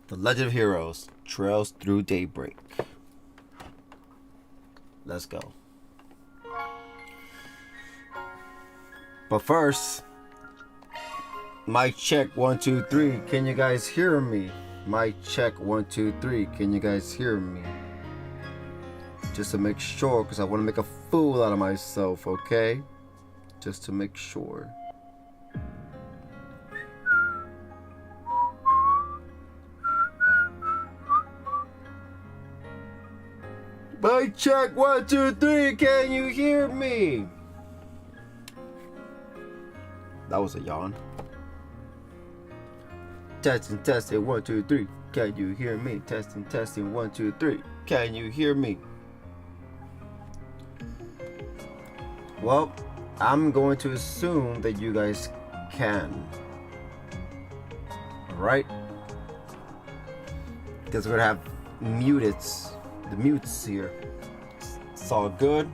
The Legend of Heroes, Trails Through Daybreak. Let's go. But first, mic check 1 2 3. Can you guys hear me? Mic check 1 2 3. Can you guys hear me? Just to make sure, because I want to make a fool out of myself, okay? Just to make sure. Mic check 1 2 3. Can you hear me? That was a yawn. Testing, testing, 1 2 3. Can you hear me? Testing, testing, 1 2 3. Can you hear me? Well, I'm going to assume that you guys can. Alright? Because we're gonna have the mutes here. It's all good.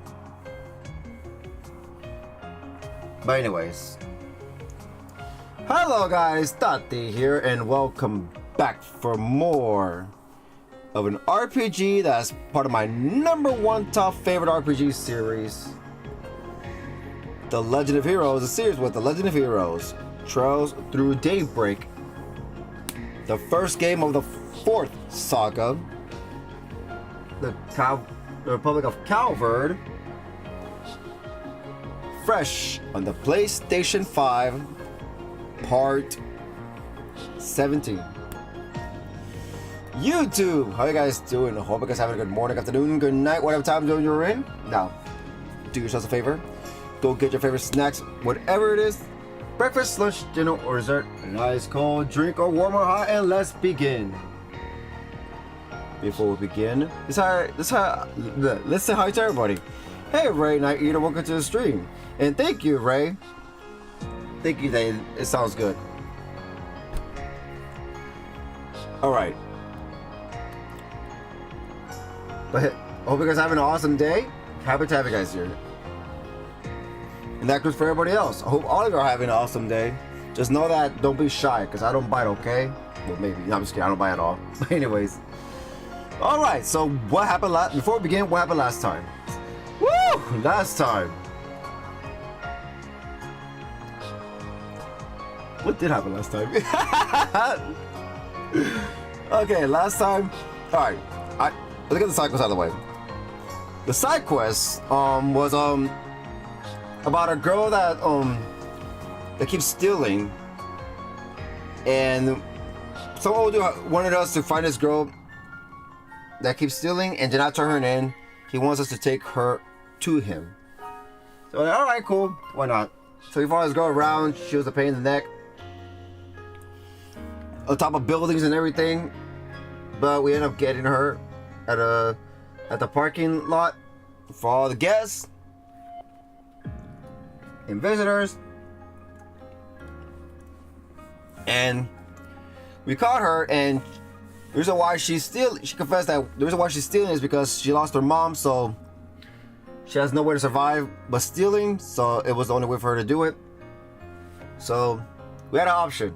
But anyways, hello guys, Taty here, and welcome back for more of an RPG that's part of my #1 top favorite RPG series. The Legend of Heroes, a series with The Legend of Heroes, Trails Through Daybreak, the first game of the fourth saga, the Republic of Calvard, fresh on the PlayStation 5, Part 17. YouTube, how you guys doing? Hope you guys having a good morning, afternoon, good night, whatever time zone you're in. Now, do yourselves a favor. Go get your favorite snacks, whatever it is. Breakfast, lunch, dinner, or dessert. A nice cold drink or warm or hot, and let's begin. Before we begin, let's say hi to everybody. Hey Ray, Night Eater, welcome to the stream. And thank you, Ray. Thank you, Dave. It sounds good. Alright. But I hope you guys are having an awesome day. Happy to have you guys here. And that goes for everybody else. I hope all of you are having an awesome day. Just know that don't be shy, because I don't bite, okay? Well, maybe. No, I'm just kidding. I don't bite at all. But anyways. Alright, so what happened before we begin, what happened last time? Woo! Last time. What did happen last time? Okay, last time. Alright. Let's get the side quest out of the way. The side quest was about a girl that keeps stealing, and someone wanted us to find this girl that keeps stealing and did not turn her in. He wants us to take her to him. So we're like, all right, cool, why not? So we follow this girl around. She was a pain in the neck, on top of buildings and everything, but we end up getting her at the parking lot for all the guests and visitors, and we caught her. And the reason why she confessed that the reason why she's stealing is because she lost her mom, so she has nowhere to survive but stealing. So it was the only way for her to do it. So we had an option.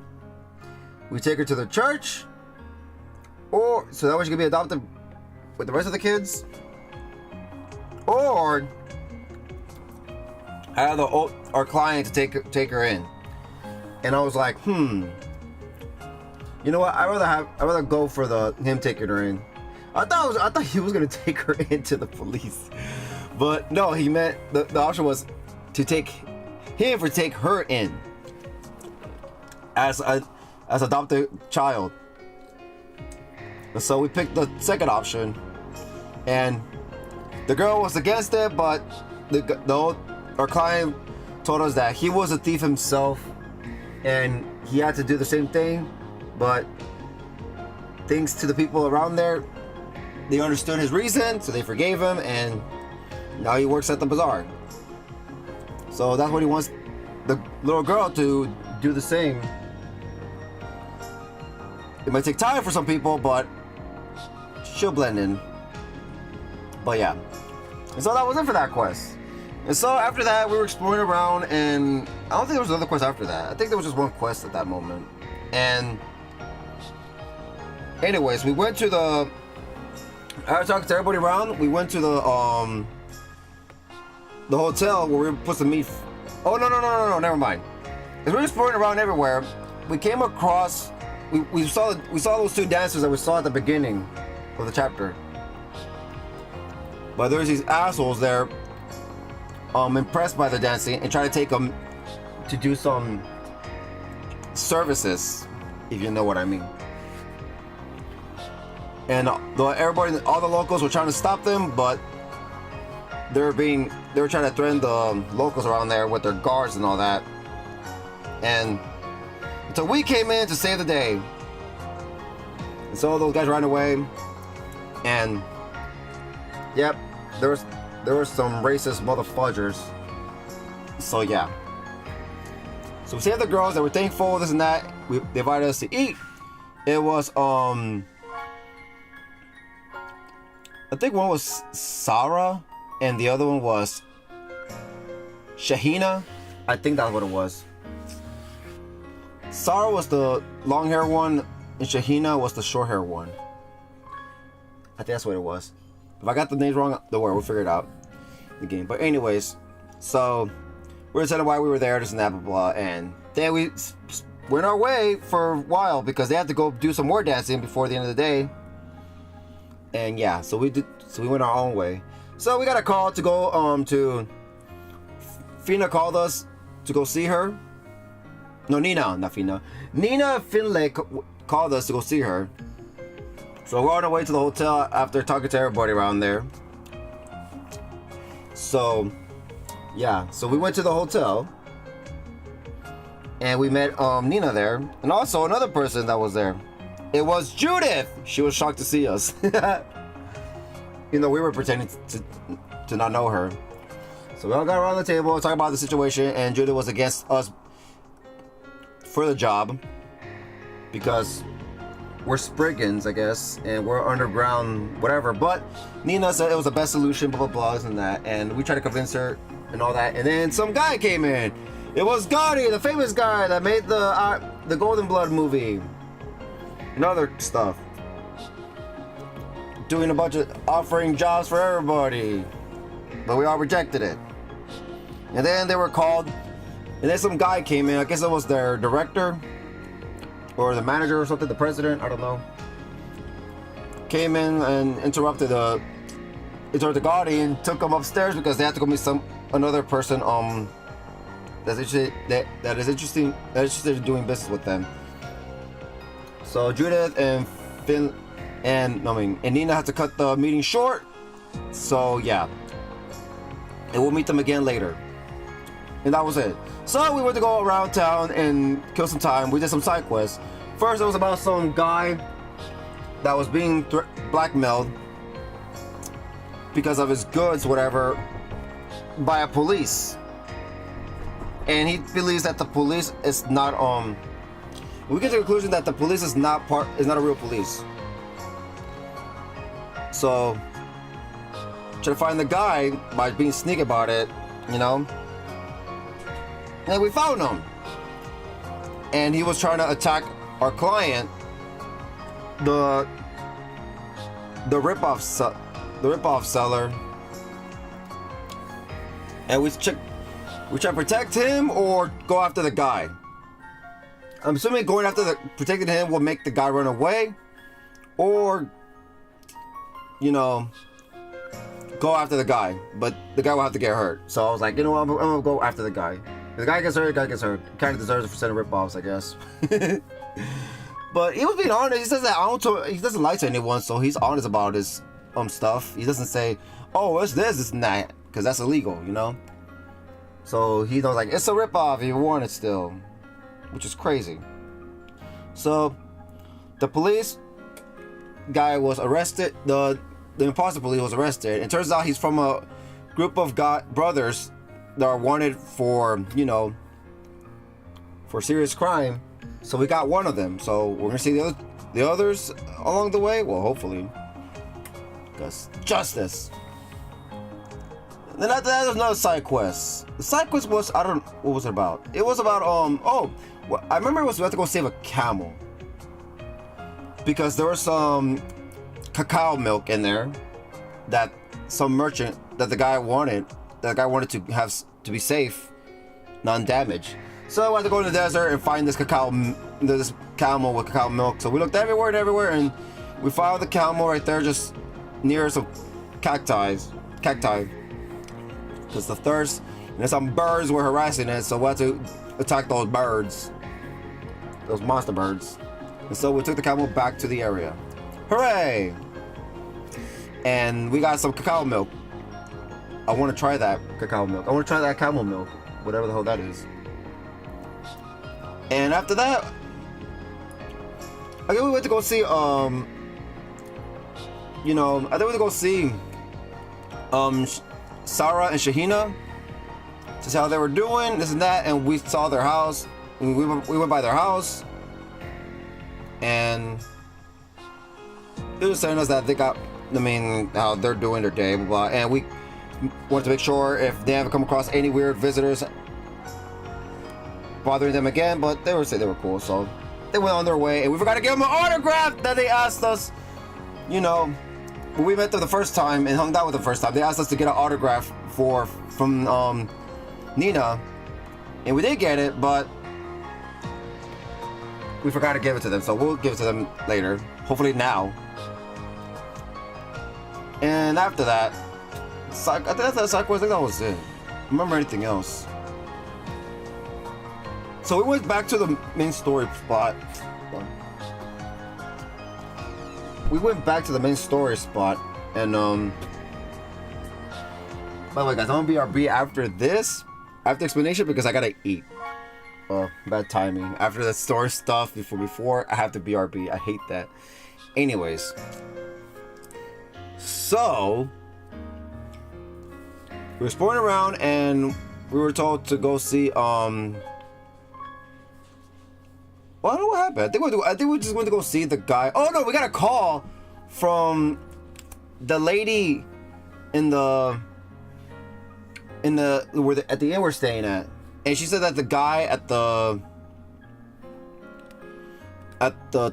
We take her to the church, or so that way she can be adopted with the rest of the kids, or have our client to take her in. And I was like, you know what? I'd rather go for him taking her in. I thought he was gonna take her into the police, but no, he meant the option was to take her in as adopted child. And so we picked the second option, and the girl was against it, but our client told us that he was a thief himself and he had to do the same thing, but thanks to the people around there, they understood his reason, so they forgave him, and now he works at the bazaar. So that's what he wants the little girl to do, the same. It might take time for some people, but she'll blend in. But yeah. And so that was it for that quest. And so after that, we were exploring around, and I don't think there was another quest after that. I think there was just one quest at that moment. And anyways, we went to I was talking to everybody around. We went to the hotel where we were supposed to meet. Oh, no, never mind. As we were exploring around everywhere, we came across, we saw those two dancers that we saw at the beginning of the chapter. But there's these assholes there, impressed by the dancing and try to take them to do some services, if you know what I mean. And everybody, all the locals were trying to stop them, but they were trying to threaten the locals around there with their guards and all that. And so we came in to save the day. And so those guys ran away, and yep, there were some racist motherfuckers. So yeah. So we saved the girls, they were thankful, this and that. They invited us to eat. It was I think one was Sarah and the other one was Shahina. I think that's what it was. Sarah was the long hair one and Shahina was the short hair one. I think that's what it was. If I got the names wrong, don't worry, we'll figure it out in the game. But anyways, so we were telling why we were there, this and that, blah, blah. And then we went our way for a while because they had to go do some more dancing before the end of the day. And yeah, so we went our own way. So we got a call to go to Fina called us to go see her. No, Nina, not Fina. Nina Finlay called us to go see her. So we're on our way to the hotel after talking to everybody around there. So yeah, so we went to the hotel and we met Nina there, and also another person that was there. It was Judith. She was shocked to see us. You know, we were pretending to not know her. So we all got around the table, talking about the situation, and Judith was against us for the job because we're Spriggans, I guess, and we're underground, whatever. But Nina said it was the best solution, blah, blah, blah, and that. And we tried to convince her and all that. And then some guy came in. It was Gotti, the famous guy that made the Golden Blood movie and other stuff. Doing a bunch of offering jobs for everybody. But we all rejected it. And then they were called. And then some guy came in. I guess it was their director or the manager or something, the president, I don't know. Came in and interrupted Gotti and took him upstairs because they had to go meet another person that's interested in doing business with them. So Judith and Nina had to cut the meeting short. So yeah. And we'll meet them again later. And that was it. So we went to go around town and kill some time. We did some side quests. First, it was about some guy that was being blackmailed because of his goods, whatever, by a police. And he believes that the police is not we get to the conclusion that the police is not a real police. So try to find the guy by being sneaky about it, you know. And we found him, and he was trying to attack our client, the ripoff seller, and we try to protect him or go after the guy. I'm assuming going after protecting him will make the guy run away, or you know, go after the guy, but the guy will have to get hurt. So I was like, you know what, I'm gonna go after the guy. If the guy gets hurt, the guy gets hurt. Kind of deserves a percent of rip-offs, I guess. But he was being honest. He says that he doesn't lie to anyone, so he's honest about his stuff. He doesn't say, oh, it's this and that, because that's illegal, you know. So he knows, like, it's a rip-off if you want it still, which is crazy. So the police guy was arrested. The imposter police was arrested. It turns out he's from a group of brothers that are wanted for, you know, for serious crime. So we got one of them. So we're gonna see the others along the way. Well, hopefully, because justice. And then after that, there's another side quest. The side quest was, I don't know, what was it about? It was about I remember it was we had to go save a camel because there was some cacao milk in there that some merchant that the guy wanted to have to be safe, non-damaged. So I had to go in the desert and find this camel with cacao milk. So we looked everywhere, and we found the camel right there, just near some cacti, because the thirst and some birds were harassing it. So we had to attack those birds, those monster birds. And so we took the camel back to the area. Hooray! And we got some cacao milk. I want to try that cacao milk. I want to try that camel milk, whatever the hell that is. And after that, I think we went to go see, I think we went to go see, Sarah and Shahina to see how they were doing, this and that, and we saw their house. We went by their house, and it was telling us that they got, how they're doing their day, blah, blah, and we wanted to make sure if they haven't come across any weird visitors bothering them again, but they were cool, so they went on their way, and we forgot to give them an autograph that they asked us, when we met them the first time and hung out with them the first time. They asked us to get an autograph from Nina And we did get it, but we forgot to give it to them, so we'll give it to them later. Hopefully now. And after that, I think that's the side quest. I think that was it. I don't remember anything else. So we went back to the main story spot. We went back to the main story spot, and by the way, guys, I'm gonna BRB after this, after explanation, because I gotta eat. Oh, bad timing. After the story stuff, before I have to BRB. I hate that. Anyways, so we were exploring around, and we were told to go see. Well, I don't know what happened. I think we just went to go see the guy. Oh no, we got a call from the lady at the inn we're staying at, and she said that the guy at the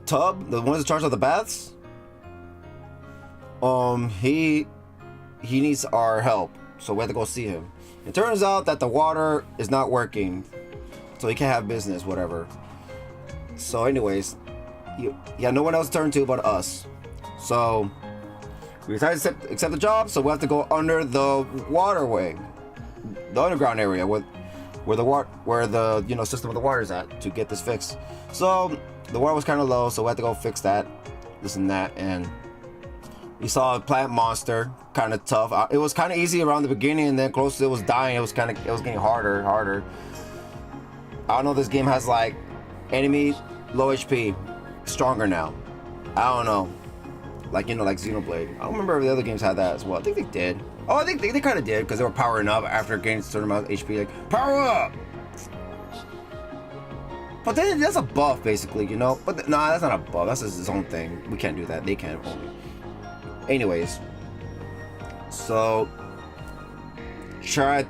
tub, the ones in charge of the baths, he needs our help, so we have to go see him. It turns out that the water is not working, so he can't have business, whatever. So anyways, yeah, no one else to turn to but us. So we decided to accept the job, so we have to go under the waterway, the underground area where the system of the water is at, to get this fixed. So the water was kind of low, so we had to go fix that, this and that, and we saw a plant monster, kind of tough. It was kind of easy around the beginning, and then close to it was dying. It was getting harder. I don't know if this game has like enemy low HP stronger now. I don't know, like like Xenoblade. I don't remember if the other games had that as well. I think they did. Oh, I think they kind of did, because they were powering up after gaining a certain amount of HP, like power up. But then that's a buff basically, but nah, that's not a buff, that's just its own thing. We can't do that, they can only. Anyways, so tried,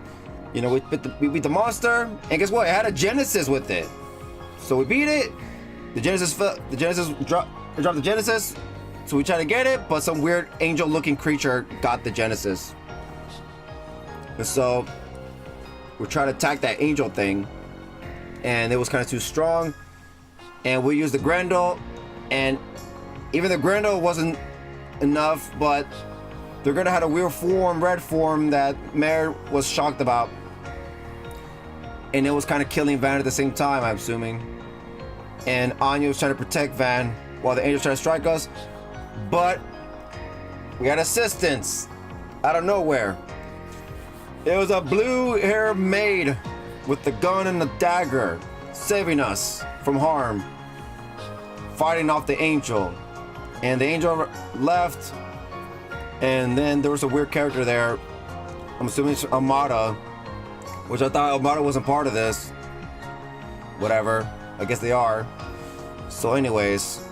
we beat the monster, and guess what? It had a Genesis with it. So we beat it. The Genesis dropped the Genesis. So we tried to get it, but some weird angel-looking creature got the Genesis. And so we tried to attack that angel thing, and it was kind of too strong. And we used the Grendel, and even the Grendel wasn't enough, but they're gonna have a weird form, red form, that Mare was shocked about, and it was kind of killing Van at the same time, I'm assuming. And Anya was trying to protect Van while the angels tried to strike us, but we got assistance out of nowhere. It was a blue-haired maid with the gun and the dagger, saving us from harm, fighting off the angel. And the angel left, and then there was a weird character there. I'm assuming it's Amada, which I thought Amada wasn't part of this. Whatever, I guess they are. So anyways,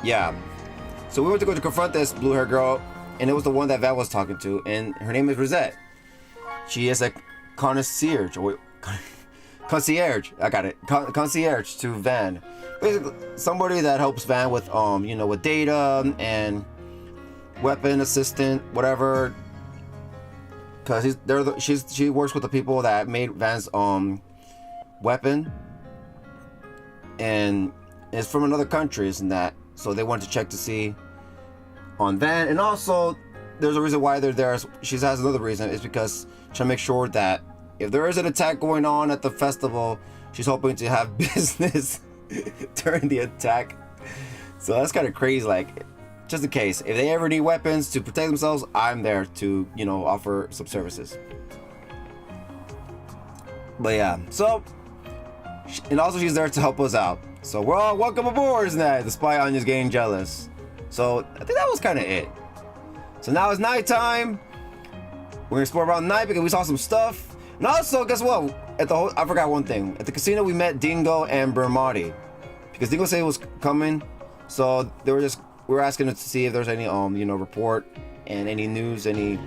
yeah. So we went to go to confront this blue-haired girl, and it was the one that Van was talking to, and her name is Rosette. She is a concierge. Concierge, I got it. Concierge to Van. Basically, somebody that helps Van with, with data and weapon assistant, whatever. Cause she works with the people that made Van's weapon, and it's from another country, isn't that? So they wanted to check to see on Van, and also there's a reason why they're there. She has another reason. It's because trying to make sure that if there is an attack going on at the festival, she's hoping to have business during the attack. So that's kind of crazy. Like, just in case, if they ever need weapons to protect themselves, I'm there to, offer some services. But yeah, so, and also she's there to help us out. So we're all welcome aboard, isn't that? Despite Anya's getting jealous. So I think that was kind of it. So now it's nighttime. We're gonna explore around night because we saw some stuff. And also, guess what? I forgot one thing. At the casino, we met Dingo and Bermati, because Dingo said he was coming. So we were asking to see if there's any report and any news, any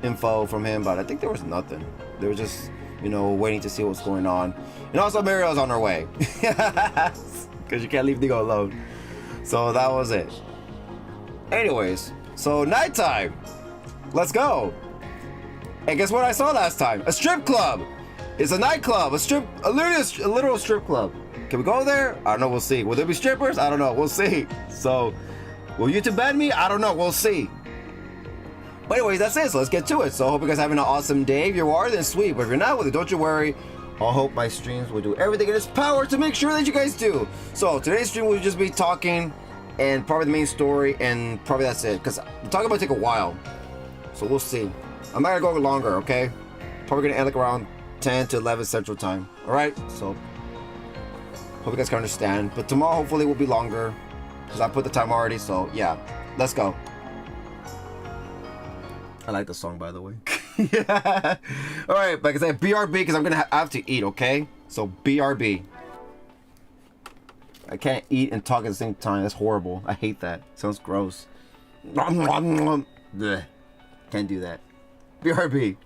info from him. But I think there was nothing. They were just waiting to see what's going on. And also, Mario's on her way, because you can't leave Dingo alone. So that was it. Anyways, so nighttime. Let's go. And guess what I saw last time? A strip club. It's a nightclub, a literal strip club. Can we go there? I don't know. We'll see. Will there be strippers? I don't know. We'll see. So, will YouTube ban me? I don't know. We'll see. But anyways, that's it. So let's get to it. So I hope you guys are having an awesome day. If you are, then sweet. But if you're not, well, then don't you worry. I hope my streams will do everything in its power to make sure that you guys do. So today's stream will just be talking and probably the main story, and probably that's it. Because the talking about take a while. So we'll see. I'm not gonna go longer, okay? Probably gonna end like around 10 to 11 Central Time. Alright? So hope you guys can understand. But tomorrow hopefully will be longer. Because I put the time already, so yeah. Let's go. I like the song, by the way. Yeah. All right, like I said, BRB, because I'm gonna have to eat. Okay, so BRB. I can't eat and talk at the same time. That's horrible. I hate that. Sounds gross. Blech. Can't do that. BRB.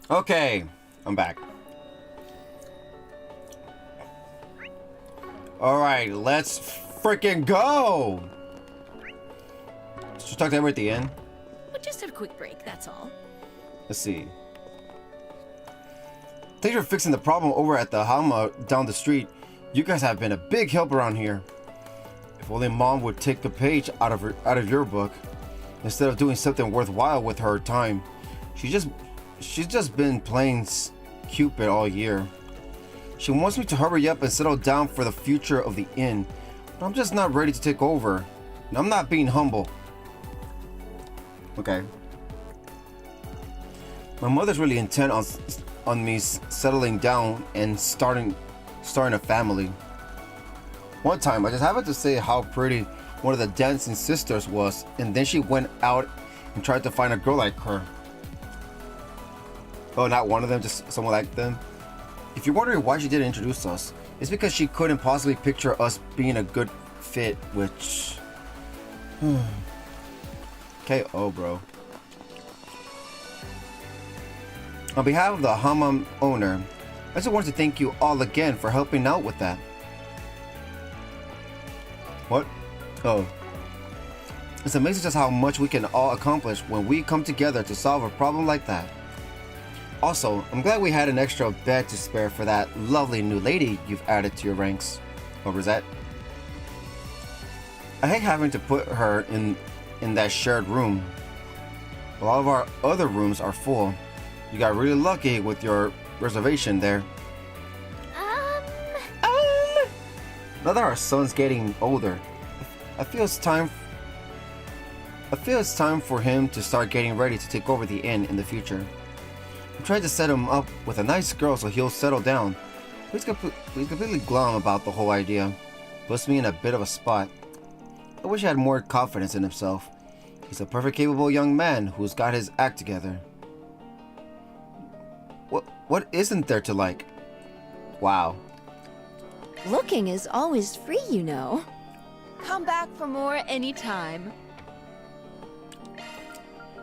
Okay, I'm back. Alright, let's freaking go! Should we talk to everyone at the end? But just a quick break, that's all. Let's see. Thanks for fixing the problem over at the Hama down the street. You guys have been a big help around here. If only Mom would take a page out of your book instead of doing something worthwhile with her time. She's just been playing Cupid all year. She wants me to hurry up and settle down for the future of the inn, but I'm just not ready to take over. And I'm not being humble. Okay. My mother's really intent on me settling down and starting a family. One time, I just happened to say how pretty one of the dancing sisters was, and then she went out and tried to find a girl like her. Oh, not one of them, just someone like them. If you're wondering why she didn't introduce us, it's because she couldn't possibly picture us being a good fit, which... KO, bro. On behalf of the hammam owner, I just wanted to thank you all again for helping out with that. What? Oh. It's amazing just how much we can all accomplish when we come together to solve a problem like that. Also, I'm glad we had an extra bed to spare for that lovely new lady you've added to your ranks. Oh, Rosette? I hate having to put her in that shared room. A lot of our other rooms are full. You got really lucky with your reservation there. Now that our son's getting older, I feel it's time for him to start getting ready to take over the inn in the future. I'm trying to set him up with a nice girl so he'll settle down. He's completely glum about the whole idea. Puts me in a bit of a spot. I wish he had more confidence in himself. He's a perfect capable young man who's got his act together. What isn't there to like? Wow. Looking is always free, you know. Come back for more anytime.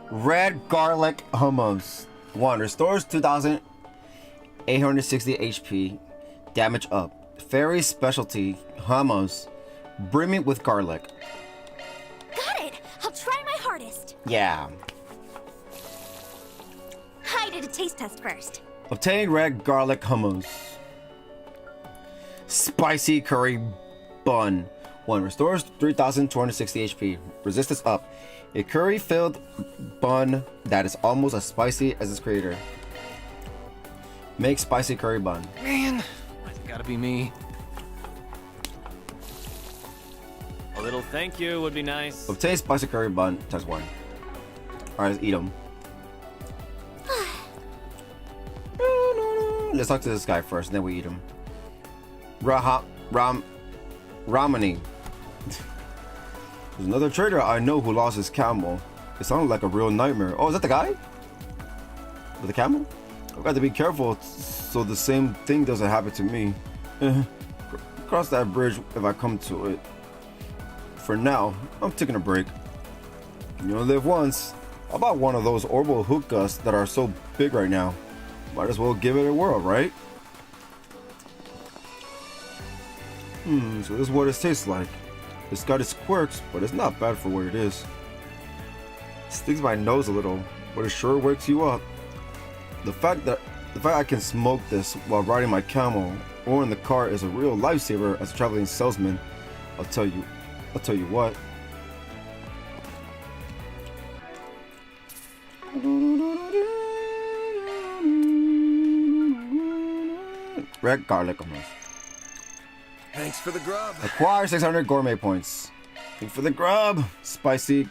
Red garlic hummus. 1. Restores 2,860 HP. Damage up. Fairy specialty hummus. Brimming with garlic. Got it! I'll try my hardest. Yeah. I did a taste test first. Obtain red garlic hummus. Spicy curry bun. 1. Restores 3,260 HP. Resistance up. A curry-filled bun that is almost as spicy as its creator. Make spicy curry bun. Man, it's gotta be me. A little thank you would be nice. Obtain spicy curry bun times 1. Alright, let's eat them. Let's talk to this guy first, and then we eat him. Ramani. There's another trader I know who lost his camel. It sounded like a real nightmare. Oh, is that the guy? With the camel? I've got to be careful so the same thing doesn't happen to me. Cross that bridge if I come to it. For now, I'm taking a break. You only live once. How about one of those orbital hookahs that are so big right now? Might as well give it a whirl, right? So this is what it tastes like. It's got its quirks, but it's not bad for what it is. It stings my nose a little, but it sure wakes you up. The fact I can smoke this while riding my camel or in the car is a real lifesaver as a traveling salesman. I'll tell you what. Red garlic almost. Thanks for the grub. Acquire 600 gourmet points. Thanks for the grub. Spicy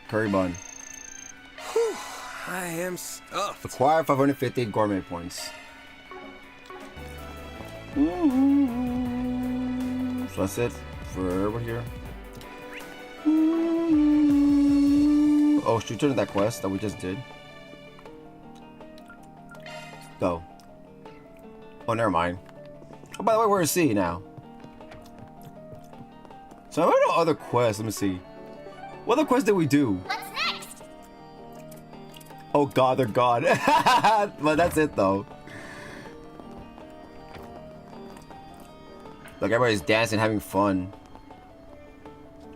curry bun. Whew, I am stuffed. Acquire 550 gourmet points. So that's it for over here. Oh, should we turn to that quest that we just did? Go. Oh, never mind. Oh, by the way, we're at sea now. So I don't know other quests. Let me see. What other quests did we do? What's next? Oh god, they're gone. But that's it though. Look, everybody's dancing, having fun.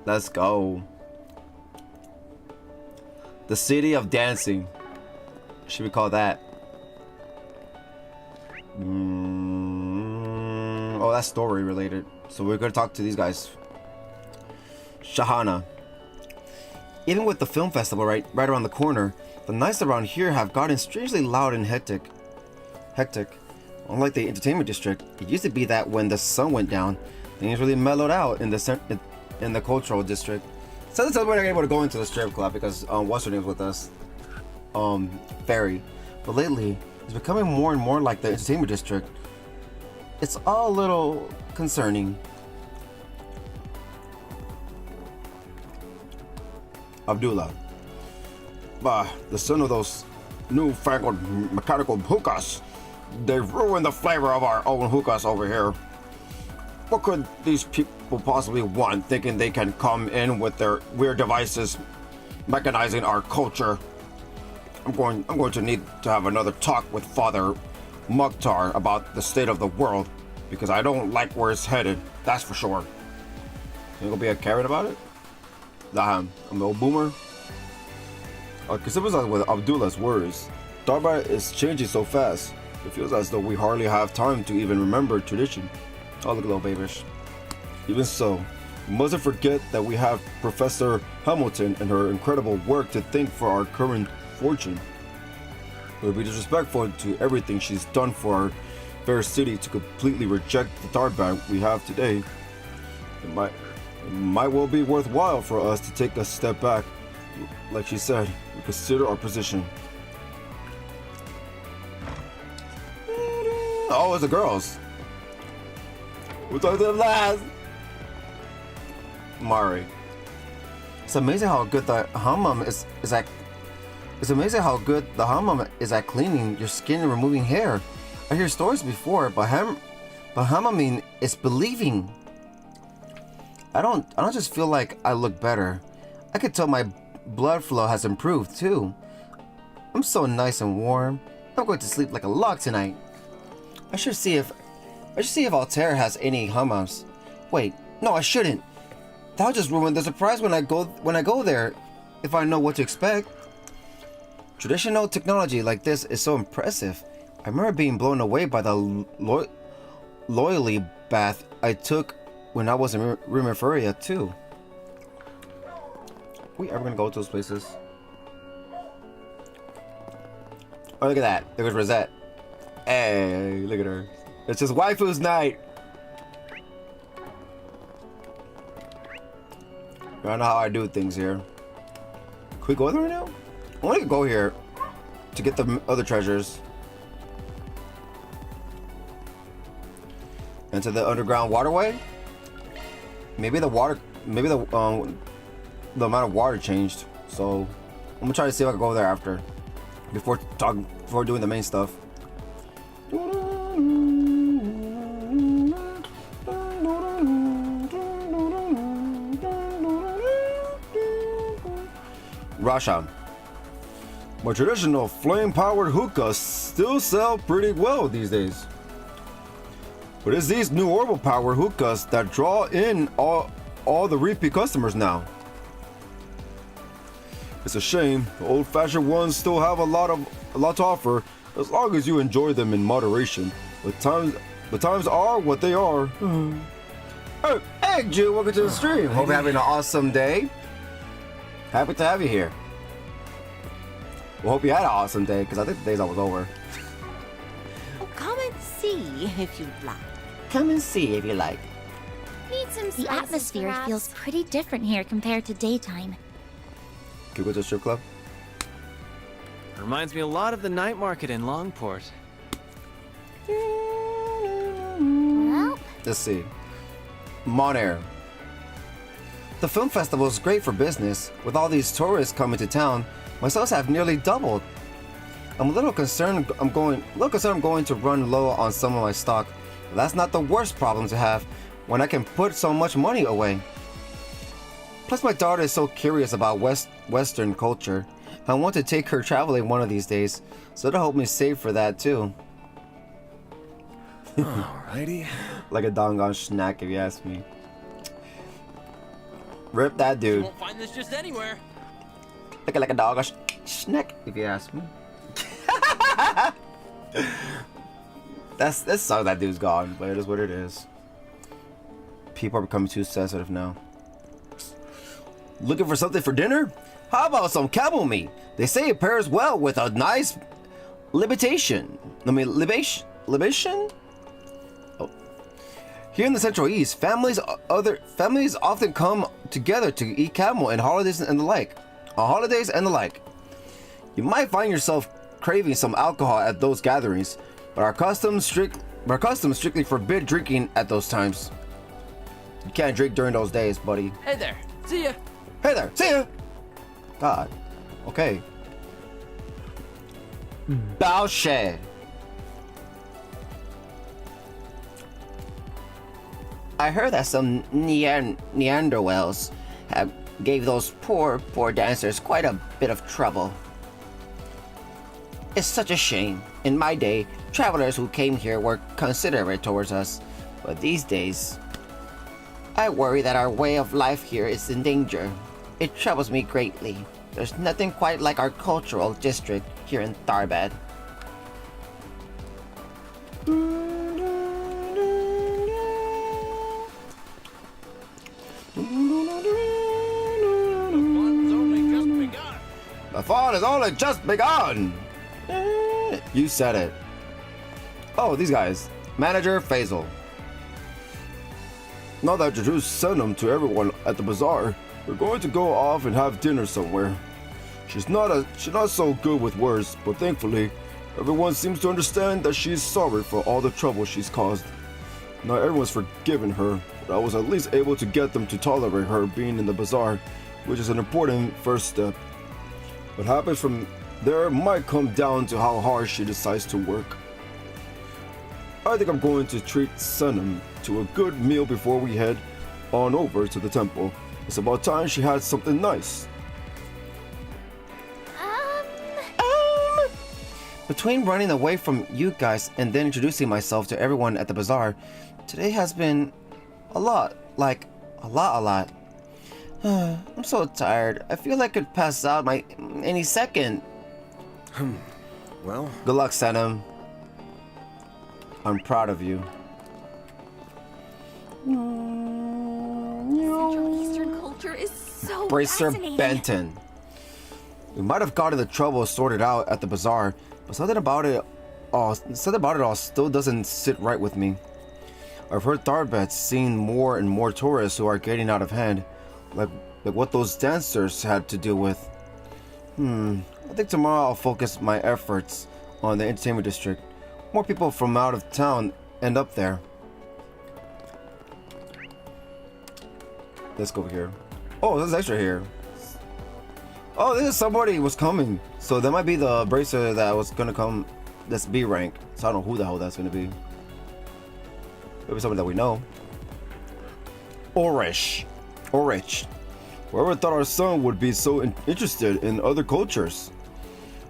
Let's go. The city of dancing. Should we call that? Oh, that's story related. So we're gonna talk to these guys. Shahana. Even with the film festival right around the corner, the nights around here have gotten strangely loud and hectic. Unlike the entertainment district, it used to be that when the sun went down, things really mellowed out in the cultural district. So that's why we're not able to go into the strip club because what's her name's with us, Fairy. But lately, it's becoming more and more like the entertainment district. It's all a little concerning. Abdullah. Bah, the son of those newfangled mechanical hookahs. They've ruined the flavor of our own hookahs over here. What could these people possibly want, thinking they can come in with their weird devices, mechanizing our culture? I'm going to need to have another talk with Father Mukhtar about the state of the world, because I don't like where it's headed, that's for sure. You gonna be a Karen about it? I'm the old boomer. Because it was like with Abdullah's words, Daybreak is changing so fast. It feels as though we hardly have time to even remember tradition. Oh, look at little babish. Even so, we mustn't forget that we have Professor Hamilton and her incredible work to thank for our current fortune. It would be disrespectful to everything she's done for our fair city to completely reject the Daybreak we have today. It might well be worthwhile for us to take a step back. Like she said, we consider our position. Oh, it's the girls. We'll talk to them last. Mari. It's amazing how good the hammam is at. It's amazing how good the hammam is at cleaning your skin and removing hair. I hear stories before, but hammaming is believing. I don't just feel like I look better. I can tell my blood flow has improved too. I'm so nice and warm. I'm going to sleep like a log tonight. I should see if Altair has any hammams. Wait, no, I shouldn't. That'll just ruin the surprise when I go there, if I know what to expect. Traditional technology like this is so impressive. I remember being blown away by the loyalty bath I took when I was in Rimafuria too. Are we ever gonna go to those places? Oh, look at that. There goes Rosette. Hey, look at her. It's just waifu's night. I don't know how I do things here. Can we go there right now? I want to go here to get the other treasures. Into the underground waterway. Maybe the amount of water changed. So I'm gonna try to see if I can go there after, before doing the main stuff. Rasha. My traditional flame-powered hookahs still sell pretty well these days. But it's these new orbital-powered hookahs that draw in all the repeat customers now. It's a shame. The old-fashioned ones still have a lot to offer, as long as you enjoy them in moderation. But times are what they are. Hey, Jew, welcome to the stream. Hope you're having an awesome day. Happy to have you here. Well, hope you had an awesome day, because I think the day's almost over. Oh, come and see if you'd like. Come and see if you like. Need some The atmosphere perhaps? feels pretty different here compared to daytime. Can we go to the strip club? Reminds me a lot of the night market in Longport. Well, Let's see. Monair. The film festival is great for business. With all these tourists coming to town, my sales have nearly doubled. I'm a little concerned I'm going to run low on some of my stock. But that's not the worst problem to have when I can put so much money away. Plus my daughter is so curious about Western culture, I want to take her traveling one of these days, so that'll help me save for that too. Alrighty. Like a doggone snack, if you ask me. Rip that You dude. won't find this just anywhere. Looking like a doggone snack, if you ask me. That sucks. That dude's gone, but it is what it is. People are becoming too sensitive now. Looking for something for dinner? How about some camel meat? They say it pairs well with a nice libation. Libation? Oh. Here in the Central East, families often come together to eat camel and holidays and the like. On holidays and the like. You might find yourself craving some alcohol at those gatherings, but our customs strictly forbid drinking at those times. You can't drink during those days, buddy. Hey there. See ya. Hey there, see ya! God. Okay. Baoshe. I heard that some Neanderthals gave those poor dancers quite a bit of trouble. It's such a shame. In my day, travelers who came here were considerate towards us, but these days, I worry that our way of life here is in danger. It troubles me greatly. There's nothing quite like our cultural district here in Tharbad. The fun has only just begun! You said it. Oh, these guys. Manager Faisal. Now that you just sent them to everyone at the bazaar, we're going to go off and have dinner somewhere. She's not so good with words, but thankfully, everyone seems to understand that she's sorry for all the trouble she's caused. Not everyone's forgiven her, but I was at least able to get them to tolerate her being in the bazaar, which is an important first step. What happens from there might come down to how hard she decides to work. I think I'm going to treat Sunam to a good meal before we head on over to the temple. It's about time she had something nice. Between running away from you guys and then introducing myself to everyone at the bazaar, today has been a lot. Like, a lot. I'm so tired. I feel like I could pass out any second. Well, Good luck, Sanam. I'm proud of you. Central Eastern culture is so Bracer fascinating. Benton. We might have gotten the trouble sorted out at the bazaar, but something about it all still doesn't sit right with me. I've heard Tharbad's seen more and more tourists who are getting out of hand, like what those dancers had to deal with. I think tomorrow I'll focus my efforts on the entertainment district. More people from out of town end up there. Let's go over here. Oh, there's extra here. Oh, this is somebody was coming. So that might be the bracer that was gonna come. That's B rank. So I don't know who the hell that's gonna be. Maybe somebody that we know. Orich. Whoever thought our son would be so interested in other cultures.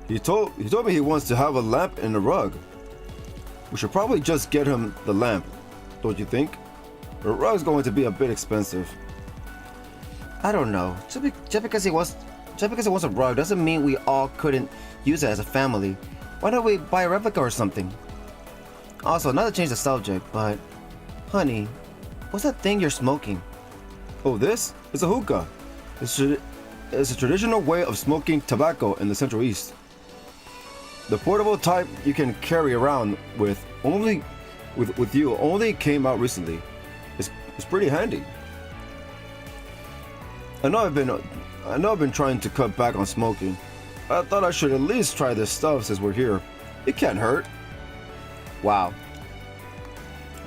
He told me he wants to have a lamp and a rug. We should probably just get him the lamp, don't you think? The rug's going to be a bit expensive. I don't know. Just because he wants a rug doesn't mean we all couldn't use it as a family. Why don't we buy a replica or something? Also, not to change the subject, but honey, what's that thing you're smoking? Oh, this is a hookah. It's a traditional way of smoking tobacco in the Central East. The portable type you can carry around with you only came out recently. It's pretty handy. I know I've been trying to cut back on smoking. I thought I should at least try this stuff since we're here. It can't hurt. Wow.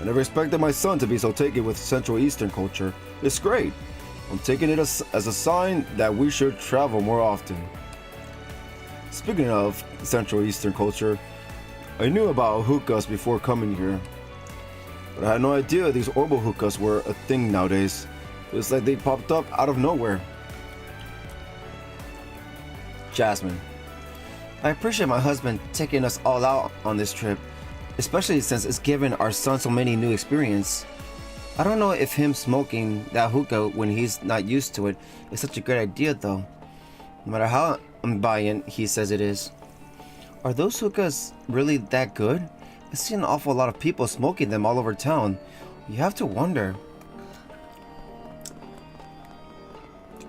I never expected my son to be so taken with Central Eastern culture. It's great. I'm taking it as a sign that we should travel more often. Speaking of Central Eastern culture, I knew about hookahs before coming here, but I had no idea these orbital hookahs were a thing nowadays. It's like they popped up out of nowhere. Jasmine. I appreciate my husband taking us all out on this trip, especially since it's given our son so many new experience. I don't know if him smoking that hookah when he's not used to it is such a great idea though. No matter how ambient he says it is. Are those hookahs really that good? I see an awful lot of people smoking them all over town. You have to wonder.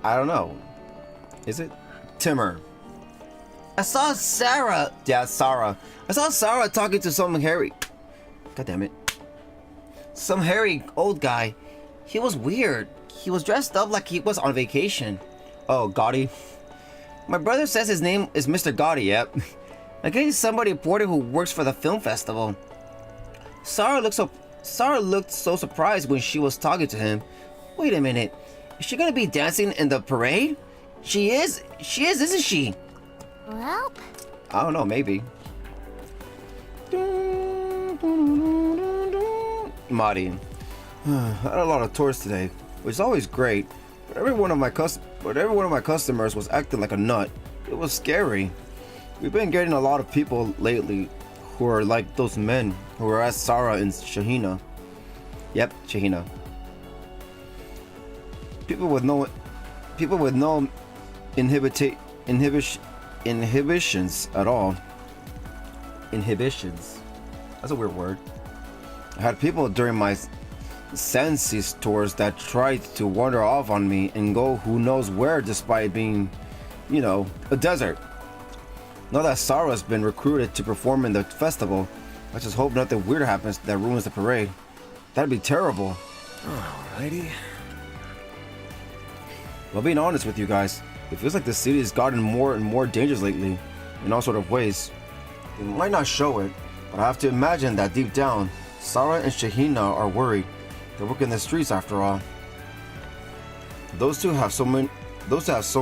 I don't know. Is it? Timur. I saw Sarah. Yeah, Sarah. I saw Sarah talking to some hairy. God damn it. Some hairy old guy. He was weird. He was dressed up like he was on vacation. Oh, Gotti. My brother says his name is Mr. Gotti, yep. I guess he's somebody important who works for the film festival. Sarah looked so surprised when she was talking to him. Wait a minute. Is she gonna be dancing in the parade? She is, isn't she? Well, I don't know, maybe. Marty. I had a lot of tours today, which is always great, but every one of my customers was acting like a nut. It was scary. We've been getting a lot of people lately who are like those men who were at Sarah and Shahina. Yep, Shahina. People with no inhibitions at all. Inhibitions. That's a weird word. I had people during my Senses tours that tried to wander off on me and go who knows where despite being, you know, a desert. Now that Sarah's been recruited to perform in the festival, I just hope nothing weird happens that ruins the parade. That'd be terrible. Alrighty. Well, being honest with you guys, it feels like the city has gotten more and more dangerous lately, in all sort of ways. They might not show it, but I have to imagine that deep down, Sarah and Shahina are worried. They work in the streets after all. Those two have so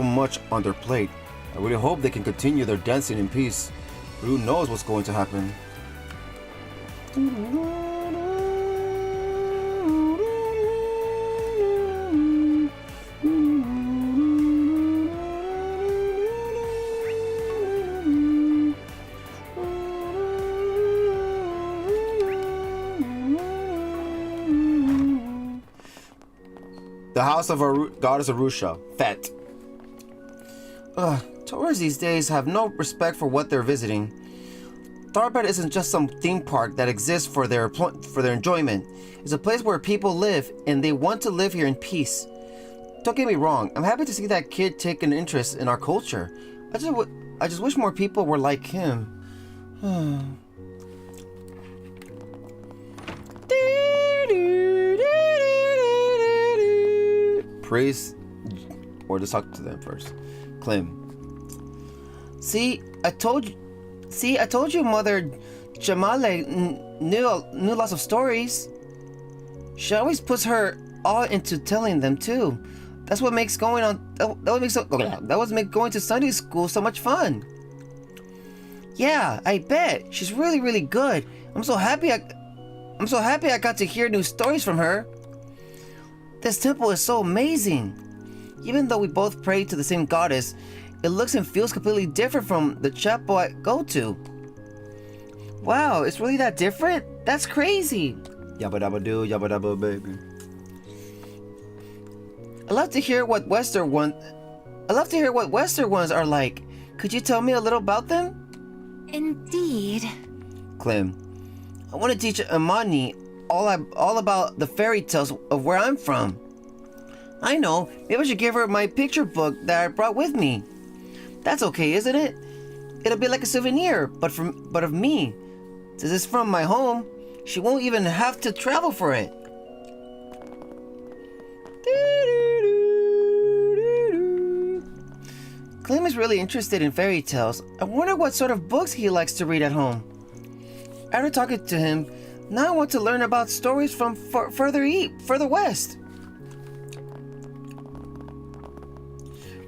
much on their plate. I really hope they can continue their dancing in peace. But who knows what's going to happen? The house of goddess Arusha, Fet. Tourists these days have no respect for what they're visiting. Tharbad isn't just some theme park that exists for their enjoyment. It's a place where people live, and they want to live here in peace. Don't get me wrong, I'm happy to see that kid take an interest in our culture. I just wish more people were like him. Praise, or just talk to them first. Clem. See, I told you, Mother Jamale knew lots of stories. She always puts her all into telling them too. That's what makes going to Sunday school so much fun. Yeah, I bet she's really, really good. I'm so happy I got to hear new stories from her. This temple is so amazing. Even though we both pray to the same goddess, it looks and feels completely different from the chapel I go to. Wow, it's really that different? That's crazy. Yabba dabba doo, yabba dabba baby. I'd love to hear what Western ones are like. Could you tell me a little about them? indeed. Clem, I want to teach Imani all about the fairy tales of where I'm from. I know, maybe I should give her my picture book that I brought with me. That's okay, isn't it? It'll be like a souvenir, but of me. Since it's from my home, she won't even have to travel for it. Clem is really interested in fairy tales. I wonder what sort of books he likes to read at home. After talking to him, now I want to learn about stories from further west.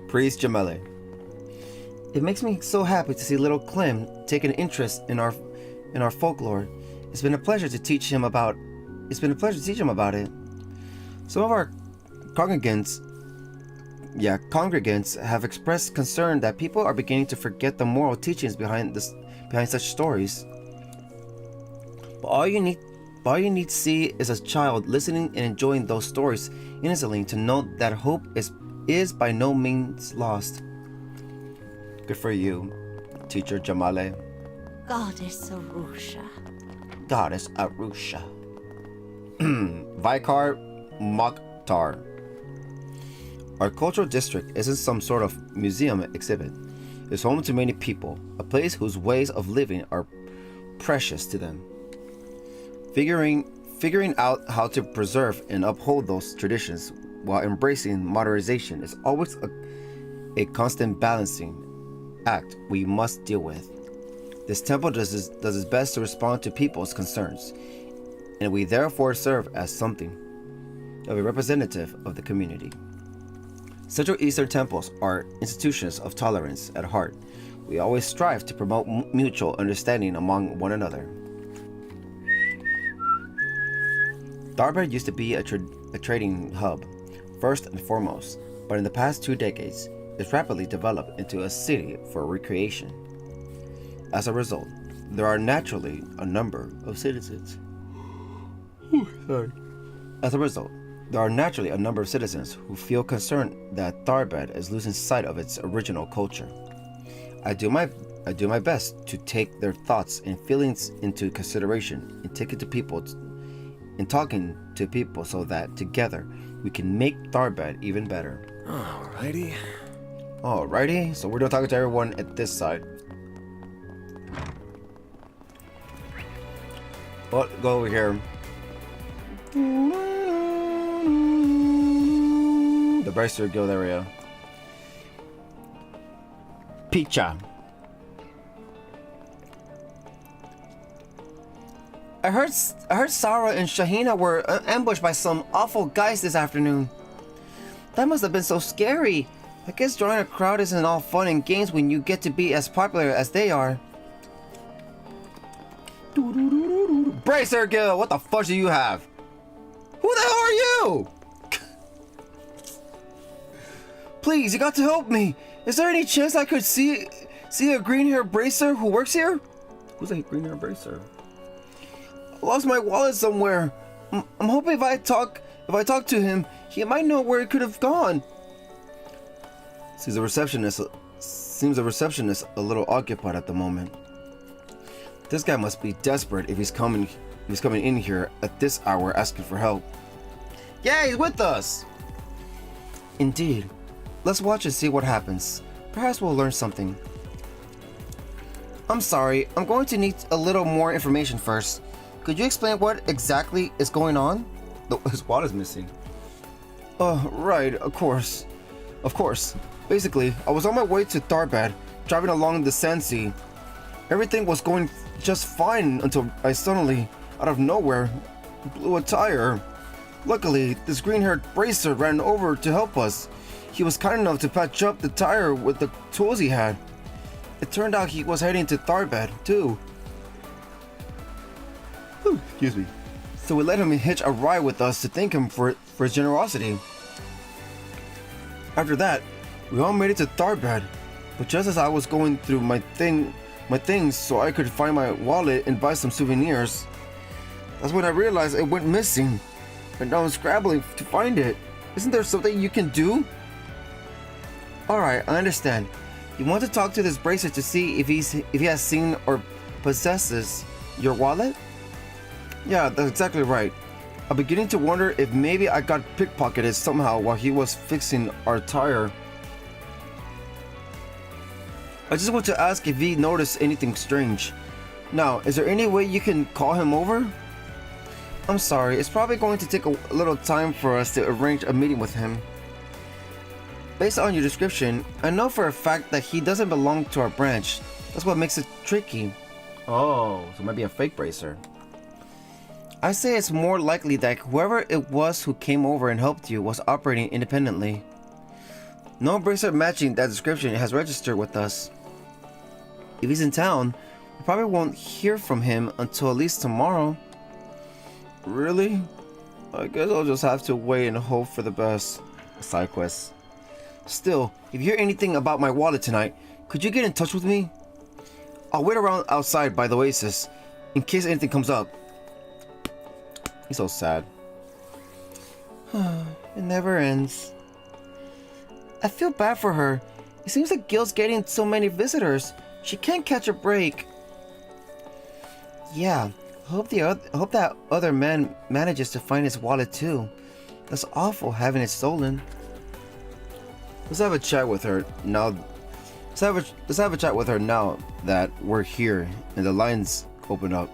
Praise Jamale. It makes me so happy to see little Clem take an interest in our folklore. It's been a pleasure to teach him about it. Some of our congregants congregants have expressed concern that people are beginning to forget the moral teachings behind such stories. But all you need to see is a child listening and enjoying those stories innocently to know that hope is by no means lost. Good for you, Teacher Jamale. Goddess Arusha. Goddess Arusha. Vaikar Mokhtar. Our cultural district isn't some sort of museum exhibit. It's home to many people, a place whose ways of living are precious to them. Figuring out how to preserve and uphold those traditions while embracing modernization is always a constant balancing act we must deal with. This temple does its best to respond to people's concerns, and we therefore serve as something of a representative of the community. Central Eastern temples are institutions of tolerance at heart. We always strive to promote mutual understanding among one another. Daybreak used to be a trading hub, first and foremost, but in the past 2 decades, it's rapidly developed into a city for recreation. As a result, there are naturally a number of citizens. Who feel concerned that Daybreak is losing sight of its original culture. I do my best to take their thoughts and feelings into consideration and talking to people so that together we can make Daybreak even better. Alrighty, so we're gonna talk to everyone at this side. Well, go over here. The Bracer Guild area. Picha. I heard Sarah and Shahina were ambushed by some awful guys this afternoon. That must have been so scary. I guess drawing a crowd isn't all fun and games when you get to be as popular as they are. Bracer Guild, what the fuck do you have? Who the hell are you? Please, you got to help me. Is there any chance I could see a green-haired bracer who works here? Who's a green-haired bracer? I lost my wallet somewhere. I'm hoping if I talk to him, he might know where it could have gone. Seems the receptionist a little occupied at the moment. This guy must be desperate if he's coming in here at this hour asking for help. Yeah, he's with us. Indeed. Let's watch and see what happens. Perhaps we'll learn something. I'm sorry, I'm going to need a little more information first. Could you explain what exactly is going on? His wallet is missing. Right, of course. Basically, I was on my way to Daybreak, driving along the Sand Sea. Everything was going just fine until I suddenly, out of nowhere, blew a tire. Luckily, this green-haired bracer ran over to help us. He was kind enough to patch up the tire with the tools he had. It turned out he was heading to Daybreak, too. Excuse me. So we let him hitch a ride with us to thank him for his generosity. After that, we all made it to Daybreak, but just as I was going through my things so I could find my wallet and buy some souvenirs, that's when I realized it went missing, and now I'm scrabbling to find it. Isn't there something you can do? Alright, I understand. You want to talk to this bracer to see if he has seen or possesses your wallet? Yeah, that's exactly right. I'm beginning to wonder if maybe I got pickpocketed somehow while he was fixing our tire. I just want to ask if he noticed anything strange. Now, is there any way you can call him over? I'm sorry, it's probably going to take a little time for us to arrange a meeting with him. Based on your description, I know for a fact that he doesn't belong to our branch. That's what makes it tricky. Oh, so it might be a fake bracer. I say it's more likely that whoever it was who came over and helped you was operating independently. No bracer matching that description has registered with us. If he's in town, we probably won't hear from him until at least tomorrow. Really? I guess I'll just have to wait and hope for the best. Side quest. Still, if you hear anything about my wallet tonight, could you get in touch with me? I'll wait around outside by the oasis in case anything comes up. He's so sad. It never ends. I feel bad for her. It seems like Gil's getting so many visitors. She can't catch a break. Yeah, I hope that other man manages to find his wallet too. That's awful having it stolen. Let's have a chat with her now. Let's have a chat with her now that we're here and the lines open up.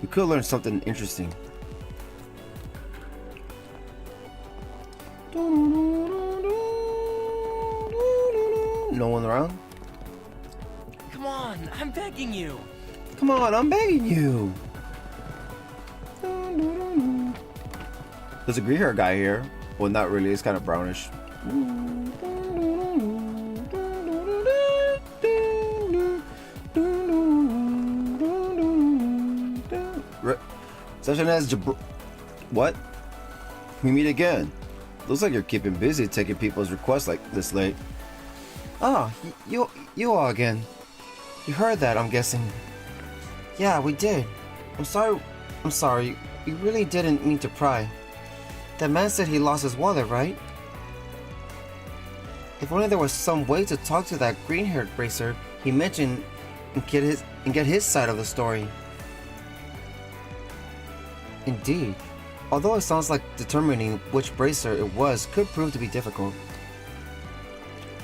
We could learn something interesting. No one around? Come on, I'm begging you. Come on, I'm begging you. There's a green hair guy here. Well, not really. It's kind of brownish. Session has what? We meet again. Looks like you're keeping busy taking people's requests like this late. Oh, you all again. You heard that, I'm guessing. Yeah, we did. I'm sorry. We really didn't mean to pry. That man said he lost his wallet, right? If only there was some way to talk to that green-haired bracer he mentioned and get his side of the story. Indeed. Although it sounds like determining which bracer it was could prove to be difficult.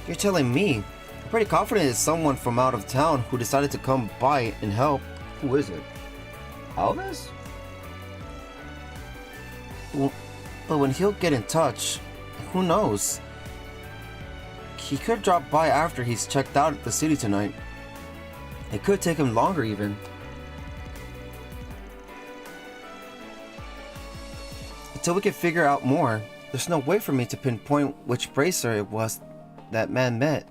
You're telling me? I'm pretty confident it's someone from out of town who decided to come by and help. Who is it? Alves? Well, but when he'll get in touch, who knows? He could drop by after he's checked out the city tonight. It could take him longer even. Until we can figure out more, there's no way for me to pinpoint which bracer it was that man met.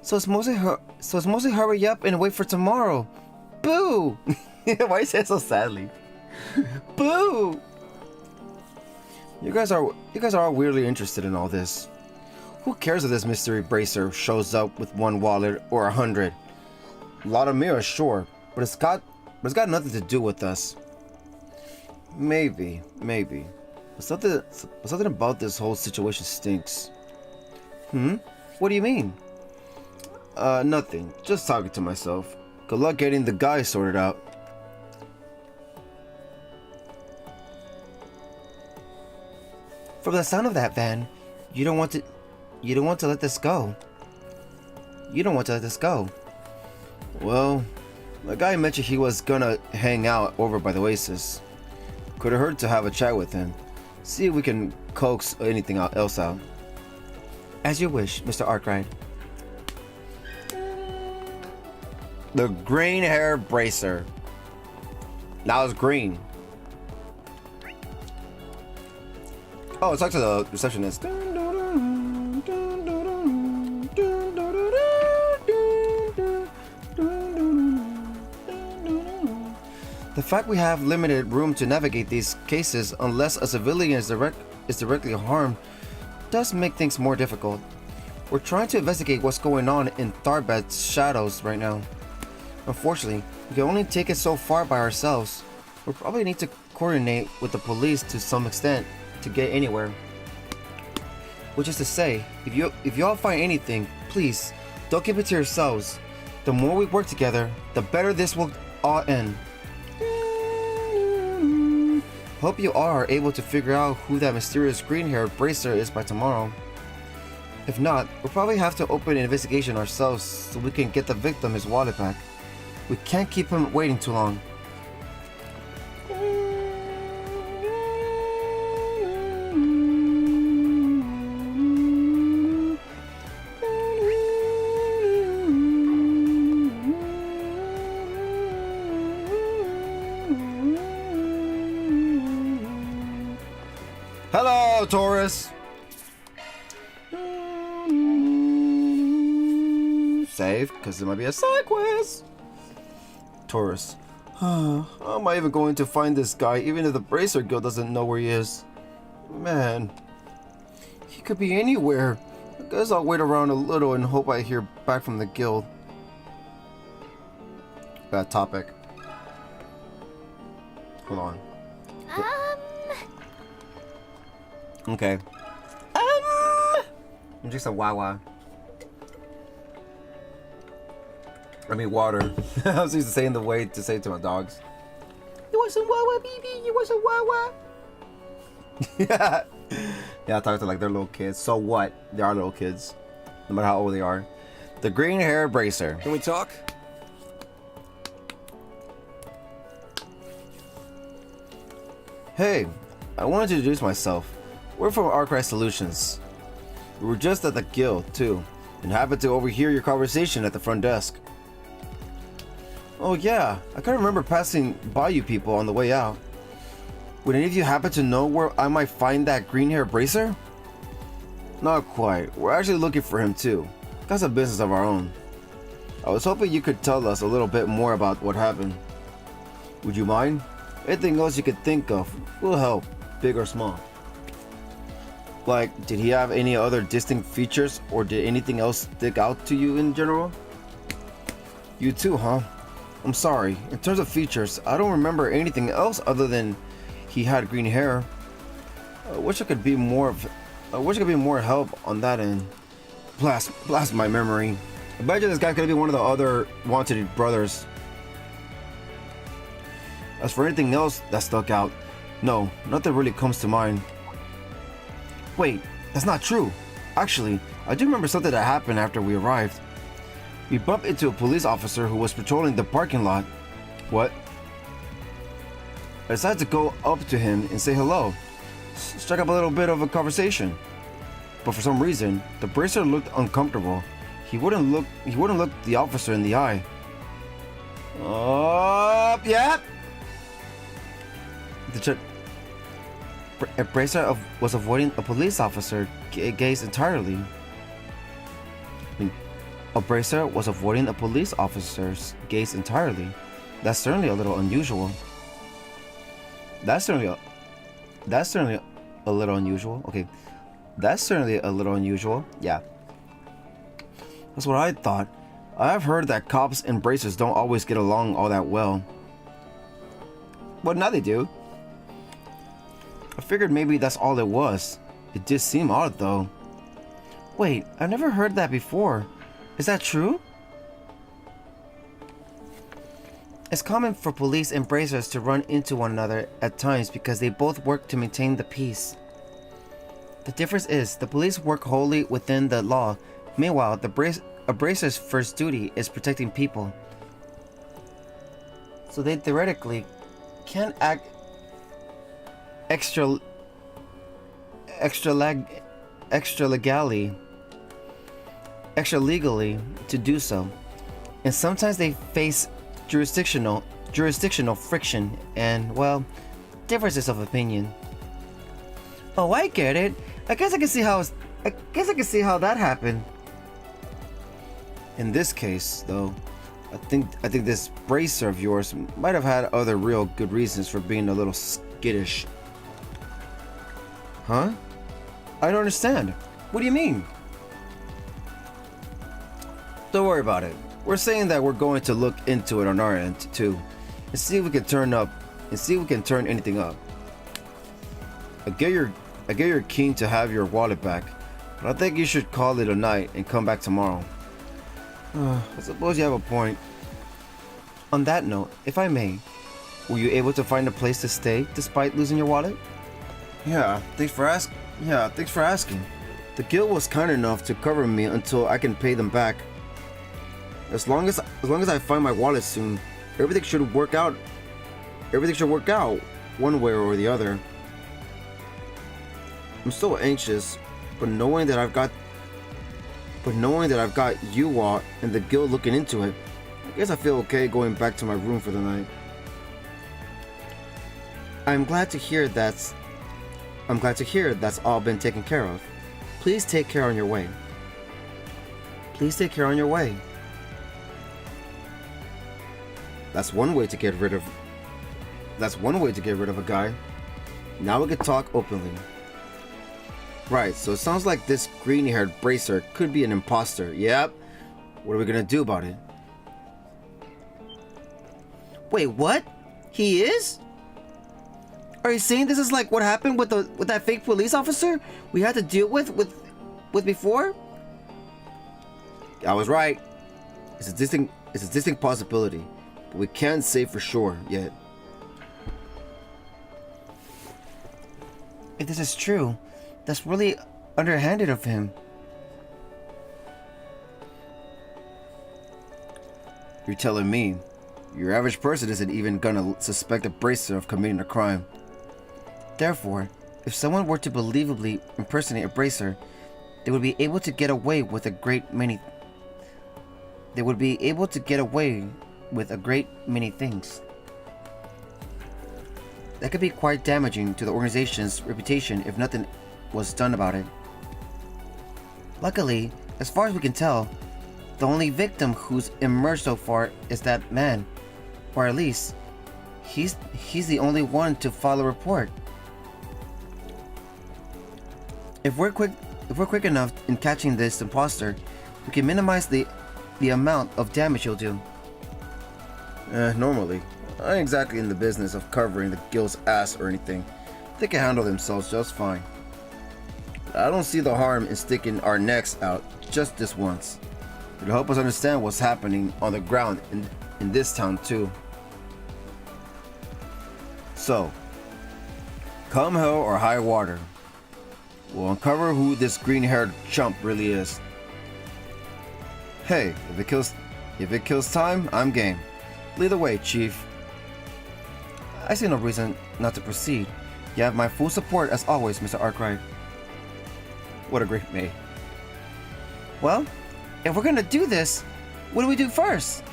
So it's mostly hurry up and wait for tomorrow. Boo! Why is that so sadly? Boo! You guys are all weirdly interested in all this. Who cares if this mystery bracer shows up with one wallet or 100? A lot of mirrors, sure, but it's got nothing to do with us. Maybe. But something about this whole situation stinks. What do you mean? Nothing. Just talking to myself. Good luck getting the guy sorted out. From the sound of that, Van, you don't want to let this go. You don't want to let this go. Well, the guy mentioned he was gonna hang out over by the oasis. Could have hurt to have a chat with him. See if we can coax anything else out. As you wish, Mr. Arkwright. The green hair bracer. Now it's green. Oh, talk to the receptionist. The fact we have limited room to navigate these cases unless a civilian is directly harmed does make things more difficult. We're trying to investigate what's going on in Tharbad's shadows right now. Unfortunately, we can only take it so far by ourselves. We'll probably need to coordinate with the police to some extent to get anywhere. Which is to say, if you all find anything, please don't keep it to yourselves. The more we work together, the better this will all end. Hope you all are able to figure out who that mysterious green-haired bracer is by tomorrow. If not, we'll probably have to open an investigation ourselves so we can get the victim his wallet back. We can't keep him waiting too long. Hello, Taurus! Save, because there might be a side quest. Taurus. How am I even going to find this guy, even if the Bracer Guild doesn't know where he is? Man. He could be anywhere. Guess I'll wait around a little and hope I hear back from the guild. Bad topic. Hold on. Okay. I'm just a wawa. I mean water. I was used to saying the way to say it to my dogs. You want some wawa, baby? You want some wawa? Yeah. Yeah, I talk to like their little kids. So what? They are little kids. No matter how old they are. The green hair bracer. Can we talk? Hey, I wanted to introduce myself. We're from Arcry Solutions. We were just at the guild, too, and happened to overhear your conversation at the front desk. Oh yeah, I kind of remember passing by you people on the way out. Would any of you happen to know where I might find that green hair bracer? Not quite. We're actually looking for him too. Got some business of our own. I was hoping you could tell us a little bit more about what happened. Would you mind? Anything else you could think of will help, big or small. Like, did he have any other distinct features, or did anything else stick out to you in general? You too, huh? I'm sorry. In terms of features, I don't remember anything else other than he had green hair. I wish I could be more help on that end. Blast my memory. I bet you this guy could be one of the other wanted brothers. As for anything else that stuck out, no, nothing really comes to mind. Wait, that's not true. Actually, I do remember something that happened after we arrived. We bumped into a police officer who was patrolling the parking lot. What? I decided to go up to him and say hello. Strike up a little bit of a conversation. But for some reason, the bracer looked uncomfortable. He wouldn't look the officer in the eye. Yeah. A bracer was avoiding a police officer gaze entirely. A bracer was avoiding a police officer's gaze entirely. That's certainly a little unusual. That's certainly a little unusual. Okay. That's certainly a little unusual. Yeah. That's what I thought. I have heard that cops and bracers don't always get along all that well. But now they do. I figured maybe that's all it was. It did seem odd though. Wait, I've never heard that before. Is that true? It's common for police and bracers to run into one another at times because they both work to maintain the peace. The difference is, the police work wholly within the law. Meanwhile, a bracer's first duty is protecting people. So they theoretically can act extra legally to do so. And sometimes they face jurisdictional friction and, well, differences of opinion. Oh, I get it. I guess I can see how that happened. In this case, though, I think this bracer of yours might have had other real good reasons for being a little skittish. Huh? I don't understand. What do you mean? Don't worry about it. We're saying that we're going to look into it on our end too, and see if we can turn anything up. I get you're keen to have your wallet back, but I think you should call it a night and come back tomorrow. I suppose you have a point. On that note, if I may, were you able to find a place to stay despite losing your wallet? Yeah, thanks for asking. The guild was kind enough to cover me until I can pay them back. As long as I find my wallet soon, everything should work out. Everything should work out, one way or the other. I'm so anxious, but knowing that I've got you all and the guild looking into it, I guess I feel okay going back to my room for the night. I'm glad to hear that's all been taken care of. Please take care on your way. That's one way to get rid of a guy. Now we can talk openly. Right, so it sounds like this green-haired bracer could be an imposter. Yep. What are we gonna do about it? Wait, what? He is? Are you saying this is like what happened with that fake police officer we had to deal with before? I was right. It's a distinct possibility, but we can't say for sure yet. If this is true, that's really underhanded of him. You're telling me your average person isn't even gonna suspect a bracer of committing a crime. Therefore, if someone were to believably impersonate a bracer, they would be able to get away with a great many things. That could be quite damaging to the organization's reputation if nothing was done about it. Luckily, as far as we can tell, the only victim who's emerged so far is that man, or at least, he's the only one to file a report. If we're quick enough in catching this imposter, we can minimize the amount of damage he'll do. Normally, I ain't exactly in the business of covering the guild's ass or anything. They can handle themselves just fine. But I don't see the harm in sticking our necks out just this once. It'll help us understand what's happening on the ground in this town too. So, come hell or high water, we'll uncover who this green-haired chump really is. Hey, if it kills time, I'm game. Lead the way, Chief. I see no reason not to proceed. You have my full support as always, Mr. Arkwright. What a great mate. Well, if we're gonna do this, what do we do first?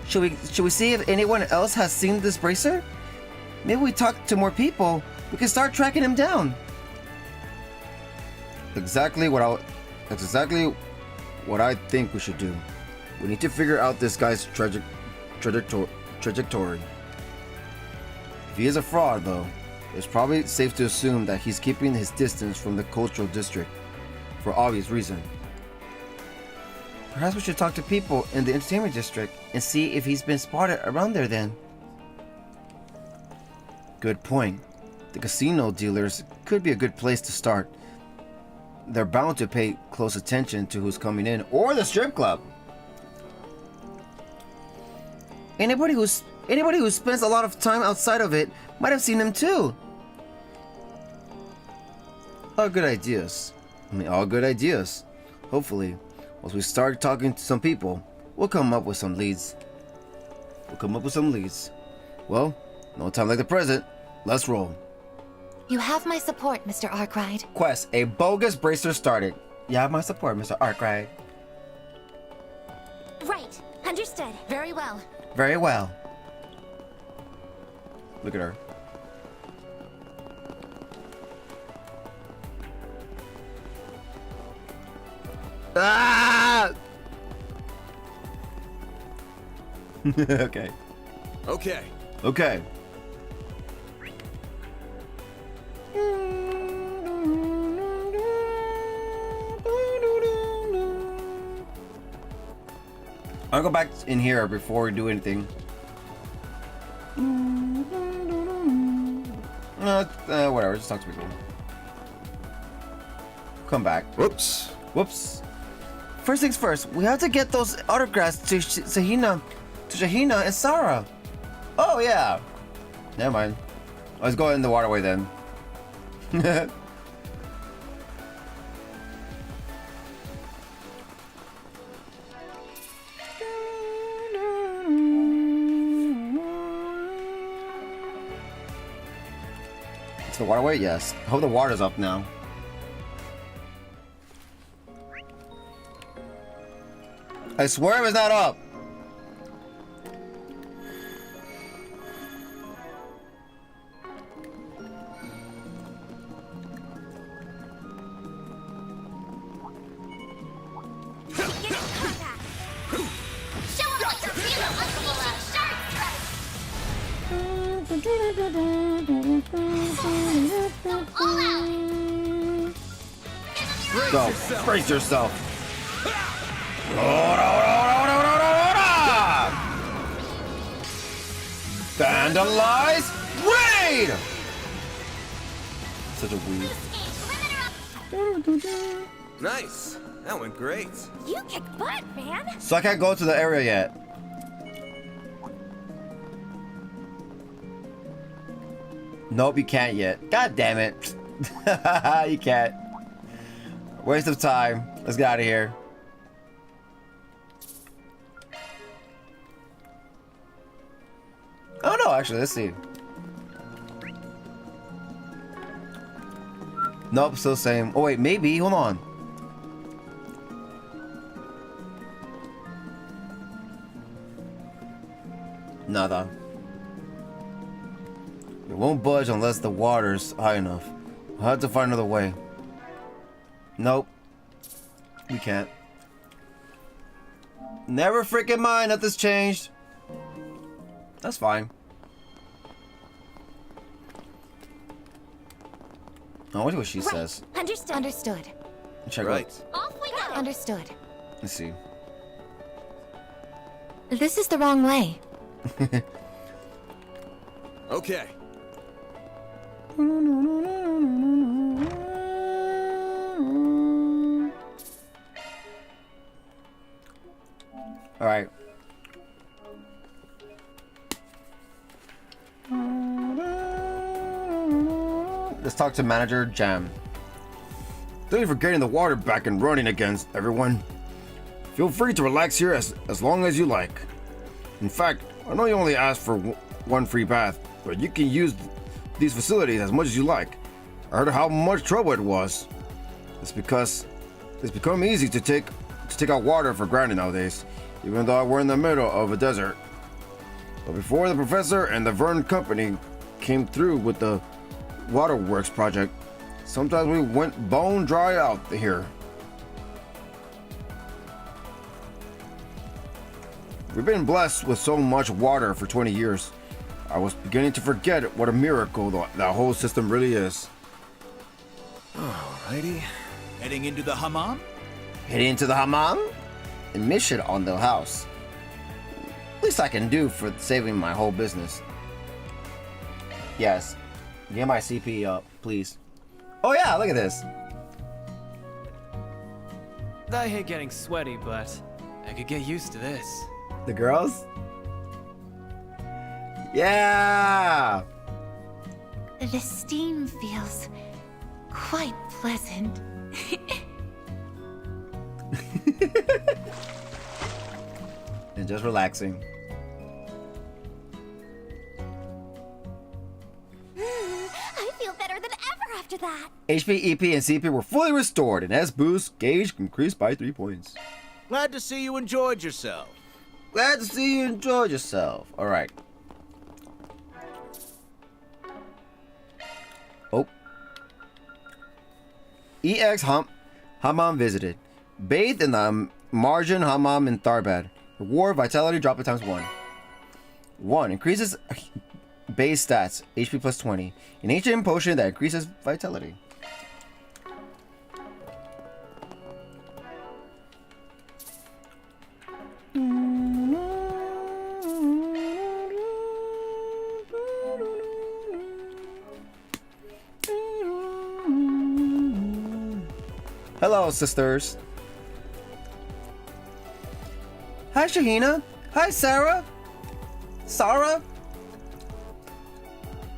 Should we see if anyone else has seen this bracer? Maybe we talk to more people. We can start tracking him down. That's exactly what I think we should do. We need to figure out this guy's trajectory. If he is a fraud, though, it's probably safe to assume that he's keeping his distance from the cultural district, for obvious reason. Perhaps we should talk to people in the entertainment district and see if he's been spotted around there then. Good point. The casino dealers could be a good place to start. They're bound to pay close attention to who's coming in, or the strip club. Anybody who spends a lot of time outside of it might have seen him too. All good ideas. Hopefully, once we start talking to some people, we'll come up with some leads. Well, no time like the present. Let's roll. You have my support, Mr. Arkwright. Quest, a bogus bracer started. You have my support, Mr. Arkwright. Right. Understood. Very well. Very well. Look at her. Ah! Okay. Okay. I'll go back in here before we do anything. Whatever, just talk to people. Come back. Whoops. First things first, we have to get those autographs to Shahina and Sarah. Oh yeah. Never mind. Let's go in the waterway then. It's the waterway? Yes. I hope the water's up now. I swear it's not up. Go, brace yourself. Vandalize raid! Such a weed. Nice. That went great. You kick butt, man. So I can't go to the area yet. Nope, you can't yet. God damn it. You can't. Waste of time. Let's get out of here. Oh no, actually, let's see. Nope, still same. Oh wait, maybe. Hold on. Nada. It won't budge unless the water's high enough. I'll have to find another way. Nope. We can't. Never freaking mind, nothing's changed. That's fine. I wonder what she says. Understood. Check Right. out. Off we go. Understood. Let's see. This is the wrong way. Okay. All right. Let's talk to Manager Jam. Thank you for getting the water back and running again, everyone. Feel free to relax here as long as you like. In fact, I know you only asked for one free bath, but you can use these facilities as much as you like. I heard how much trouble it was. It's because it's become easy to take out water for granted nowadays, even though we're in the middle of a desert. But before the professor and the Vern Company came through with the Waterworks project, sometimes we went bone dry out here. We've been blessed with so much water for 20 years. I was beginning to forget what a miracle that whole system really is. Alrighty. Heading into the hammam? Heading into the hammam? And mission on the house. Least I can do for saving my whole business. Yes. Get my CP up, please. Oh yeah, look at this. I hate getting sweaty, but I could get used to this. The girls? Yeah! The steam feels quite pleasant. And just relaxing. I feel better than ever after that. HP, EP, and CP were fully restored, and S boost gauge increased by 3 points. Glad to see you enjoyed yourself. Glad to see you enjoyed yourself. Alright. Oh. EX Hammam visited. Bathed in the Margin Hammam in Tharbad. Reward vitality drop it times 1. 1. Increases base stats. HP plus 20. An ancient potion that increases vitality. Hello, sisters. Hi, Shahina. Hi, Sarah. Sarah.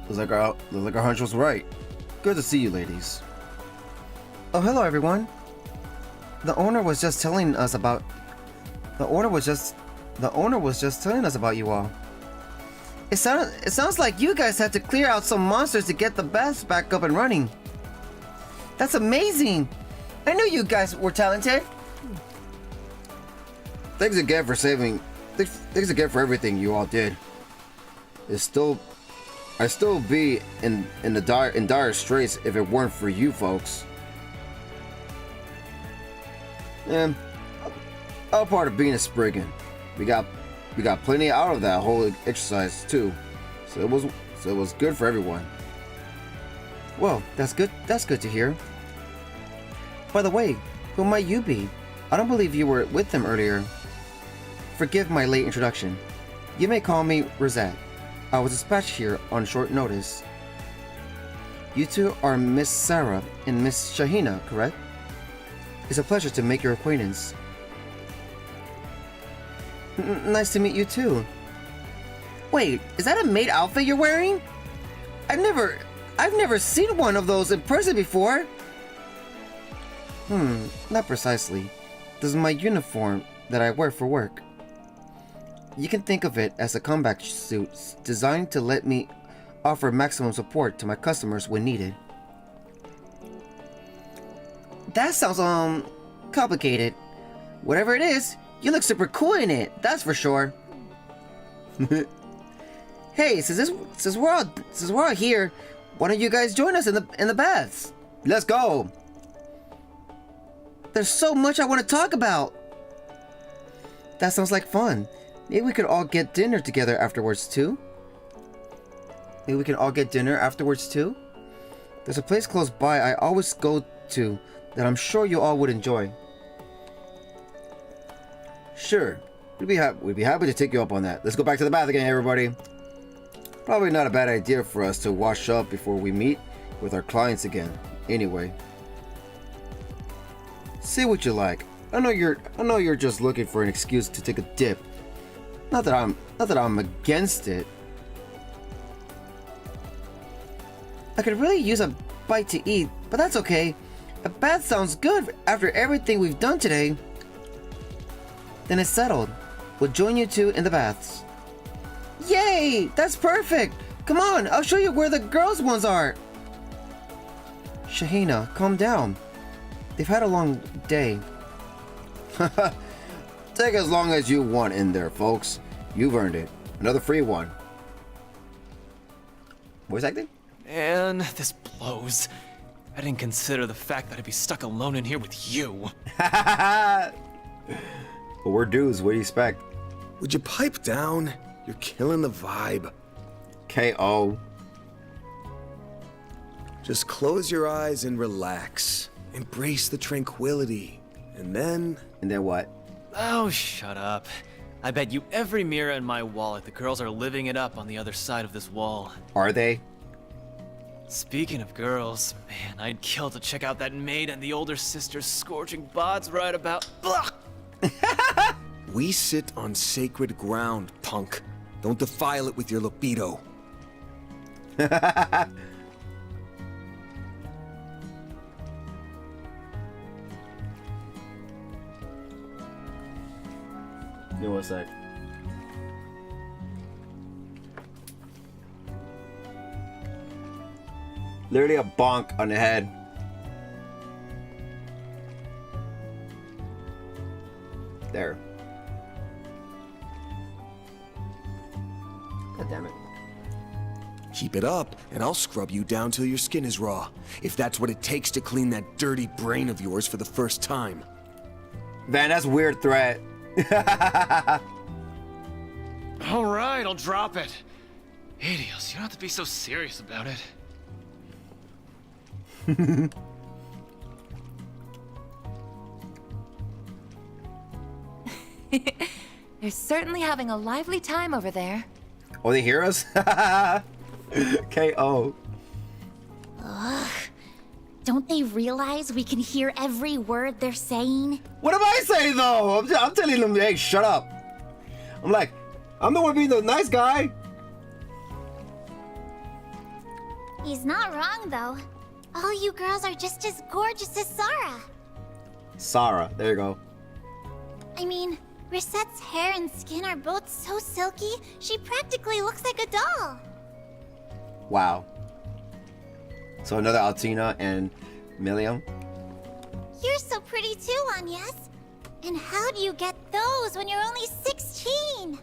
Looks like our hunch was right. Good to see you, ladies. Oh, hello, everyone. The owner was just telling us about. The owner was just telling us about you all. It sounds like you guys had to clear out some monsters to get the baths back up and running. That's amazing. I knew you guys were talented. Thanks again for saving. Thanks again for everything you all did. I'd still be in dire straits if it weren't for you folks. And all part of being a Spriggan. We got plenty out of that whole exercise too. So so it was good for everyone. Well, that's good. That's good to hear. By the way, who might you be? I don't believe you were with them earlier. Forgive my late introduction. You may call me Rosette. I was dispatched here on short notice. You two are Miss Sarah and Miss Shahina, correct? It's a pleasure to make your acquaintance. Nice to meet you too. Wait, is that a maid outfit you're wearing? I've never seen one of those in person before. Not precisely. This is my uniform that I wear for work. You can think of it as a combat suit designed to let me offer maximum support to my customers when needed. That sounds, complicated. Whatever it is, you look super cool in it, that's for sure. Hey, since we're all here, why don't you guys join us in the baths? Let's go. There's so much I want to talk about. That sounds like fun. Maybe we could all get dinner together afterwards too. There's a place close by I always go to that I'm sure you all would enjoy. Sure. We'd be happy to take you up on that. Let's go back to the bath again, everybody. Probably not a bad idea for us to wash up before we meet with our clients again. Anyway. Say what you like. I know you're just looking for an excuse to take a dip. Not that I'm against it. I could really use a bite to eat, but that's okay. A bath sounds good after everything we've done today. Then it's settled. We'll join you two in the baths. Yay! That's perfect! Come on, I'll show you where the girls' ones are. Shahina, calm down. They've had a long day. Take as long as you want in there, folks. You've earned it. Another free one. Voice acting? Man, this blows. I didn't consider the fact that I'd be stuck alone in here with you. Well, we're dudes. What do you expect? Would you pipe down? You're killing the vibe. K.O. Just close your eyes and relax. Embrace the tranquility. And then what? Oh, shut up. I bet you every mirror in my wallet the girls are living it up on the other side of this wall. Are they? Speaking of girls, man, I'd kill to check out that maid and the older sister's scorching bods right about. Ugh! we sit on sacred ground, punk. Don't defile it with your libido. Give me one sec. Literally a bonk on the head. There. God damn it. Keep it up, and I'll scrub you down till your skin is raw. If that's what it takes to clean that dirty brain of yours for the first time. Man, that's a weird threat. All right, I'll drop it. Adios, you don't have to be so serious about it. They're certainly having a lively time over there. Oh, they hear us? K.O. Ugh. Don't they realize we can hear every word they're saying? What am I saying though? I'm telling them, hey, shut up. I'm like, I'm the one being the nice guy. He's not wrong, though. All you girls are just as gorgeous as Sarah. Sarah, there you go. I mean, Rosette's hair and skin are both so silky, she practically looks like a doll. Wow. So another Altina and Milliam. You're so pretty too, Agnes. And how do you get those when you're only 16?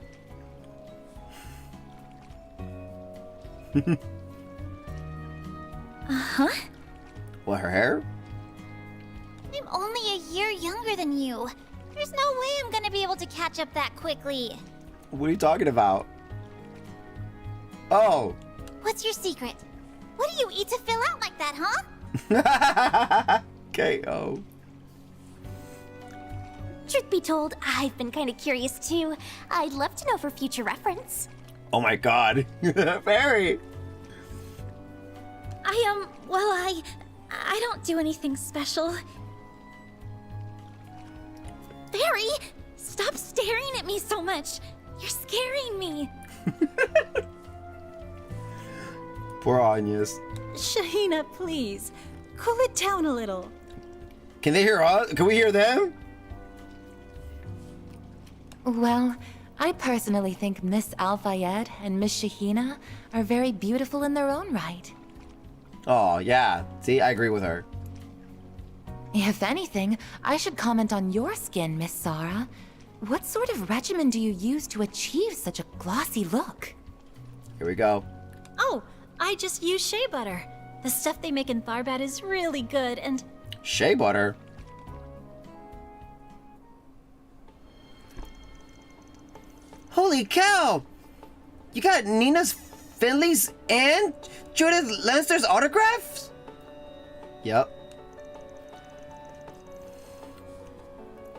Uh-huh. What, her hair? I'm only a year younger than you. There's no way I'm gonna be able to catch up that quickly. What are you talking about? Oh, What's your secret? What do you eat to fill out like that, huh? KO. Truth be told, I've been kind of curious too. I'd love to know for future reference. Oh my god. Fairy! I don't do anything special. Barry, stop staring at me so much. You're scaring me. Poor Agnes. Shahina, please. Cool it down a little. Can they hear us? Can we hear them? Well, I personally think Miss Al-Fayed and Miss Shahina are very beautiful in their own right. Oh, yeah. See, I agree with her. If anything, I should comment on your skin, Miss Sarah. What sort of regimen do you use to achieve such a glossy look? Here we go. Oh, I just use shea butter. The stuff they make in Tharbad is really good and... Shea butter? Holy cow! You got Nina's, Finley's, and Judith Lannister's autographs? Yep.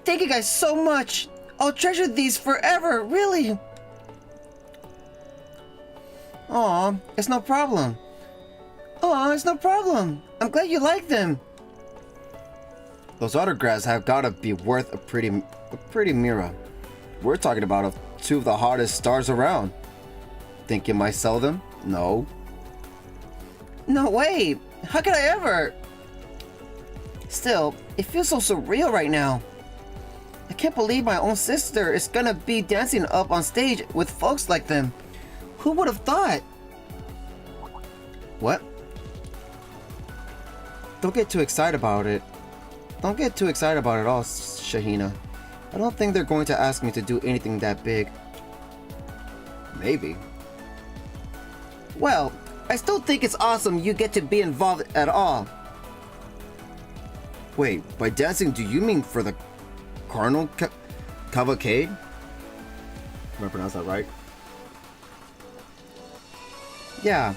Thank you guys so much. I'll treasure these forever, really. Aw, it's no problem. Aw, it's no problem. I'm glad you like them. Those autographs have gotta be worth a pretty mirror. We're talking about two of the hottest stars around. Think you might sell them? No. No way! How could I ever? Still, it feels so surreal right now. I can't believe my own sister is gonna be dancing up on stage with folks like them. Who would have thought? What? Don't get too excited about it. Don't get too excited about it all, Shahina. I don't think they're going to ask me to do anything that big. Maybe. Well, I still think it's awesome you get to be involved at all. Wait, by dancing, do you mean for the Carnal Cavalcade? Am I pronounced that right? Yeah.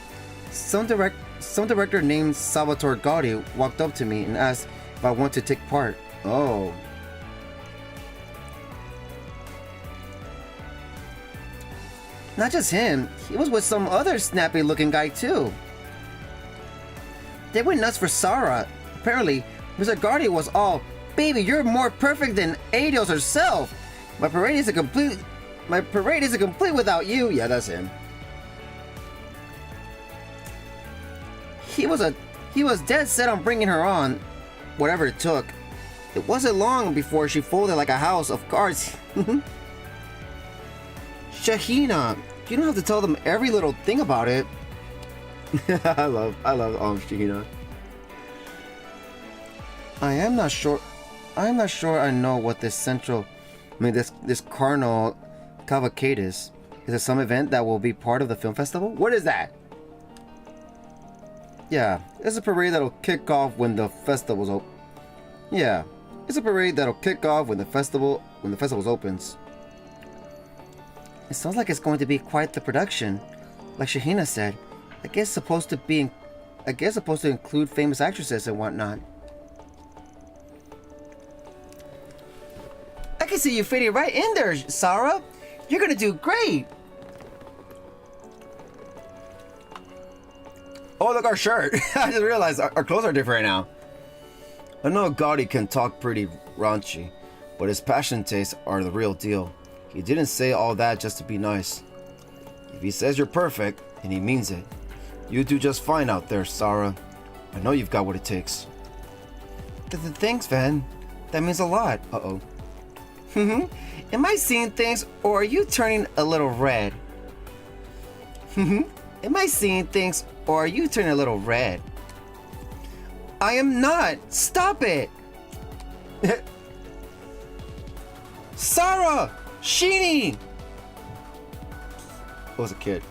Some director named Salvatore Gaudi walked up to me and asked if I want to take part. Oh. Not just him, he was with some other snappy looking guy too. They went nuts for Sarah. Apparently, Mr. Gaudi was all, "Baby, you're more perfect than Adios herself. My parade isn't complete without you." Yeah, that's him. He was dead set on bringing her on, whatever it took. It wasn't long before she folded like a house of cards. Shahina, you don't have to tell them every little thing about it. I love Shahina. I'm not sure I know what this this Carnal Cavalcade is. Is it some event that will be part of the film festival? What is that? Yeah, it's a parade that'll kick off when the festival's open. Yeah, it's a parade that'll kick off when the festival opens. It sounds like it's going to be quite the production. Like Shahina said, I guess supposed to include famous actresses and whatnot. I can see you fitting right in there, Sarah. You're gonna do great. Oh, look, our shirt. I just realized our clothes are different now. I know Gaudi can talk pretty raunchy, but his passion tastes are the real deal. He didn't say all that just to be nice. If he says you're perfect, then he means it. You do just fine out there, Sarah. I know you've got what it takes. Thanks, Van. That means a lot. Uh-oh. Am I seeing things, or are you turning a little red? Am I seeing things, or are you turning a little red? I am not! Stop it! Sarah! Sheeny! I was a kid.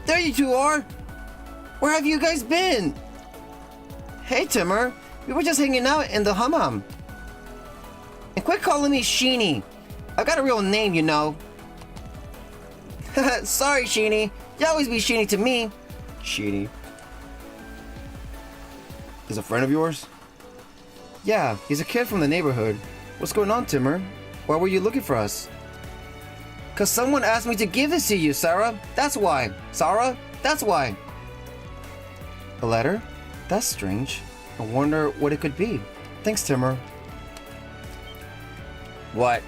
There you two are! Where have you guys been? Hey, Timur. We were just hanging out in the hammam. And quit calling me Sheeny. I've got a real name, you know. Sorry, Sheeny. You always be Sheeny to me. Cheating. Is a friend of yours? Yeah, he's a kid from the neighborhood. What's going on, Timur? Why were you looking for us? Cause someone asked me to give this to you, Sarah. That's why. Sarah, that's why. A letter? That's strange. I wonder what it could be. Thanks, Timur. What?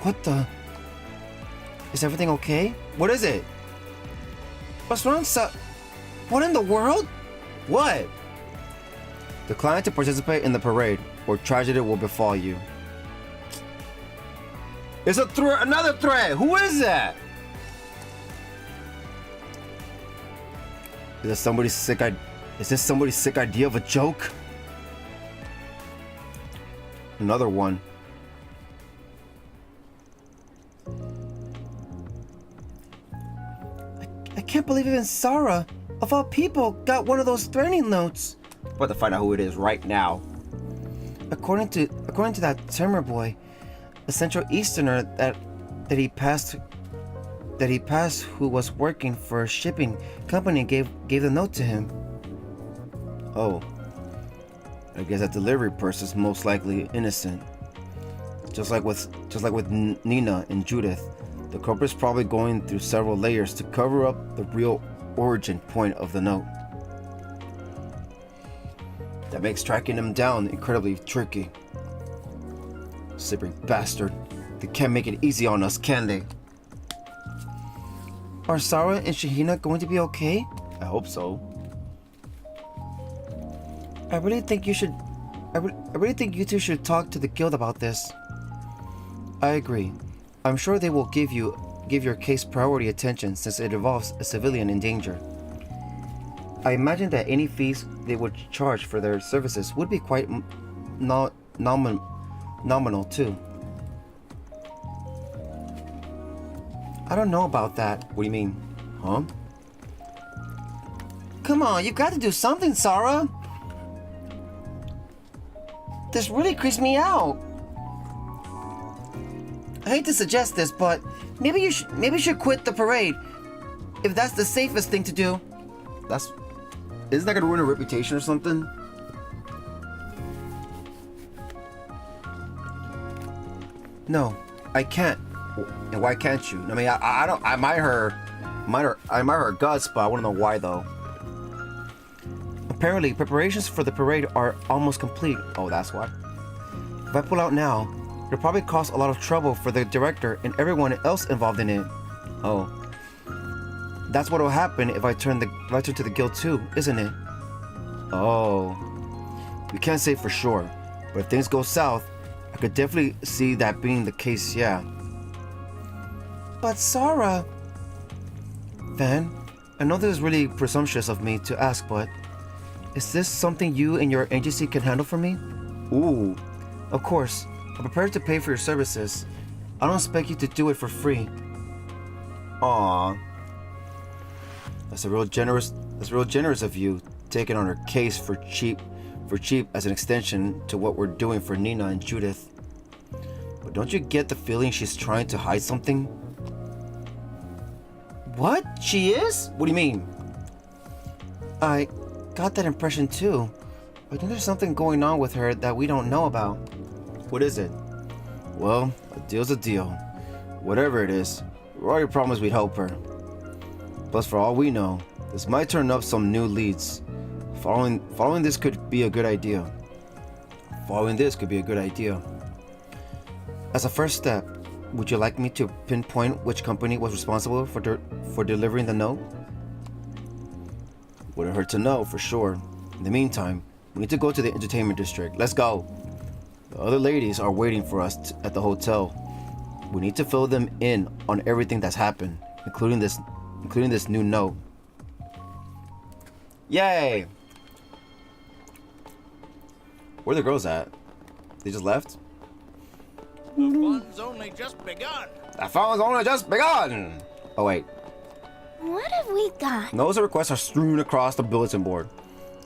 What the? Is everything okay? What is it? What's wrong, What in the world? What? Decline to participate in the parade, or tragedy will befall you. It's another threat. Who is that? Is this somebody's sick idea of a joke? Another one. I can't believe even Sarah, of all people, got one of those threatening notes. I'm about to find out who it is right now. According to that Timur boy, a Central Easterner that he passed who was working for a shipping company gave the note to him. Oh. I guess that delivery person's most likely innocent. Just like with Nina and Judith, the culprit's probably going through several layers to cover up the real origin point of the note. That makes tracking them down incredibly tricky. Slippery bastard. They can't make it easy on us, can they? Are Sarah and Shahina going to be okay? I hope so. I really think you two should talk to the guild about this. I agree. I'm sure they will give your case priority attention since it involves a civilian in danger. I imagine that any fees they would charge for their services would be quite nominal too. I don't know about that. What do you mean? Huh? Come on, you got to do something, Sarah. This really creeps me out. I hate to suggest this, but maybe you should quit the parade. If that's the safest thing to do. Isn't that gonna ruin a reputation or something? No, I can't. And why can't you? I mean, I admire her guts, but I want to know why though. Apparently, preparations for the parade are almost complete. Oh, that's why. If I pull out now, it'll probably cause a lot of trouble for the director and everyone else involved in it. Oh. That's what will happen if I turn to the guild too, isn't it? Oh. We can't say for sure, but if things go south, I could definitely see that being the case, yeah. But Sarah... Van, I know this is really presumptuous of me to ask, but... is this something you and your agency can handle for me? Ooh. Of course, I'm prepared to pay for your services. I don't expect you to do it for free. Aww. That's real generous of you, taking on her case for cheap as an extension to what we're doing for Nina and Judith. But don't you get the feeling she's trying to hide something? What? She is? What do you mean? I got that impression too. I think there's something going on with her that we don't know about. What is it? Well, a deal's a deal. Whatever it is, we already promised we'd help her. Plus, for all we know, this might turn up some new leads. Following this could be a good idea. As a first step, would you like me to pinpoint which company was responsible for delivering the note? Wouldn't hurt to know, for sure. In the meantime, we need to go to the entertainment district. Let's go. The other ladies are waiting for us at the hotel. We need to fill them in on everything that's happened, including this new note. Yay! Where are the girls at? They just left? The fun's only just begun. The fun's only just begun! Oh wait. What have we got? Notice the requests are strewn across the bulletin board.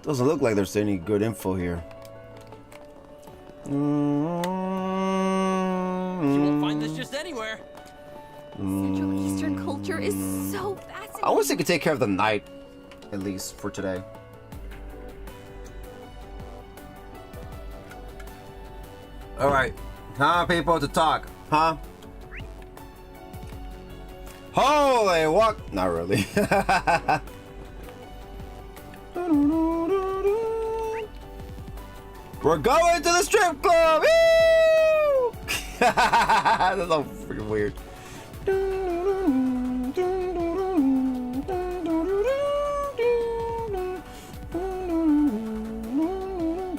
Doesn't look like there's any good info here. You won't find this just anywhere. Central Eastern culture is so fascinating. I wish they could take care of the night. at least for today. Alright, time people to talk, huh? Holy walk! Not really. We're going to the strip club! Woo! That's so freaking weird.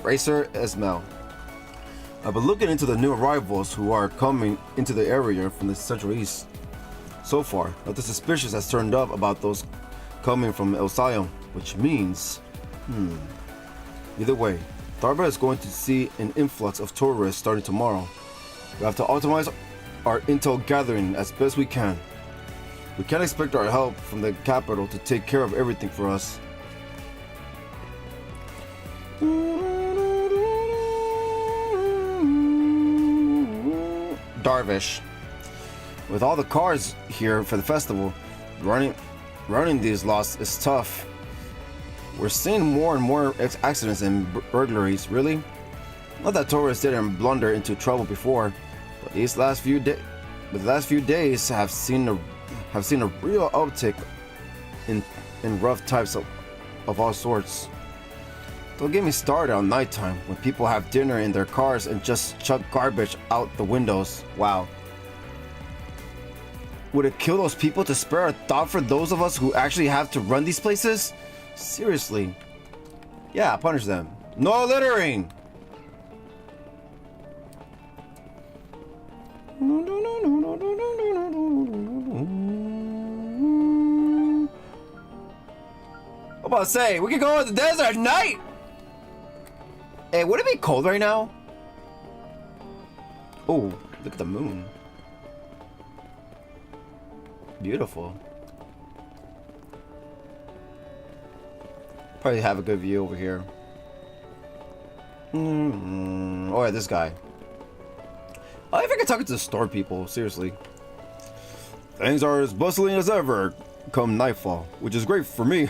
Racer Esmel. I've been looking into the new arrivals who are coming into the area from the Central East. So far, nothing suspicious has turned up about those coming from El Sayum, which means, either way, Darba is going to see an influx of tourists starting tomorrow. We have to optimize our intel gathering as best we can. We can't expect our help from the capital to take care of everything for us. Darvish. With all the cars here for the festival, running these lots is tough. We're seeing more and more accidents and burglaries. Really, not that tourists didn't blunder into trouble before, but the last few days have seen a real uptick in rough types of all sorts. Don't get me started on nighttime when people have dinner in their cars and just chuck garbage out the windows. Wow. Would it kill those people to spare a thought for those of us who actually have to run these places? Seriously. Yeah, punish them. No littering! I'm about to say, we could go in the desert at night! Hey, would it be cold right now? Oh, look at the moon. Beautiful. Probably have a good view over here. Oh yeah, this guy. Oh, if I could talk to the store people, seriously. Things are as bustling as ever come nightfall, which is great for me.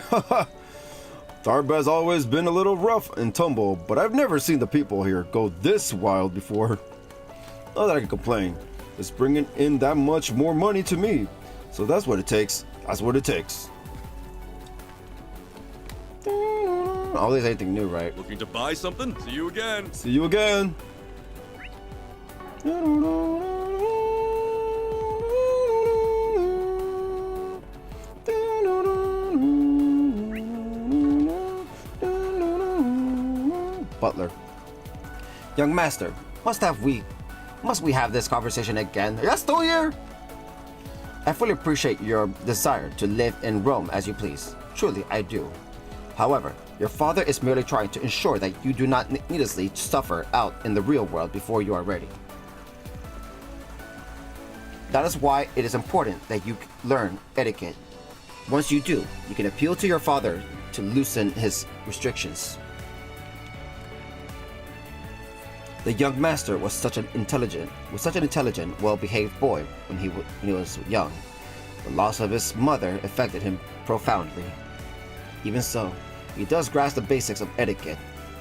Darba's always been a little rough and tumble, but I've never seen the people here go this wild before. Not that I can complain. It's bringing in that much more money to me. So that's what it takes. That's what it takes. Always anything new, right? Looking to buy something? See you again. See you again. Butler. Young master, must we have this conversation again? Are you still here? I fully appreciate your desire to live in Rome as you please. Truly, I do. However, your father is merely trying to ensure that you do not needlessly suffer out in the real world before you are ready. That is why it is important that you learn etiquette. Once you do, you can appeal to your father to loosen his restrictions. The young master was such an intelligent, well-behaved boy when he was young. The loss of his mother affected him profoundly. Even so, he does grasp the basics of etiquette.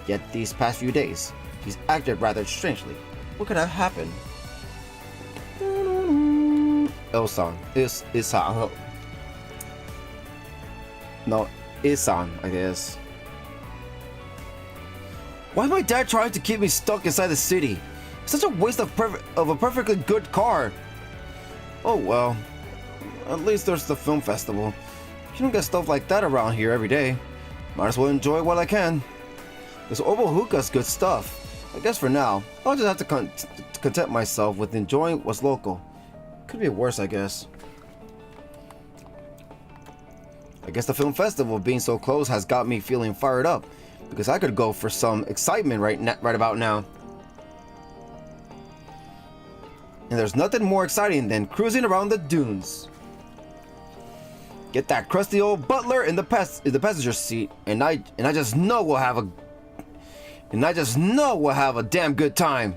Yet these past few days, he's acted rather strangely. What could have happened? Ilsan. Isan. No, Isan, I guess. Why is my dad trying to keep me stuck inside the city? Such a waste of a perfectly good car. Oh well. At least there's the film festival. You don't get stuff like that around here every day. Might as well enjoy it while I can. This Obo Hookah's good stuff. I guess for now, I'll just have to content myself with enjoying what's local. Could be worse, I guess. I guess the film festival being so close has got me feeling fired up, because I could go for some excitement right about now. And there's nothing more exciting than cruising around the dunes. Get that crusty old butler in the passenger seat, and I just know we'll have a damn good time.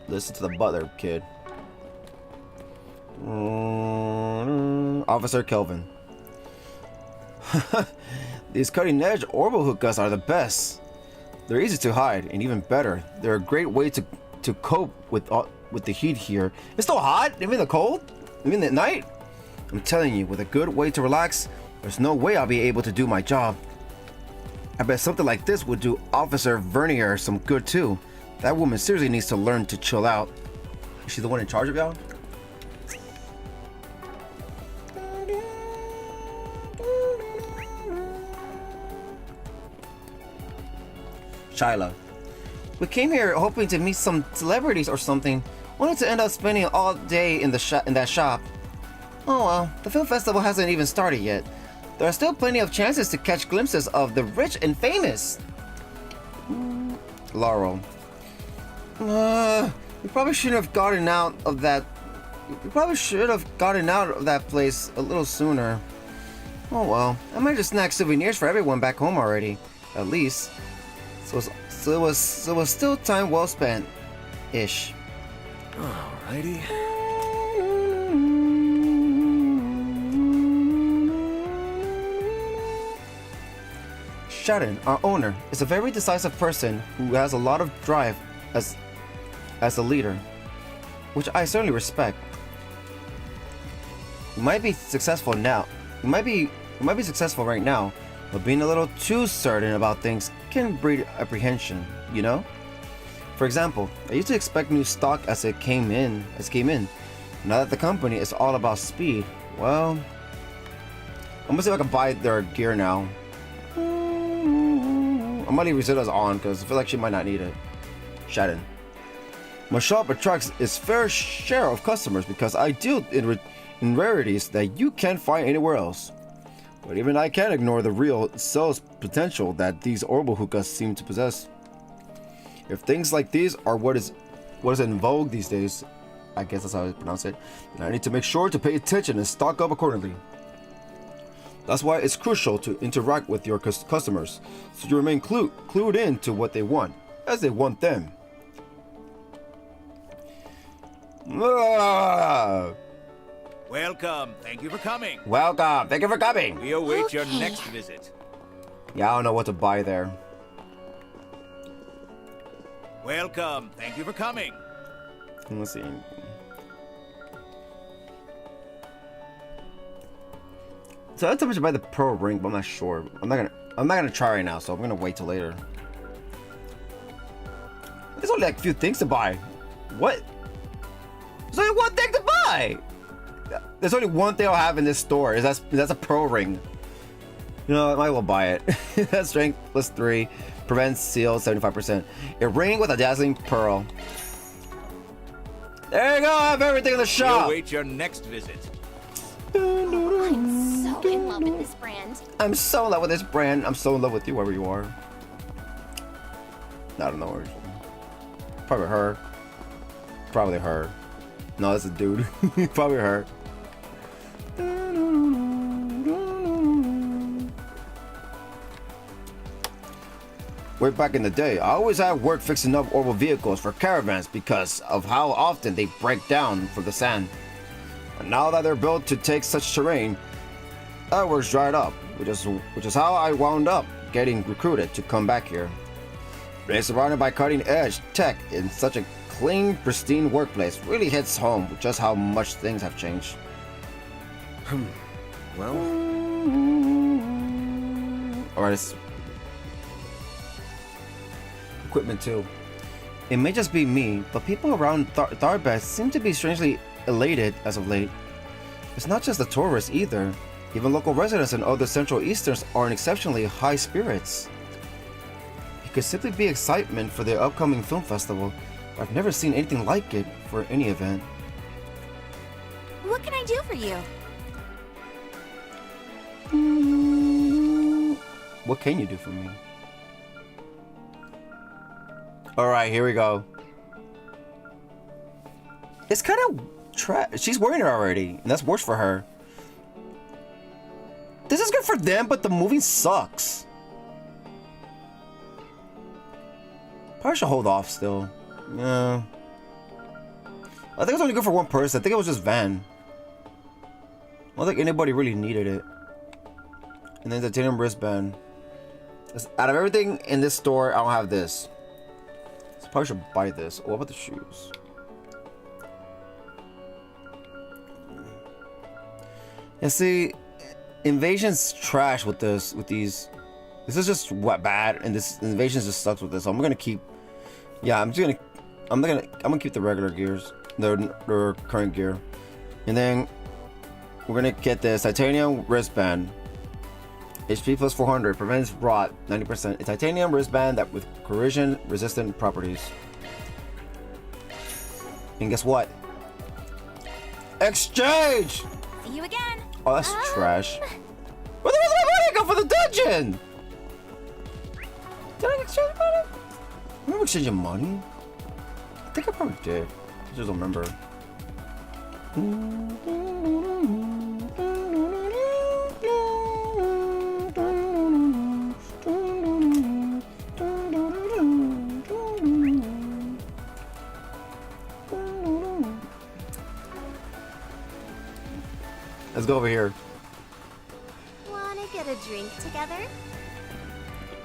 Listen to the butler, kid. Officer Kelvin. These cutting-edge orbital hookahs are the best. They're easy to hide, and even better, they're a great way to cope with the heat here. It's still hot, even the cold, even at night. I'm telling you, with a good way to relax, there's no way I'll be able to do my job. I bet something like this would do Officer Vernier some good too. That woman seriously needs to learn to chill out. Is she the one in charge of y'all? Shyla. We came here hoping to meet some celebrities or something, only to end up spending all day in that shop. Oh well, the film festival hasn't even started yet. There are still plenty of chances to catch glimpses of the rich and famous. Laurel. We probably shouldn't have gotten out of that. We probably should have gotten out of that place a little sooner. Oh well, I might just snag souvenirs for everyone back home already, at least. So it was still time well spent, ish. Alrighty. Sharon, our owner, is a very decisive person who has a lot of drive as a leader, which I certainly respect. You might be successful now. You might be successful right now, but being a little too certain about things can breed apprehension, you know? For example, I used to expect new stock as it came in. Now that the company is all about speed, well, I'm gonna see if I can buy their gear now. I might leave Rosita's on because I feel like she might not need it. Shadow. My shop attracts its fair share of customers because I deal in rarities that you can't find anywhere else. But even I can't ignore the real sales potential that these orbital hookahs seem to possess. If things like these are what is in vogue these days, I guess that's how I pronounce it, then I need to make sure to pay attention and stock up accordingly. That's why it's crucial to interact with your customers, so you remain clued in to what they want, as they want them. Welcome. Thank you for coming. Welcome. Thank you for coming. We await your next visit. Yeah, I don't know what to buy there. Welcome. Thank you for coming. Let's see. So that's how much to buy the pearl ring, but I'm not sure. I'm not gonna try right now, so I'm gonna wait till later. There's only like a few things to buy. What? There's only one thing to buy. There's only one thing I'll have in this store. That's a pearl ring. You know, I might as well buy it. That's strength +3, prevents seal 75%. A ring with a dazzling pearl. There you go. I have everything in the shop. We await your next visit. I'm so in love with this brand. I'm so in love with this brand. I'm so in love with you, wherever you are. I don't know. Probably her. Probably her. No, that's a dude. Probably her. Way back in the day, I always had work fixing up orbital vehicles for caravans because of how often they break down from the sand. But now that they're built to take such terrain, that work's dried up, which is how I wound up getting recruited to come back here. Being surrounded by cutting-edge tech in such a clean, pristine workplace really hits home with just how much things have changed. Well, Alright, it's equipment too. It may just be me, but people around Tharbeth seem to be strangely elated as of late. It's not just the tourists either. Even local residents and other Central Easterns are in exceptionally high spirits. It could simply be excitement for the upcoming film festival, but I've never seen anything like it for any event. What can I do for you? What can you do for me? Alright, here we go. It's kind of she's wearing it already, and that's worse for her. This is good for them, but the movie sucks. Probably should hold off still. Yeah. I think it was only good for one person. I think it was just Van. I don't think anybody really needed it. And then the titanium wristband. Out of everything in this store, I don't have this. So I probably should buy this. What about the shoes? And see, Invasion's trash with this. With these, this is just what bad, and this Invasion just sucks with this. So I'm gonna keep. Yeah, I'm gonna keep the regular gears, the current gear, and then we're gonna get this titanium wristband. HP plus 400 prevents rot 90%. A titanium wristband that with corrosion resistant properties. And guess what? Exchange. See you again. Oh, that's trash. Where the hell did my money go for the dungeon? Did I exchange money? Remember exchanging money? I think I probably did. I just don't remember. Let's go over here. Wanna get a drink together?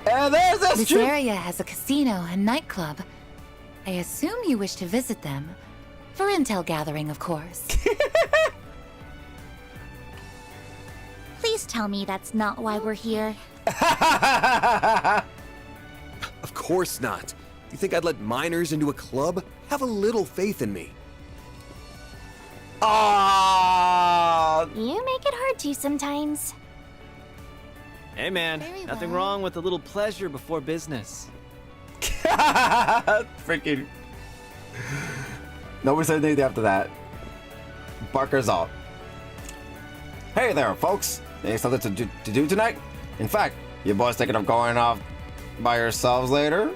And there's this This area has a casino and nightclub. I assume you wish to visit them. For intel gathering, of course. Please tell me that's not why we're here. Of course not. You think I'd let minors into a club? Have a little faith in me. You make it hard to sometimes. Hey man, Very nothing well. wrong with a little pleasure before business. Freaking. Nobody said anything after that. Barker's off. Hey there, folks. Any something to do tonight? In fact, you boys thinking of going off by yourselves later?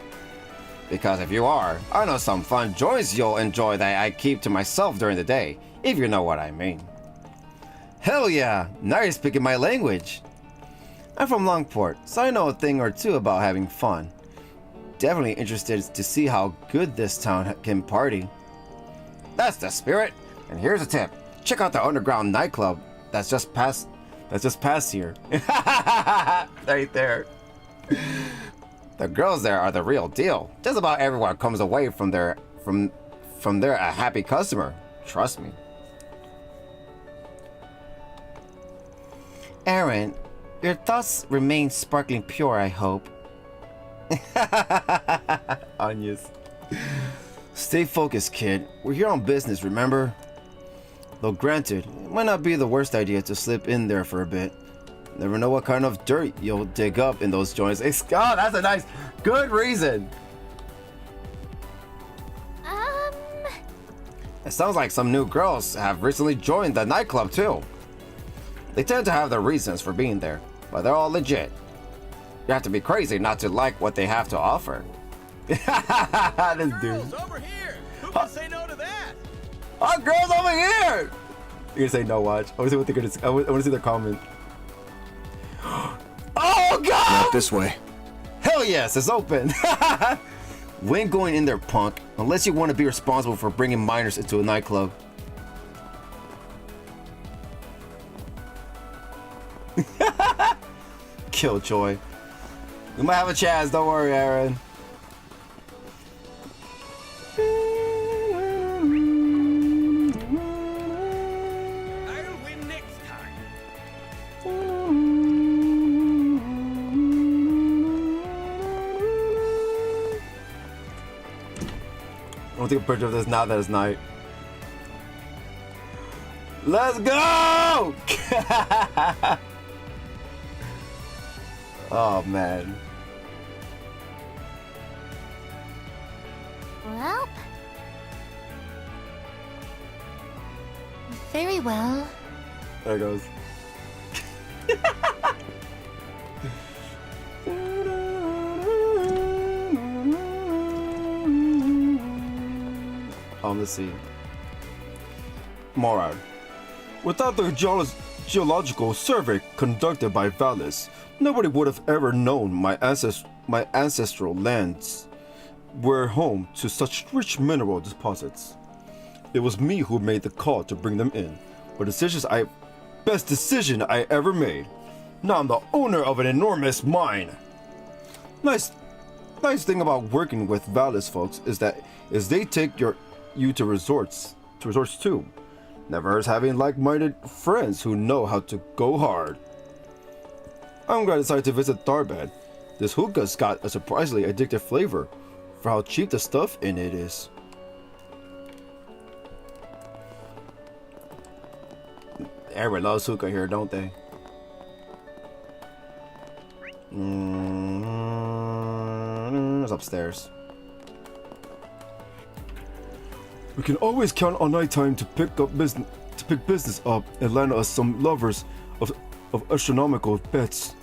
Because if you are, I know some fun joys you'll enjoy that I keep to myself during the day, if you know what I mean. Hell yeah, now you're speaking my language. I'm from Longport, so I know a thing or two about having fun. Definitely interested to see how good this town can party. That's the spirit. And here's a tip: check out the underground nightclub that's just past here. Right there. The girls there are the real deal. Just about everyone comes away from there a happy customer. Trust me. Aaron, your thoughts remain sparkling pure, I hope. Anyas. Stay focused, kid. We're here on business, remember? Though granted, it might not be the worst idea to slip in there for a bit. Never know what kind of dirt you'll dig up in those joints. Oh, that's a nice, good reason. It sounds like some new girls have recently joined the nightclub too. They tend to have their reasons for being there, but they're all legit. You have to be crazy not to like what they have to offer. This dude. Girls over here. Who can say no to that? Oh, girls over here! You're gonna say no, watch. I wanna see what they're gonna say. I wanna see their comment. Oh, God! Not this way. Hell yes, it's open. We ain't going in there, punk, unless you want to be responsible for bringing minors into a nightclub. Killjoy. We might have a chance, don't worry, Aaron. I'll win next time. I want to take a picture of this now that it's night. Let's go! Oh, man. Well, Very well. There it goes. Let's see. Morad. Without the geological survey conducted by Valis, nobody would have ever known my ancestral lands were home to such rich mineral deposits. It was me who made the call to bring them in, but best decision I ever made. Now I'm the owner of an enormous mine. Nice thing about working with Valis folks is they take you to resorts too. Never hurts having like-minded friends who know how to go hard. I'm glad I decided to visit Tharbad. This hookah's got a surprisingly addictive flavor for how cheap the stuff in it is. Everyone loves hookah here, don't they? It's upstairs. We can always count on nighttime to pick business up and land us some lovers of astronomical bets.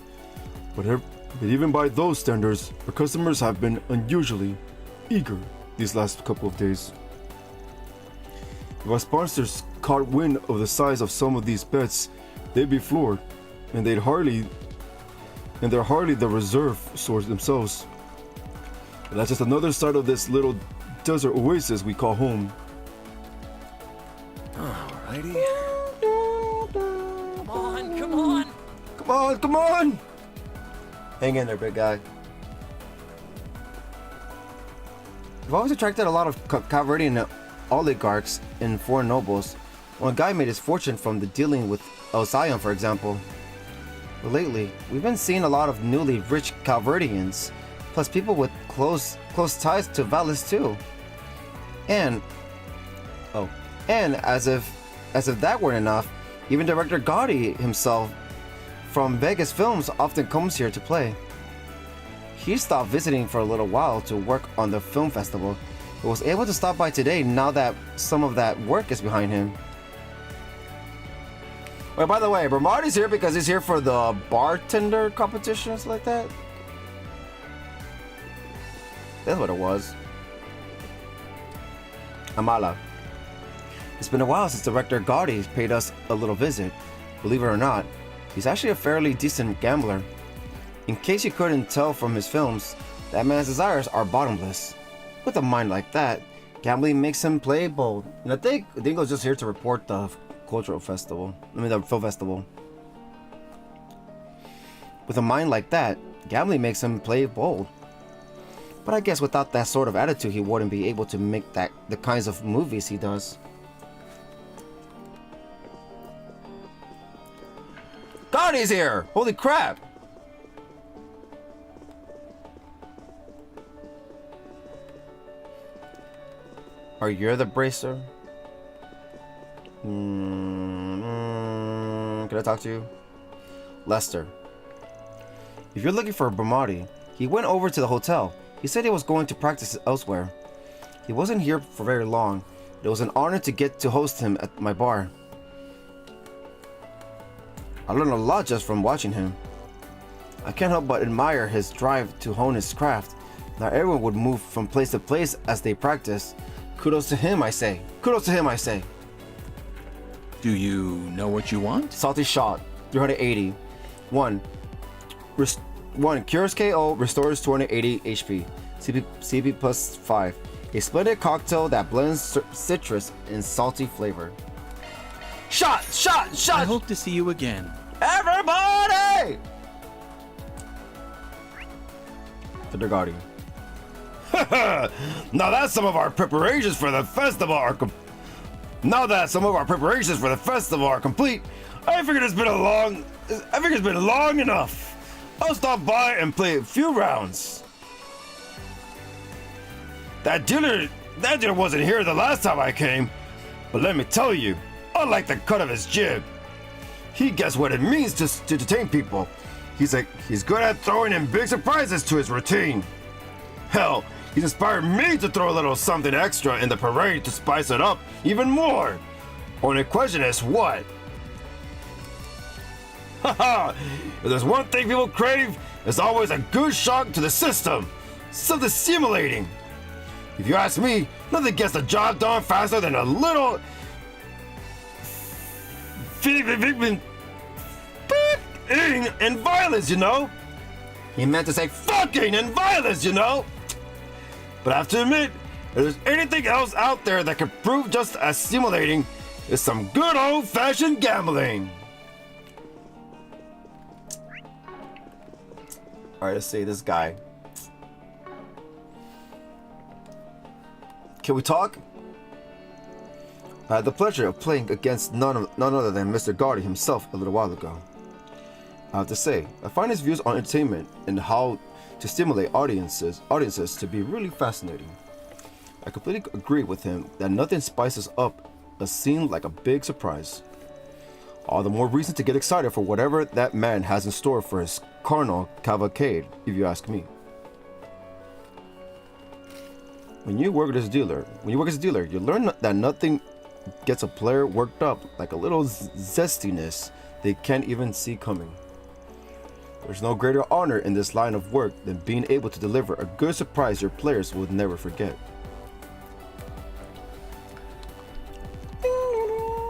But even by those standards, our customers have been unusually eager these last couple of days. If our sponsors caught wind of the size of some of these bets, they'd be floored, and they're hardly the reserve source themselves. But that's just another side of this little desert oasis we call home. Alrighty. Come on! Hang in there, big guy. We've always attracted a lot of Calverdian oligarchs and foreign nobles. One guy made his fortune from the dealing with Alcyon, for example. But lately, we've been seeing a lot of newly rich Calverdians, plus people with close ties to Valis too. And as if that weren't enough, even director Gotti himself from Vegas Films often comes here to play. He stopped visiting for a little while to work on the film festival, but was able to stop by today now that some of that work is behind him. Wait, by the way, Bernardi's here because he's here for the bartender competitions like that? That's what it was. Amala. It's been a while since Director Gotti paid us a little visit. Believe it or not, he's actually a fairly decent gambler. In case you couldn't tell from his films, that man's desires are bottomless. With a mind like that, gambling makes him play bold. And I think he was just here to report the cultural festival. The film festival. With a mind like that, gambling makes him play bold. But I guess without that sort of attitude, he wouldn't be able to make the kinds of movies he does. Gotti's here! Holy crap! Are you the bracer? Can I talk to you? Lester. If you're looking for Bramati, he went over to the hotel. He said he was going to practice elsewhere. He wasn't here for very long. It was an honor to get to host him at my bar. I learned a lot just from watching him. I can't help but admire his drive to hone his craft. Not everyone would move from place to place as they practice. Kudos to him, I say. Kudos to him, I say. Do you know what you want? Salty shot, 380. 1. Cures KO, restores 280 HP. CP plus 5. A splendid cocktail that blends citrus and salty flavor. Shot! I hope to see you again. Everybody! To the Guardian. Now that some of our preparations for the festival are complete, I figured it's been long enough. I'll stop by and play a few rounds. That dealer wasn't here the last time I came, but let me tell you, I like the cut of his jib. He gets what it means to detain people. He's good at throwing in big surprises to his routine. Hell, he's inspired me to throw a little something extra in the parade to spice it up even more. Only question is what? Haha! If there's one thing people crave, it's always a good shock to the system. Something stimulating. If you ask me, nothing gets the job done faster than a little and violence, you know? He meant to say fucking and violence, you know? But I have to admit, if there's anything else out there that could prove just as stimulating, it's some good old-fashioned gambling. Alright, let's see this guy. Can we talk? I had the pleasure of playing against none other than Mr. Gardy himself a little while ago. I have to say, I find his views on entertainment and how to stimulate audiences to be really fascinating. I completely agree with him that nothing spices up a scene like a big surprise. All the more reason to get excited for whatever that man has in store for his carnal cavalcade, if you ask me. When you work as a dealer, you learn that nothing gets a player worked up like a little zestiness they can't even see coming. There's no greater honor in this line of work than being able to deliver a good surprise your players will never forget.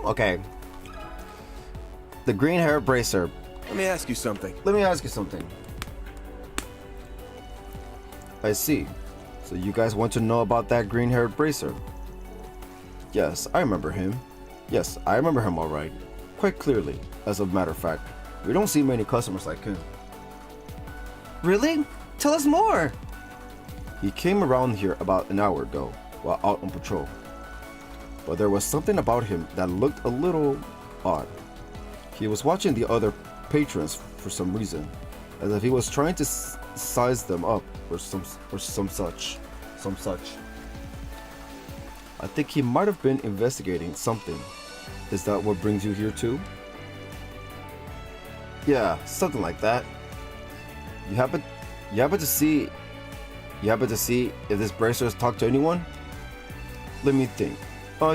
Okay. The green hair bracer. Let me ask you something. I see. So you guys want to know about that green-haired bracer? Yes, I remember him. Yes, I remember him all right. Quite clearly, as a matter of fact. We don't see many customers like him. Really? Tell us more! He came around here about an hour ago, while out on patrol. But there was something about him that looked a little odd. He was watching the other patrons for some reason, as if he was trying to size them up or some such. I think he might have been investigating something. Is that what brings you here too? Yeah, something like that. You happen to see if this bracer has talked to anyone? Let me think.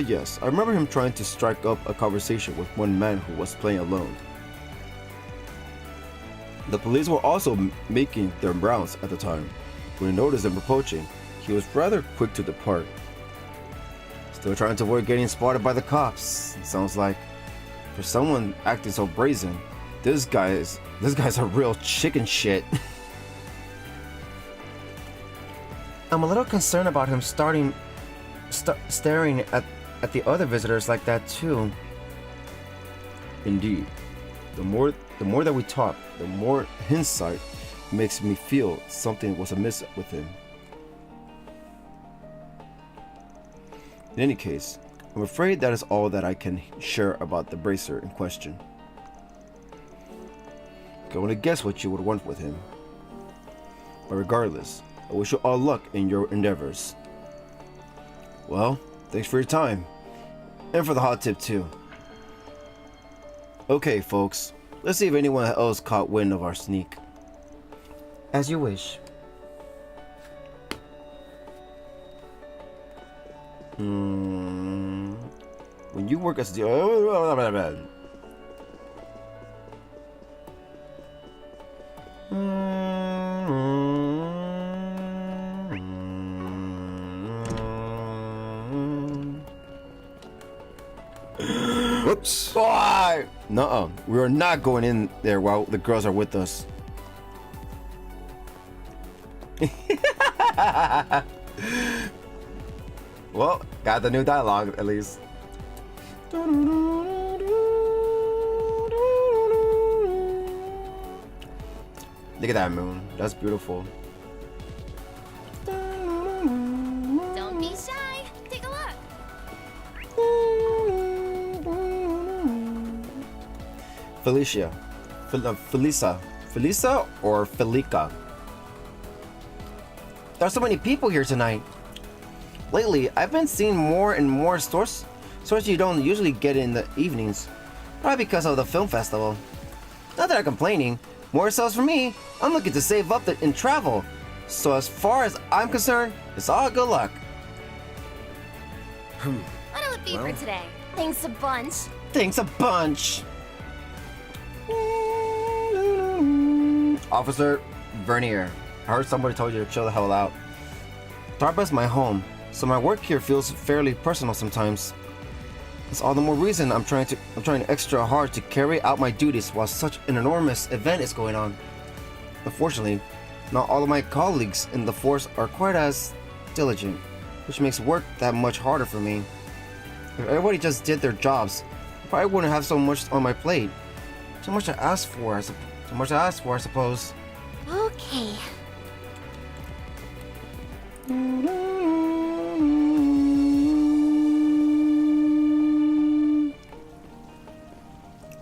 Yes, I remember him trying to strike up a conversation with one man who was playing alone. The police were also making their rounds at the time. When he noticed them approaching, he was rather quick to depart. Still trying to avoid getting spotted by the cops, it sounds like. For someone acting so brazen, this guy's a real chicken shit. I'm a little concerned about him staring at the other visitors like that too. Indeed. The more that we talk, the more hindsight makes me feel something was amiss with him. In any case, I'm afraid that is all that I can share about the bracer in question. I can only guess what you would want with him. But regardless, I wish you all luck in your endeavors. Well, thanks for your time. And for the hot tip too. Okay, folks. Let's see if anyone else caught wind of our sneak. As you wish. When you work as the Whoops. Why? Nuh-uh. We are not going in there while the girls are with us. Well, got the new dialogue at least. Look at that moon. That's beautiful. Don't be shy. Take a look. Felicia. Felisa or Felica? There's so many people here tonight. Lately, I've been seeing more and more stores you don't usually get in the evenings. Probably because of the film festival. Not that I'm complaining. More sales for me. I'm looking to save up and travel. So as far as I'm concerned, it's all good luck. What'll it be for today? Thanks a bunch. Thanks a bunch. Officer Vernier, I heard somebody told you to chill the hell out. Darba's my home, so my work here feels fairly personal sometimes. It's all the more reason I'm trying extra hard to carry out my duties while such an enormous event is going on. Unfortunately, not all of my colleagues in the force are quite as diligent, which makes work that much harder for me. If everybody just did their jobs, I probably wouldn't have so much on my plate. Too much to ask for, I suppose. Okay.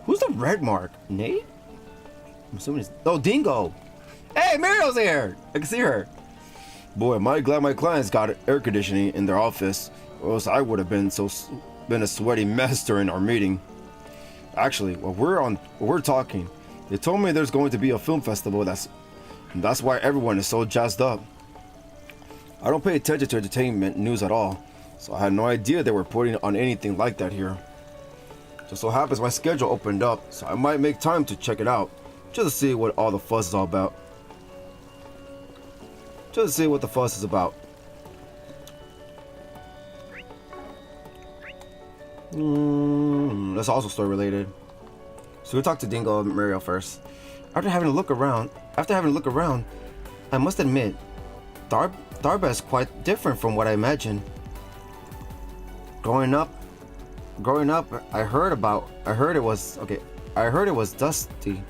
Who's the red mark? Nate? I'm assuming it's... Oh, Dingo! Hey, Mario's here! I can see her. Boy, am I glad my clients got air conditioning in their office, or else I would have been a sweaty mess during our meeting. Actually, while we're talking, they told me there's going to be a film festival. That's why everyone is so jazzed up. I don't pay attention to entertainment news at all, so I had no idea they were putting on anything like that here. Just so happens my schedule opened up, so I might make time to check it out, just to see what all the fuss is all about. Just to see what the fuss is about. That's also story related. So we talked to Dingo and Mario first. After having a look around, I must admit, Darba is quite different from what I imagined. Growing up, I heard it was dusty.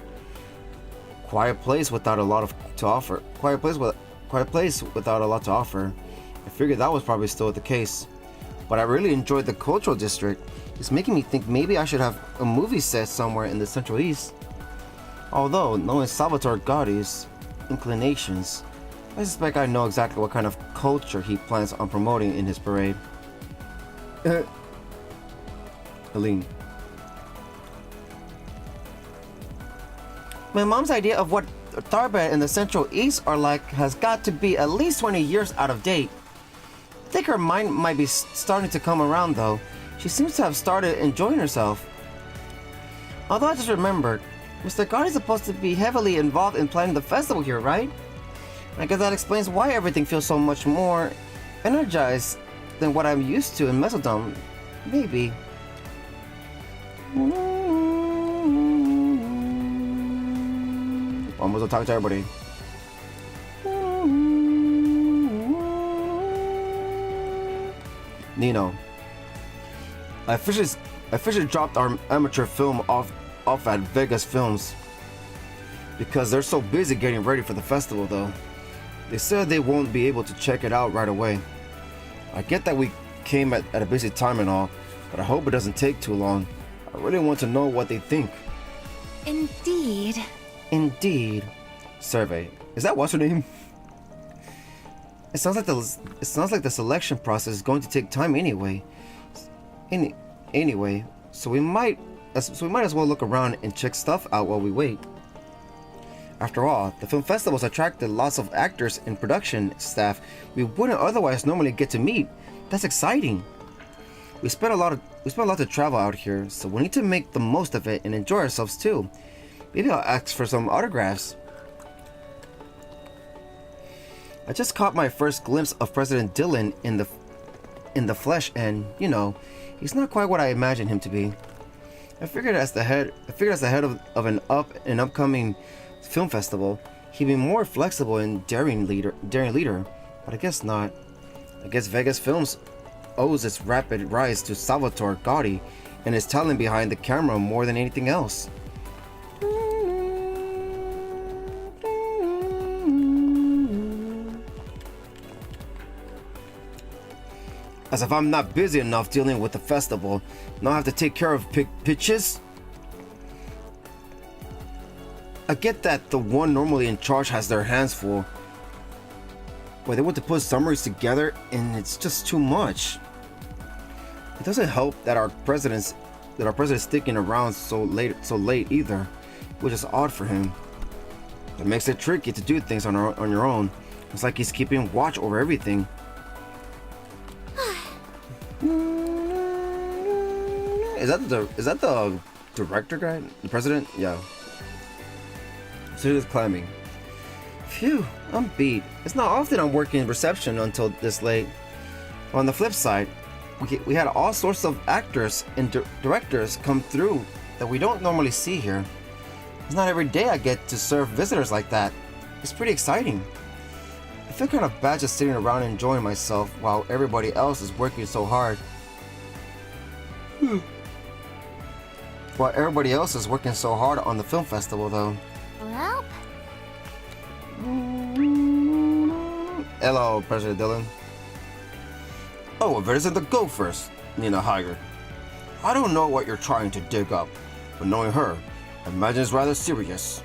Quiet place without a lot to offer. Quiet place without a lot to offer. I figured that was probably still the case. But I really enjoyed the cultural district. It's making me think maybe I should have a movie set somewhere in the Central East. Although, knowing Salvatore Gaudi's inclinations, I suspect I know exactly what kind of culture he plans on promoting in his parade. Helene. My mom's idea of what Tharbad and the Central East are like has got to be at least 20 years out of date. I think her mind might be starting to come around though. She seems to have started enjoying herself. Although I just remembered, Mr. Gaudi's supposed to be heavily involved in planning the festival here, right? I guess that explains why everything feels so much more energized than what I'm used to in Mesodome. Maybe. Almost will talk to everybody. Nino. I officially dropped our amateur film off at Vegas Films because they're so busy getting ready for the festival though. They said they won't be able to check it out right away. I get that we came at a busy time and all, but I hope it doesn't take too long. I really want to know what they think. Indeed. Indeed. Survey. Is that what's her name? It sounds like the selection process is going to take time anyway. Anyway, so we might as well look around and check stuff out while we wait. After all, the film festivals attracted lots of actors and production staff we wouldn't otherwise normally get to meet. That's exciting. We spent a lot to travel out here, so we need to make the most of it and enjoy ourselves too. Maybe I'll ask for some autographs. I just caught my first glimpse of President Dillon in the flesh, and you know, he's not quite what I imagined him to be. I figured as the head of an upcoming film festival, he'd be more flexible and daring leader, but I guess not. I guess Vegas Films owes its rapid rise to Salvatore Gaudi and his talent behind the camera more than anything else. As if I'm not busy enough dealing with the festival, now I have to take care of pitches? I get that the one normally in charge has their hands full, but they want to put summaries together and it's just too much. It doesn't help that our president's sticking around so late either, which is odd for him. It makes it tricky to do things on your own. It's like he's keeping watch over everything. Is that the director guy? The president? Yeah. So he's climbing. Phew, I'm beat. It's not often I'm working reception until this late. On the flip side, we had all sorts of actors and directors come through that we don't normally see here. It's not every day I get to serve visitors like that. It's pretty exciting. I feel kind of bad just sitting around enjoying myself while everybody else is working so hard. While everybody else is working so hard on the film festival though. Well, Hello, President Dillon. Oh, if it isn't the Gophers, Nina Higer. I don't know what you're trying to dig up, but knowing her, I imagine it's rather serious.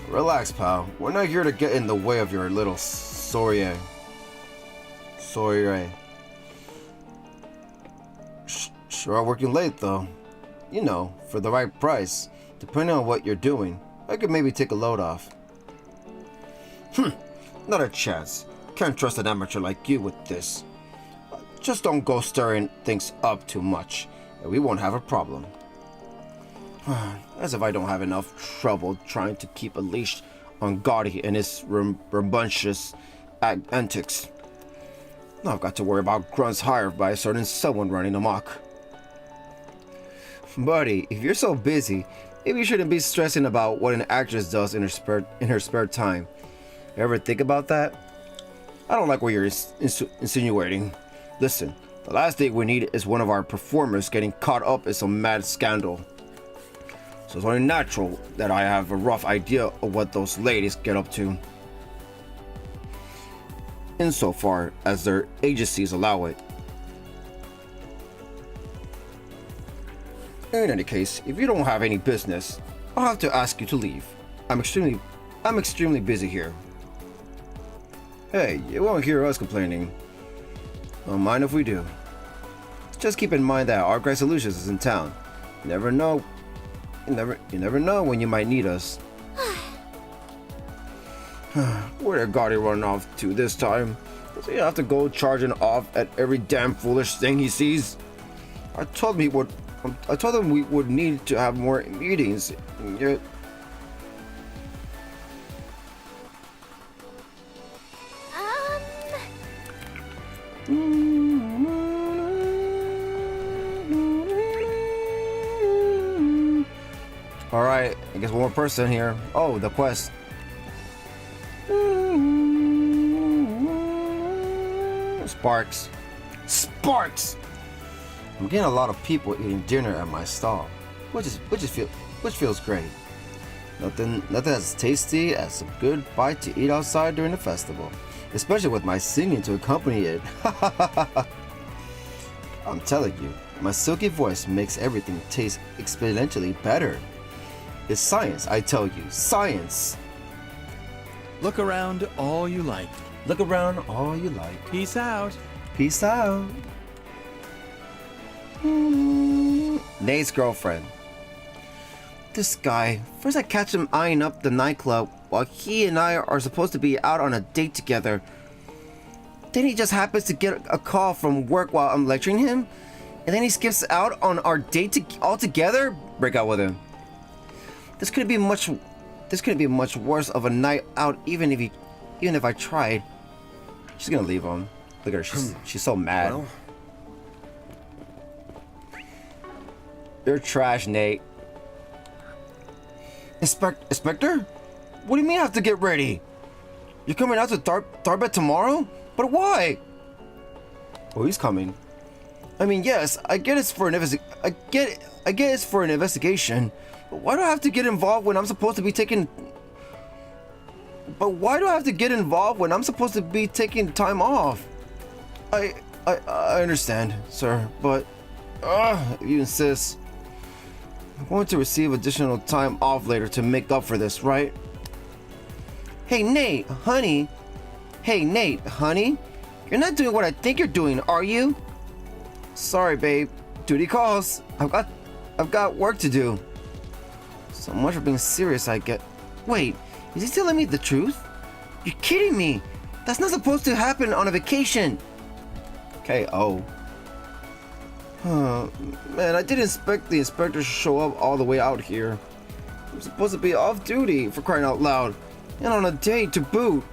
Relax, pal. We're not here to get in the way of your little soiree. Sure are working late, though. You know, for the right price. Depending on what you're doing, I could maybe take a load off. Not a chance. Can't trust an amateur like you with this. Just don't go stirring things up too much, and we won't have a problem. As if I don't have enough trouble trying to keep a leash on Gotti and his rambunctious antics. Now I've got to worry about grunts hired by a certain someone running amok. Buddy, if you're so busy, maybe you shouldn't be stressing about what an actress does in her spare time. You ever think about that? I don't like what you're insinuating. Listen, the last thing we need is one of our performers getting caught up in some mad scandal. So it's only natural that I have a rough idea of what those ladies get up to. Insofar as their agencies allow it. In any case, if you don't have any business, I'll have to ask you to leave. I'm extremely busy here. Hey, you won't hear us complaining. Don't mind if we do. Just keep in mind that Archive Solutions is in town. You never know. You never know when you might need us. Where did Gotti run off to this time? Does he have to go charging off at every damn foolish thing he sees? I told him we would need to have more meetings. Yet... Alright, I guess one more person here. Oh, the quest. Sparks. Sparks! I'm getting a lot of people eating dinner at my stall, which feels great. Nothing as tasty as some good bite to eat outside during the festival, especially with my singing to accompany it. I'm telling you, my silky voice makes everything taste exponentially better. It's science, I tell you, science. Look around all you like. Look around all you like. Peace out. Peace out. Nate's girlfriend. This guy. First I catch him eyeing up the nightclub while he and I are supposed to be out on a date together. Then he just happens to get a call from work while I'm lecturing him, and then he skips out on our date altogether. Break out with him. This couldn't be much worse of a night out, even if I tried. She's gonna leave him. Look at her. She's so mad. Well. You're trash, Nate. Inspector? What do you mean I have to get ready? You're coming out to Tharbet tomorrow? But why? Oh, he's coming. I mean, yes, I get it's for an investigation. But why do I have to get involved when I'm supposed to be taking... time off? I understand, sir, but... if you insist... I'm going to receive additional time off later to make up for this, right? Hey, Nate, honey. You're not doing what I think you're doing, are you? Sorry, babe. Duty calls. I've got work to do. So much for being serious, I get. Wait, is he telling me the truth? You're kidding me. That's not supposed to happen on a vacation. K.O. Man, I didn't expect the inspector to show up all the way out here. I'm supposed to be off duty, for crying out loud, and on a date to boot.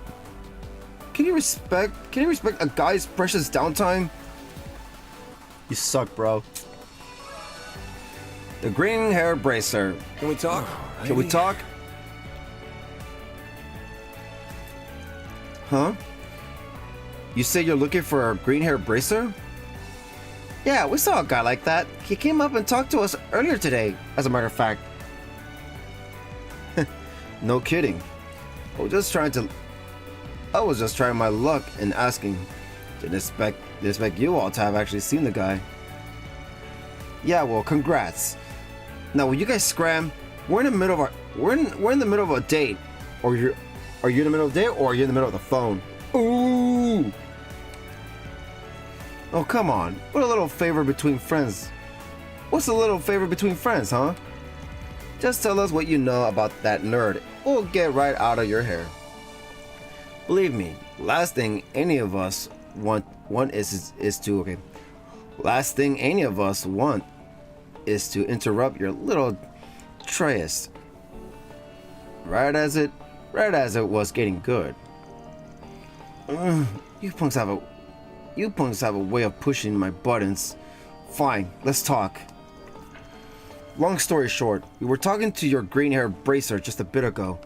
Can you respect a guy's precious downtime? You suck, bro. The green hair bracer. Can we talk? Can we talk? Huh? You say you're looking for a green hair bracer? Yeah, we saw a guy like that. He came up and talked to us earlier today, as a matter of fact. No kidding. I was just trying my luck and asking. Didn't expect you all to have actually seen the guy. Yeah, well, congrats. Now, will you guys scram? We're in the middle of a date. Are you in the middle of the date, or are you in the middle of the phone? Ooh. Oh, come on. What a little favor between friends. What's a little favor between friends, huh? Just tell us what you know about that nerd. We'll get right out of your hair. Believe me, last thing any of us want is to Last thing any of us want is to interrupt your little tryst. Right as it was getting good. You punks have a way of pushing my buttons. Fine, let's talk. Long story short, we were talking to your green-haired bracer just a bit ago.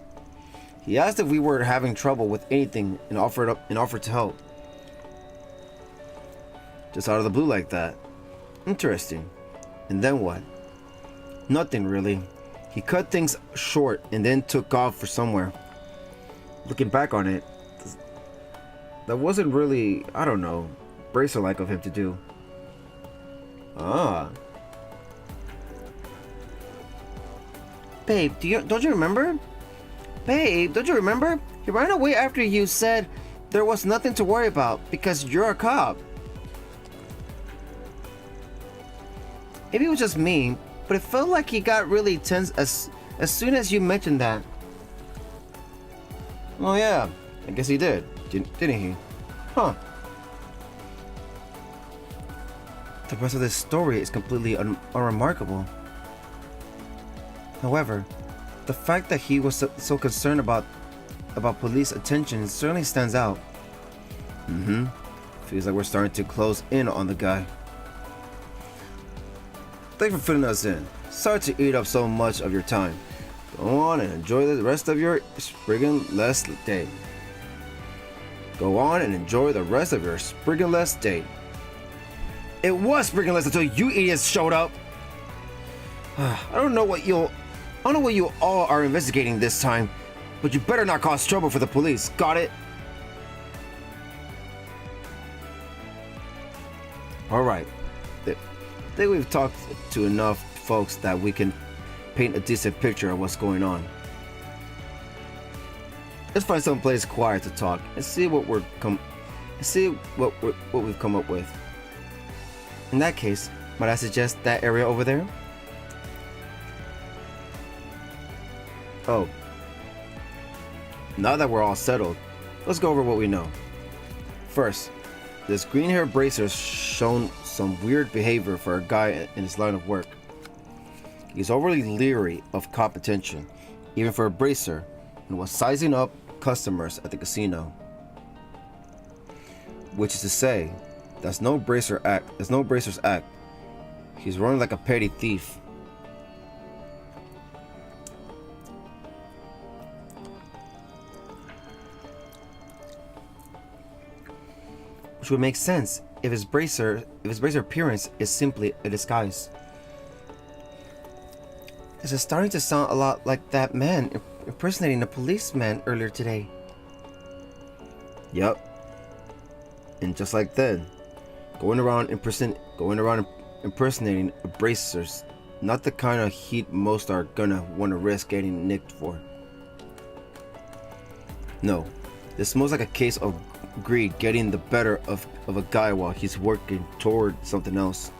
He asked if we were having trouble with anything and offered to help. Just out of the blue like that. Interesting. And then what? Nothing really. He cut things short and then took off for somewhere. Looking back on it, that wasn't really, I don't know, bracer-like of him to do. Ah. Babe, don't you remember? Babe, don't you remember? He ran away after you said there was nothing to worry about because you're a cop. Maybe it was just me, but it felt like he got really tense as soon as you mentioned that. Oh yeah, I guess he did, didn't he? Huh. The rest of this story is completely unremarkable. However, the fact that he was so concerned about police attention certainly stands out. Feels like we're starting to close in on the guy. Thanks for fitting us in. Sorry to eat up so much of your time. Go on and enjoy the rest of your springless day. Go on and enjoy the rest of your springless day. It was springless until you idiots showed up. I don't know what you all are investigating this time, but you better not cause trouble for the police. Got it? All right. I think we've talked to enough folks that we can paint a decent picture of what's going on. Let's find some place quiet to talk and see what we've come up with. In that case, might I suggest that area over there? Oh. Now that we're all settled, let's go over what we know. First, this green-haired bracer's shown some weird behavior for a guy in his line of work. He's overly leery of cop attention, even for a bracer, and was sizing up customers at the casino. Which is to say, that's no bracer's act. He's running like a petty thief. Which would make sense if his bracer appearance is simply a disguise. This is starting to sound a lot like that man impersonating a policeman earlier today. Yep. And just like then, going around impersonating a bracer's not the kind of heat most are gonna want to risk getting nicked for. No, this smells like a case of greed getting the better of a guy while he's working toward something else.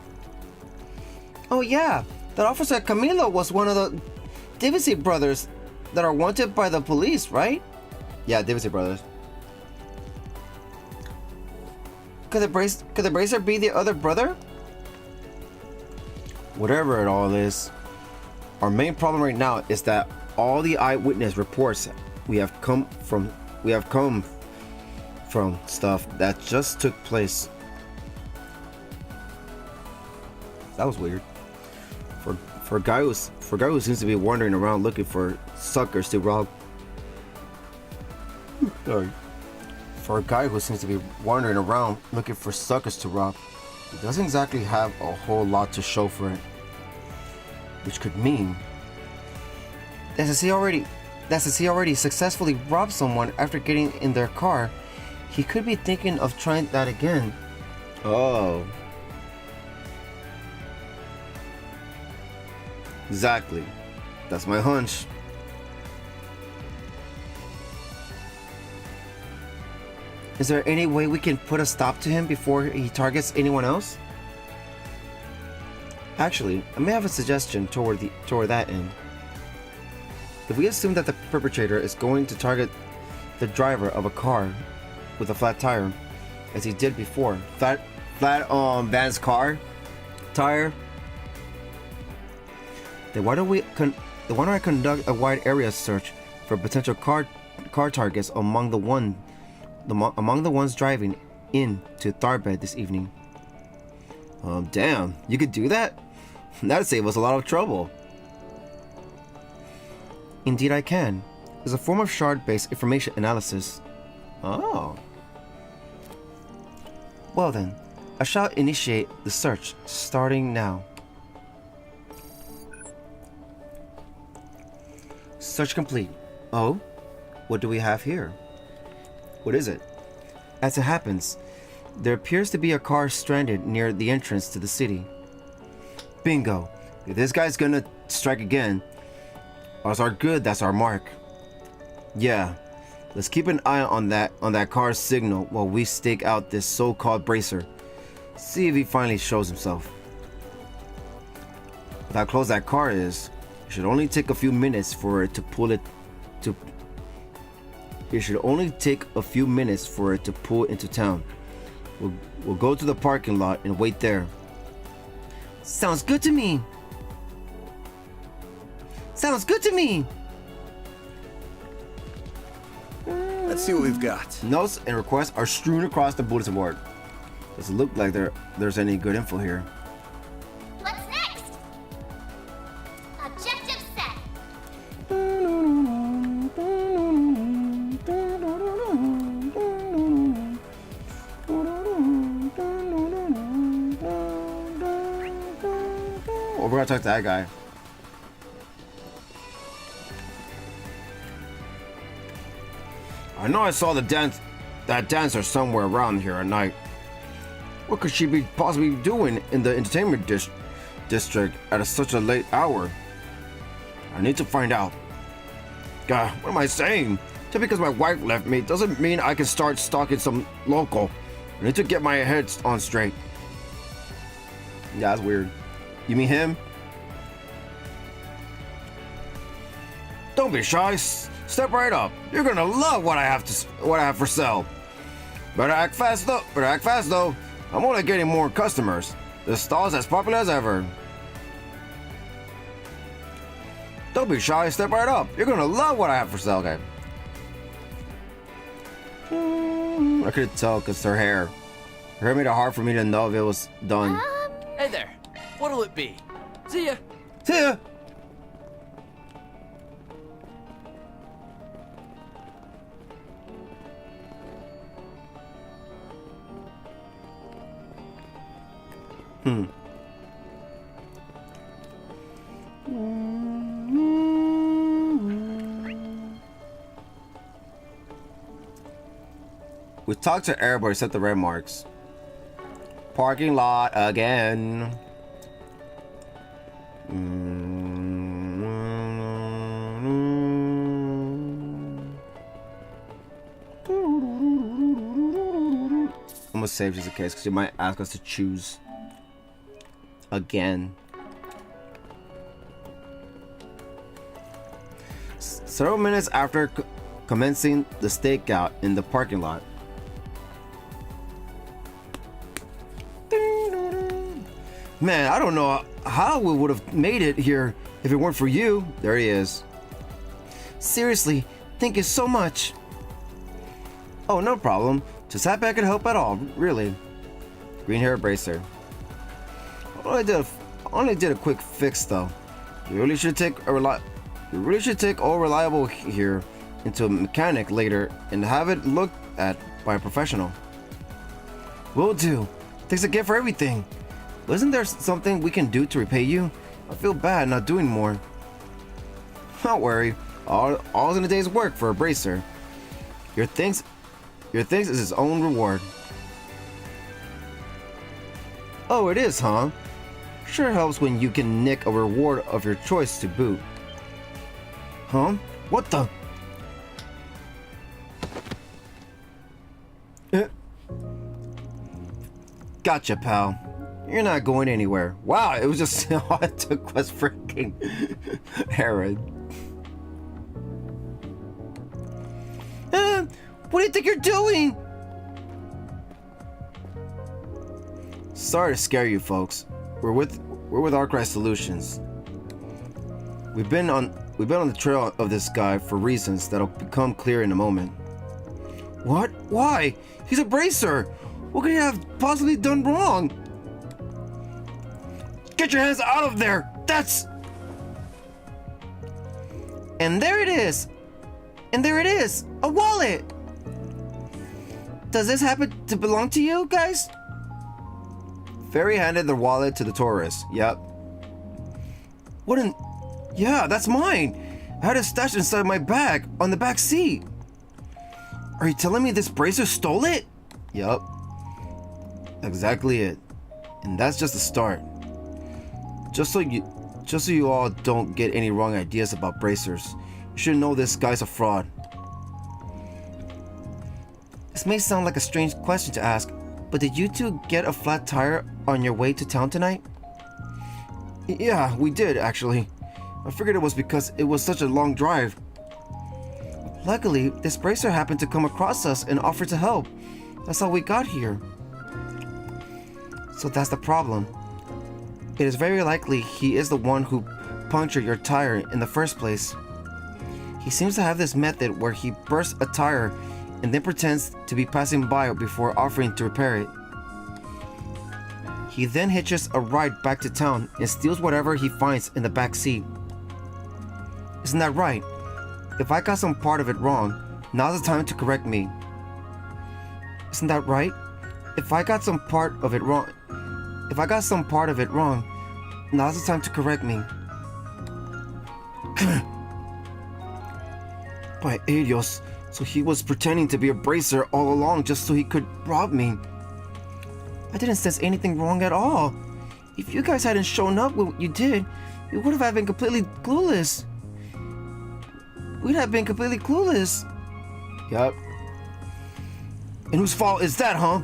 Oh yeah, that Officer Camilo was one of the Davisy brothers that are wanted by the police, right? Yeah, Davisy brothers. Could the bracer be the other brother? Whatever it all is, our main problem right now is that all the eyewitness reports we have come from stuff that just took place. That was weird. For a guy who seems to be wandering around looking for suckers to rob. Sorry. For a guy who seems to be wandering around looking for suckers to rob, he doesn't exactly have a whole lot to show for it. Which could mean, as I say already, that since he already successfully robbed someone after getting in their car, he could be thinking of trying that again. Oh. Exactly. That's my hunch. Is there any way we can put a stop to him before he targets anyone else? Actually, I may have a suggestion toward that end. If we assume that the perpetrator is going to target the driver of a car with a flat tire, as he did before. Flat Van's car tire. Then why don't I conduct a wide area search for potential car targets among the ones driving in to Tharbed this evening? Damn, you could do that? That'd save us a lot of trouble. Indeed I can. It's a form of shard-based information analysis. Oh. Well then, I shall initiate the search, starting now. Search complete. Oh? What do we have here? What is it? As it happens, there appears to be a car stranded near the entrance to the city. Bingo. If this guy's gonna strike again, odds are good that's our mark. Yeah. Let's keep an eye on that car's signal while we stake out this so-called bracer. See if he finally shows himself. With how close that car is, it should only take a few minutes for it to pull into town. We'll go to the parking lot and wait there. Sounds good to me. Sounds good to me. Let's see what we've got. Notes and requests are strewn across the bulletin board. Doesn't look like there's any good info here. What's next? Objective set. Oh, we're gonna talk to that guy. I know I saw that dancer somewhere around here at night. What could she be possibly doing in the entertainment district at such a late hour? I need to find out. God, what am I saying? Just because my wife left me doesn't mean I can start stalking some local. I need to get my head on straight. Yeah, that's weird. You mean him? Don't be shy. Step right up. You're gonna love what I have for sale. Better act fast though. I'm only getting more customers. The stall's as popular as ever. Don't be shy. Step right up. You're gonna love what I have for sale, okay? I could tell because her hair made it hard for me to know if it was done. Hey there. What'll it be? See ya. See ya. We talked to everybody except the red marks. Parking lot again. I'm gonna save just in case because you might ask us to choose again. Several minutes after commencing the stakeout in the parking lot. Man, I don't know how we would have made it here if it weren't for you. There he is. Seriously, thank you so much. Oh, no problem. Just happy I could help at all, really. Green hair bracer. I only did a quick fix though. You really should take all reliable here into a mechanic later and have it looked at by a professional. Will do. Thanks again for everything. Isn't there something we can do to repay you? I feel bad not doing more. Don't worry. All in a day's work for a bracer. Your thanks is his own reward. Oh, it is, huh? Sure helps when you can nick a reward of your choice to boot. Huh? What the? Gotcha, pal. You're not going anywhere. Wow, it was just all it took was freaking Herod. What do you think you're doing? Sorry to scare you folks. We're with Arkwright Solutions. We've been on the trail of this guy for reasons that'll become clear in a moment. What? Why? He's a bracer! What could he have possibly done wrong? Get your hands out of there! That's... And there it is! And there it is! A wallet! Does this happen to belong to you guys? Fairy handed the wallet to the tourist. Yep. What an... Yeah, that's mine! I had it stashed inside my bag, on the back seat. Are you telling me this bracer stole it? Yup. Exactly it. And that's just the start. Just so you all don't get any wrong ideas about bracers, you should know this guy's a fraud. This may sound like a strange question to ask, but did you two get a flat tire on your way to town tonight? Yeah, we did actually. I figured it was because it was such a long drive. Luckily, this bracer happened to come across us and offered to help. That's how we got here. So that's the problem. It is very likely he is the one who punctured your tire in the first place. He seems to have this method where he bursts a tire and then pretends to be passing by before offering to repair it. He then hitches a ride back to town and steals whatever he finds in the back seat. Isn't that right? If I got some part of it wrong, now's the time to correct me. Isn't that right? If I got some part of it wrong, now's the time to correct me. By Dios, so he was pretending to be a bracer all along just so he could rob me. I didn't sense anything wrong at all. If you guys hadn't shown up when you did, we would have been completely clueless. We'd have been completely clueless. Yup. And whose fault is that, huh?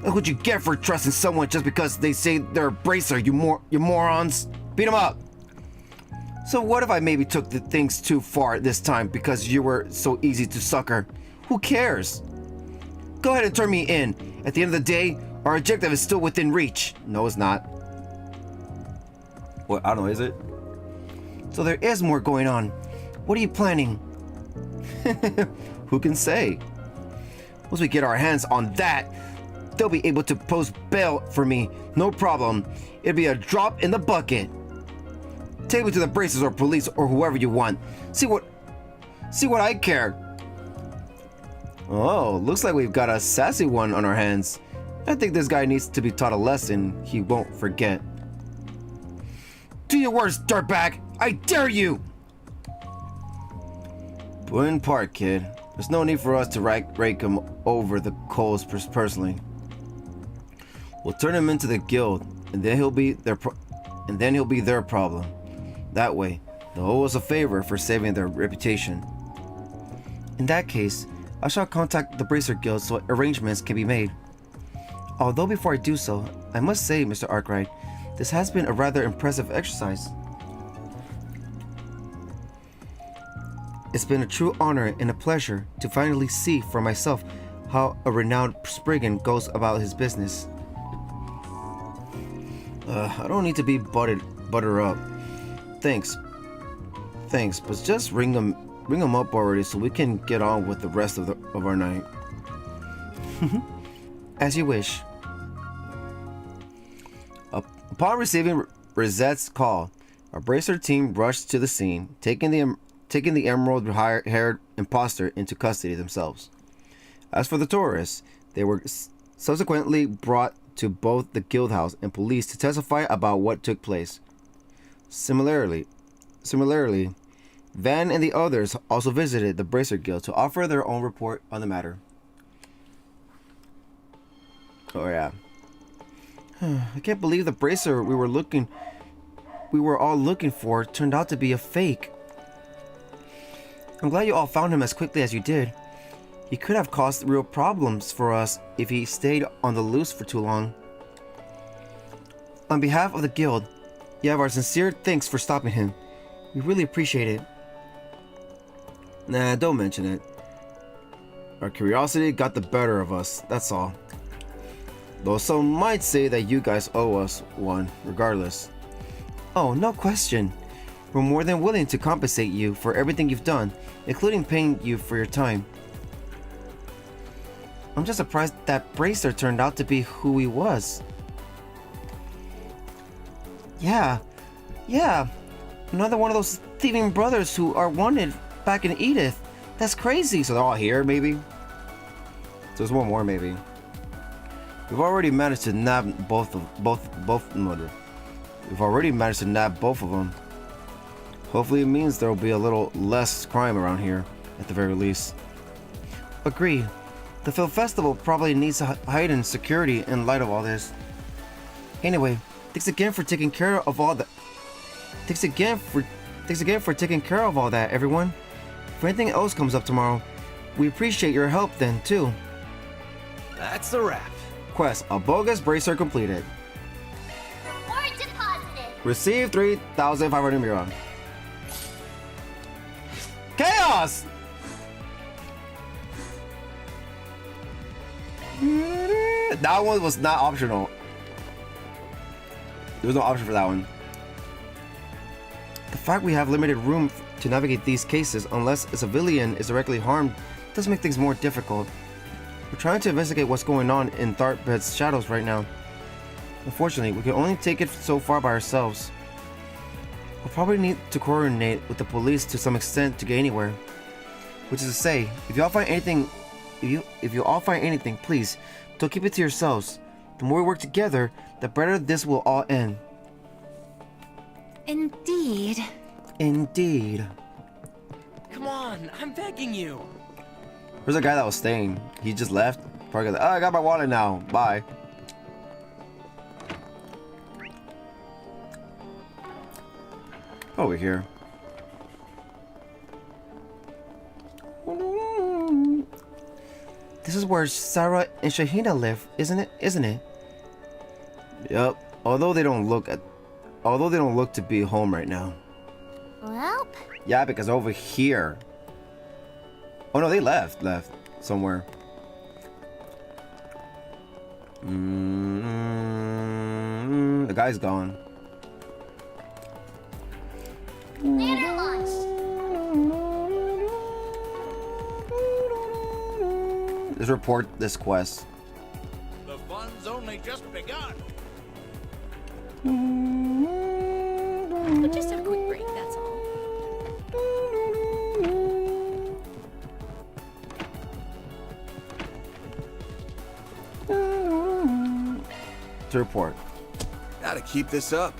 Look what you get for trusting someone just because they say they're a bracer, you morons. Beat them up. So what if I maybe took the things too far this time because you were so easy to sucker? Who cares? Go ahead and turn me in. At the end of the day, our objective is still within reach. No, it's not. What? I don't know, is it? So there is more going on. What are you planning? Who can say? Once we get our hands on that, they'll be able to post bail for me. No problem. It'll be a drop in the bucket. Take me to the braces or police or whoever you want. See what I care. Oh, looks like we've got a sassy one on our hands. I think this guy needs to be taught a lesson he won't forget. Do your worst, dirtbag! I dare you! Put in part, kid. There's no need for us to rake him over the coals personally. We'll turn him into the guild, and then he'll be their problem. That way, they'll owe us a favor for saving their reputation. In that case, I shall contact the Bracer Guild so arrangements can be made. Although before I do so, I must say, Mr. Arkwright, this has been a rather impressive exercise. It's been a true honor and a pleasure to finally see for myself how a renowned brigand goes about his business. I don't need to be butter up. Thanks, but just ring them up already so we can get on with the rest of our night. As you wish. Upon receiving Rosette's call, our bracer team rushed to the scene, taking the emerald-haired imposter into custody themselves. As for the tourists, they were subsequently brought to both the guild house and police to testify about what took place. Similarly, Van and the others also visited the Bracer Guild to offer their own report on the matter. Oh yeah. I can't believe the bracer we were all looking for turned out to be a fake. I'm glad you all found him as quickly as you did. He could have caused real problems for us if he stayed on the loose for too long. On behalf of the guild, you have our sincere thanks for stopping him. We really appreciate it. Nah, don't mention it. Our curiosity got the better of us, that's all. Though some might say that you guys owe us one, regardless. Oh, no question. We're more than willing to compensate you for everything you've done, including paying you for your time. I'm just surprised that Bracer turned out to be who he was. Yeah. Another one of those thieving brothers who are wanted back in Edith. That's crazy. So they're all here, maybe? So there's one more, maybe. We've already managed to nab both of them. Hopefully it means there will be a little less crime around here, at the very least. Agreed. The film festival probably needs heightened security in light of all this. Anyway, thanks again for taking care of all that. Thanks again for taking care of all that, everyone. If anything else comes up tomorrow, we appreciate your help then too. That's a wrap. Quest: a bogus bracer completed. Reward deposited. Receive 3,500 Mira. Chaos! That one was not optional. There was no option for that one. The fact we have limited room to navigate these cases unless a civilian is directly harmed does make things more difficult. We're trying to investigate what's going on in Tharbed's shadows right now. Unfortunately, we can only take it so far by ourselves. We'll probably need to coordinate with the police to some extent to get anywhere. Which is to say, if you all find anything, please don't keep it to yourselves. The more we work together, the better this will all end. Indeed. Indeed. Come on, I'm begging you. There's a guy that was staying. He just left. Probably got, I got my wallet now. Bye. Over here. This is where Sarah and Shahina live, isn't it? Yep. Although they don't look to be home right now. Well, Yeah, because over here. Oh no, they left somewhere. The guy's gone. banner launch. Let's report this quest. The fun's only just begun. But just a quick break, that's all. To report. Gotta keep this up.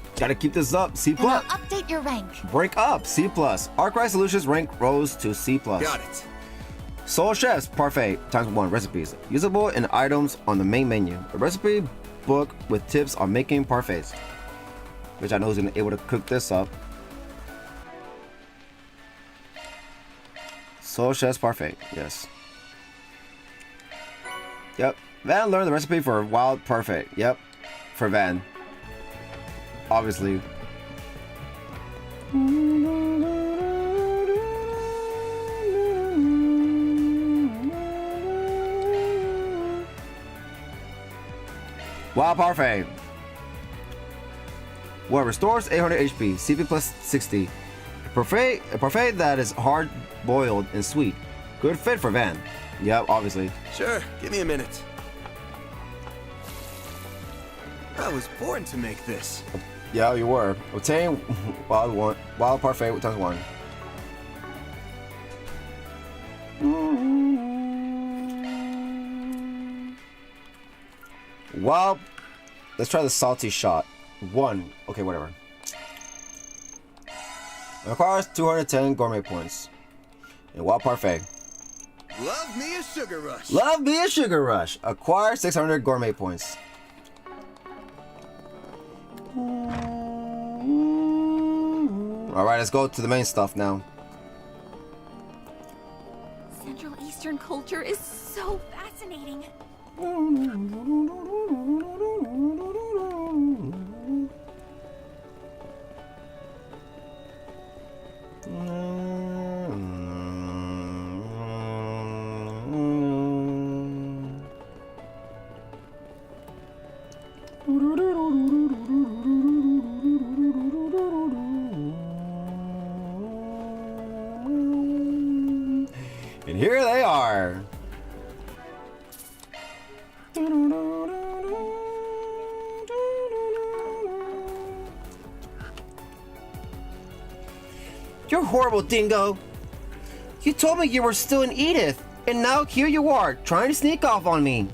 C+. And I'll update your rank. Break up. C+. Arcry Solutions rank rose to C+. Got it. Soul Chef's Parfait ×1 recipes. Usable in items on the main menu. A recipe book with tips on making parfaits. Which I know is able to cook this up. Soul Chef's Parfait. Yes. Yep. Van learned the recipe for wild parfait. Yep. For Van. Obviously. Wild Parfait. What restores 800 HP, CP plus 60. A parfait that is hard boiled and sweet. Good fit for Van. Yep, obviously. Sure, give me a minute. I was born to make this. Yeah, you were. Obtain wild parfait ×1. Wild. Let's try the salty shot. 1. Okay, whatever. Requires 210 gourmet points. And wild parfait. Love me a sugar rush. Love me a sugar rush. Acquire 600 gourmet points. Alright, let's go to the main stuff now. Central Eastern culture is so fascinating. And here they are. You're horrible, Dingo. You told me you were still in Edith, and now here you are, trying to sneak off on me.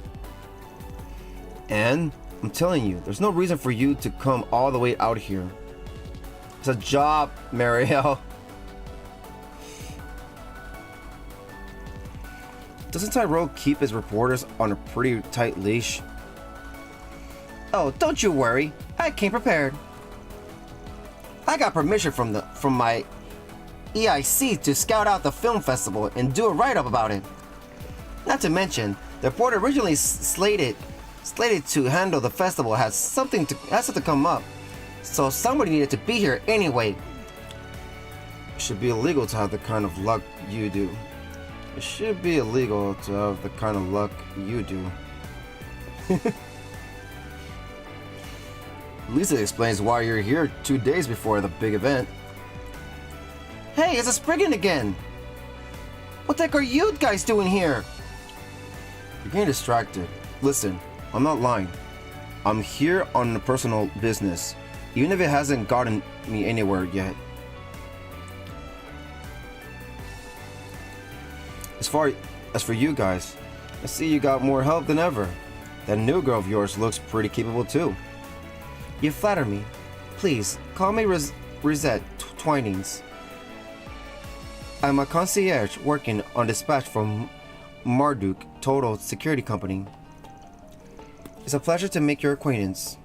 And I'm telling you, there's no reason for you to come all the way out here. It's a job, Mariel. Doesn't Tyrell keep his reporters on a pretty tight leash? Oh, don't you worry. I came prepared. I got permission from my EIC to scout out the film festival and do a write-up about it. Not to mention, the report originally slated to handle the festival has something to come up, so somebody needed to be here anyway. It should be illegal to have the kind of luck you do. It should be illegal to have the kind of luck you do. At least it explains why you're here 2 days before the big event. Hey, it's a Spriggan again! What the heck are you guys doing here? You're getting distracted. Listen, I'm not lying. I'm here on a personal business, even if it hasn't gotten me anywhere yet. As for you guys, I see you got more help than ever. That new girl of yours looks pretty capable too. You flatter me. Please, call me Rosette Twinings. I'm a concierge working on dispatch from Marduk Total Security Company. It's a pleasure to make your acquaintance.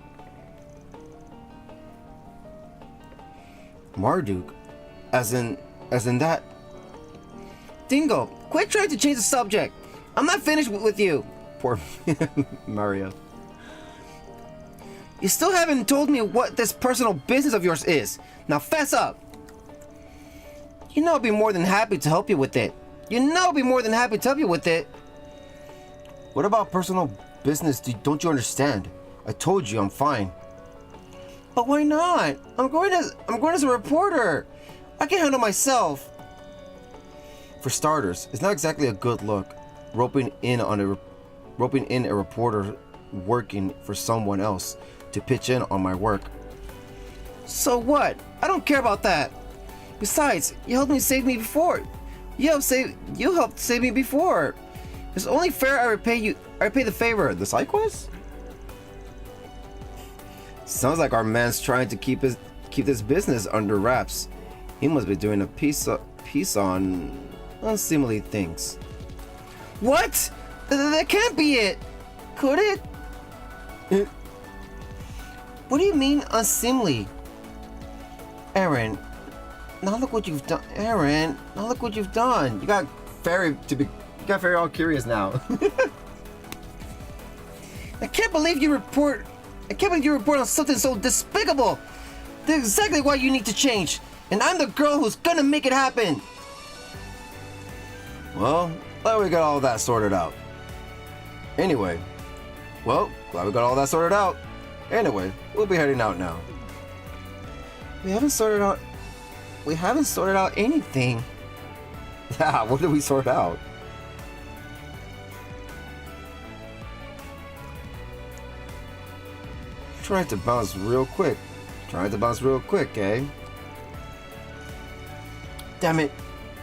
Marduk? As in that? Dingo, quit trying to change the subject. I'm not finished with you. Poor Mario. You still haven't told me what this personal business of yours is. Now fess up. You know I'd be more than happy to help you with it. What about personal business don't you understand? I told you I'm fine. But why not? I'm going as a reporter. I can handle myself. For starters, it's not exactly a good look roping in a reporter working for someone else to pitch in on my work. So what? I don't care about that. Besides, you helped save me before. You helped save me before. It's only fair I repay the favor. The side quest? Sounds like our man's trying to keep this business under wraps. He must be doing a piece on unseemly things. What? That can't be it. Could it? What do you mean unseemly? Aaron, now look what you've done. You got Fairy all curious now. I can't believe you report on something so despicable. That's exactly why you need to change. And I'm the girl who's gonna make it happen. Well, glad we got all that sorted out. Anyway, we'll be heading out now. We haven't sorted out anything. Yeah, what did we sort out? Trying to bounce real quick, eh? Damn it.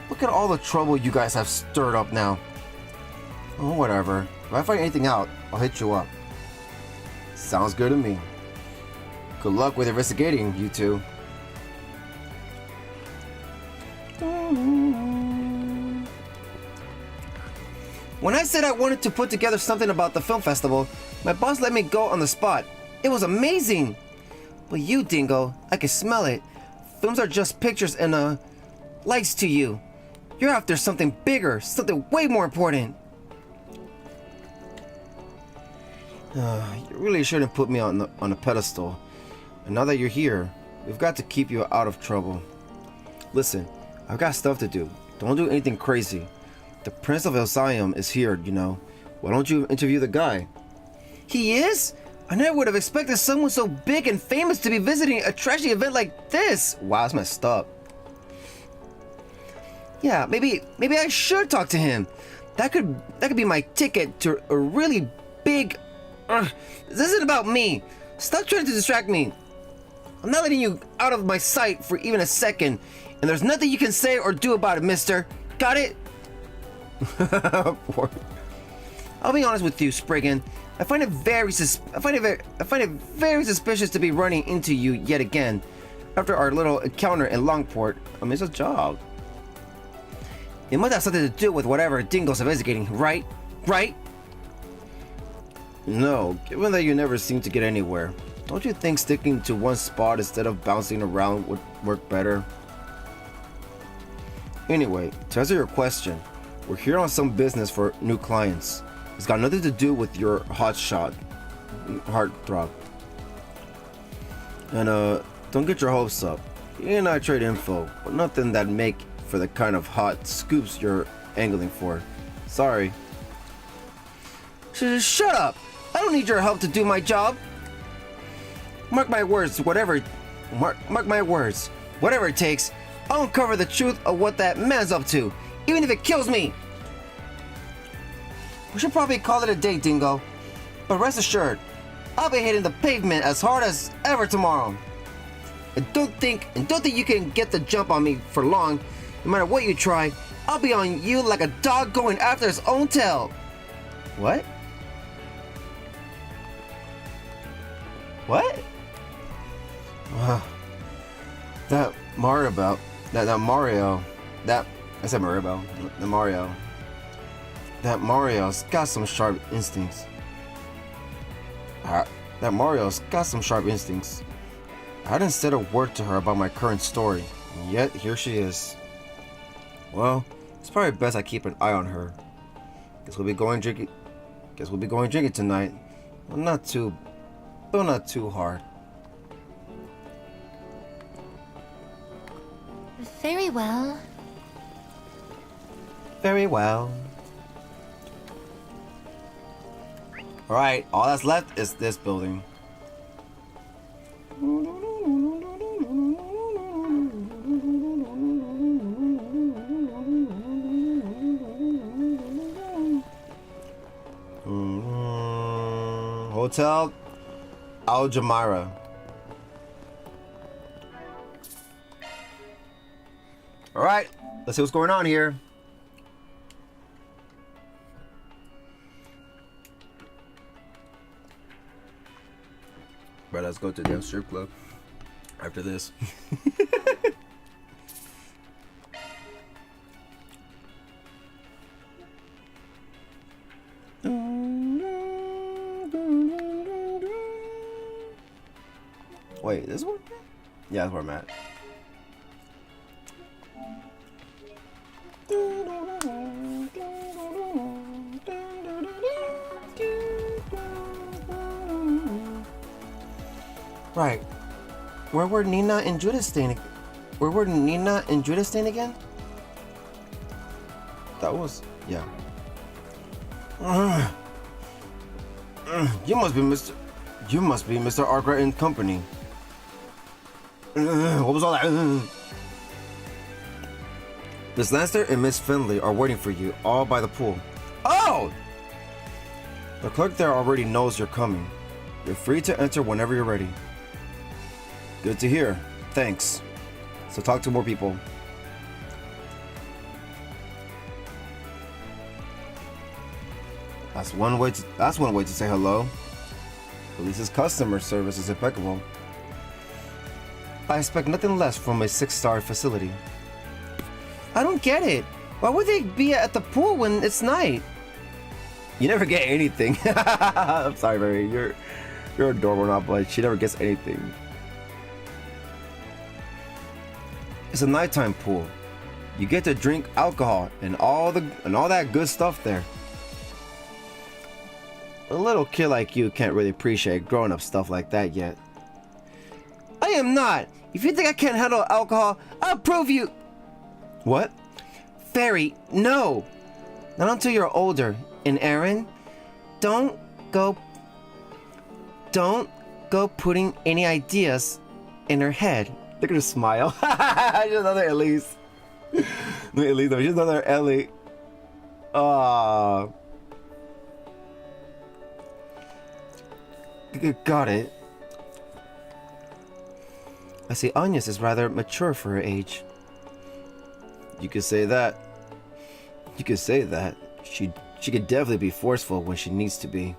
Look at all the trouble you guys have stirred up now. Oh, whatever. If I find anything out, I'll hit you up. Sounds good to me. Good luck with investigating, you two. When I said I wanted to put together something about the film festival, my boss let me go on the spot. It was amazing. But you, Dingo, I can smell it. Films are just pictures and, lights to you. You're after something bigger, something way more important. You really shouldn't put me on a pedestal. And now that you're here, we've got to keep you out of trouble. Listen, I've got stuff to do. Don't do anything crazy. The Prince of Elsium is here, you know. Why don't you interview the guy? He is? I never would have expected someone so big and famous to be visiting a trashy event like this. Wow, that's messed up. Yeah, maybe I should talk to him. That could be my ticket to a really big... this isn't about me. Stop trying to distract me. I'm not letting you out of my sight for even a second, and there's nothing you can say or do about it, mister. Got it? I'll be honest with you, Spriggan. I find it very suspicious to be running into you yet again after our little encounter in Longport. I mean, it's a job. It must have something to do with whatever Dingo's investigating, right? Right? No, given that you never seem to get anywhere, don't you think sticking to one spot instead of bouncing around would work better? Anyway, to answer your question, we're here on some business for new clients. It's got nothing to do with your heartthrob. And don't get your hopes up. You and I trade info, but nothing that make for the kind of hot scoops you're angling for. Sorry. Shut up! I don't need your help to do my job. Mark my words, whatever it takes, I'll uncover the truth of what that man's up to, even if it kills me. We should probably call it a day, Dingo. But rest assured, I'll be hitting the pavement as hard as ever tomorrow. And don't think you can get the jump on me for long. No matter what you try, I'll be on you like a dog going after its own tail. What? What? That Mario. That Mario's got some sharp instincts. I hadn't said a word to her about my current story, and yet here she is. Well, it's probably best I keep an eye on her. Guess we'll be going drinking tonight. But not too hard. Very well. Very well. Alright, all that's left is this building. Hotel Al Jamara. Alright, let's see what's going on here. Right, let's go to the strip club after this. Wait, this one? Yeah, that's where I'm at. Right. Where were Nina and Judas staying? Again? That was... yeah. You must be Mr. Arkwright and Company. What was all that? Miss Lancer and Miss Finley are waiting for you, all by the pool. Oh! The clerk there already knows you're coming. You're free to enter whenever you're ready. Good to hear. Thanks. So talk to more people. That's one way to say hello. At least his customer service is impeccable. I expect nothing less from a 6-star facility. I don't get it. Why would they be at the pool when it's night? You never get anything. I'm sorry, Mary. You're adorable now, but she never gets anything. It's a nighttime pool. You get to drink alcohol and all that good stuff there. A little kid like you can't really appreciate grown-up stuff like that yet. I am not. If you think I can't handle alcohol, I'll prove you. What? Fairy, no. Not until you're older. And Aaron, don't go putting any ideas in her head. Look at her smile. She's another Elise. No, Elise, no, she's another Ellie. Got it. I see Agnes is rather mature for her age. You could say that. You could say that. She could definitely be forceful when she needs to be.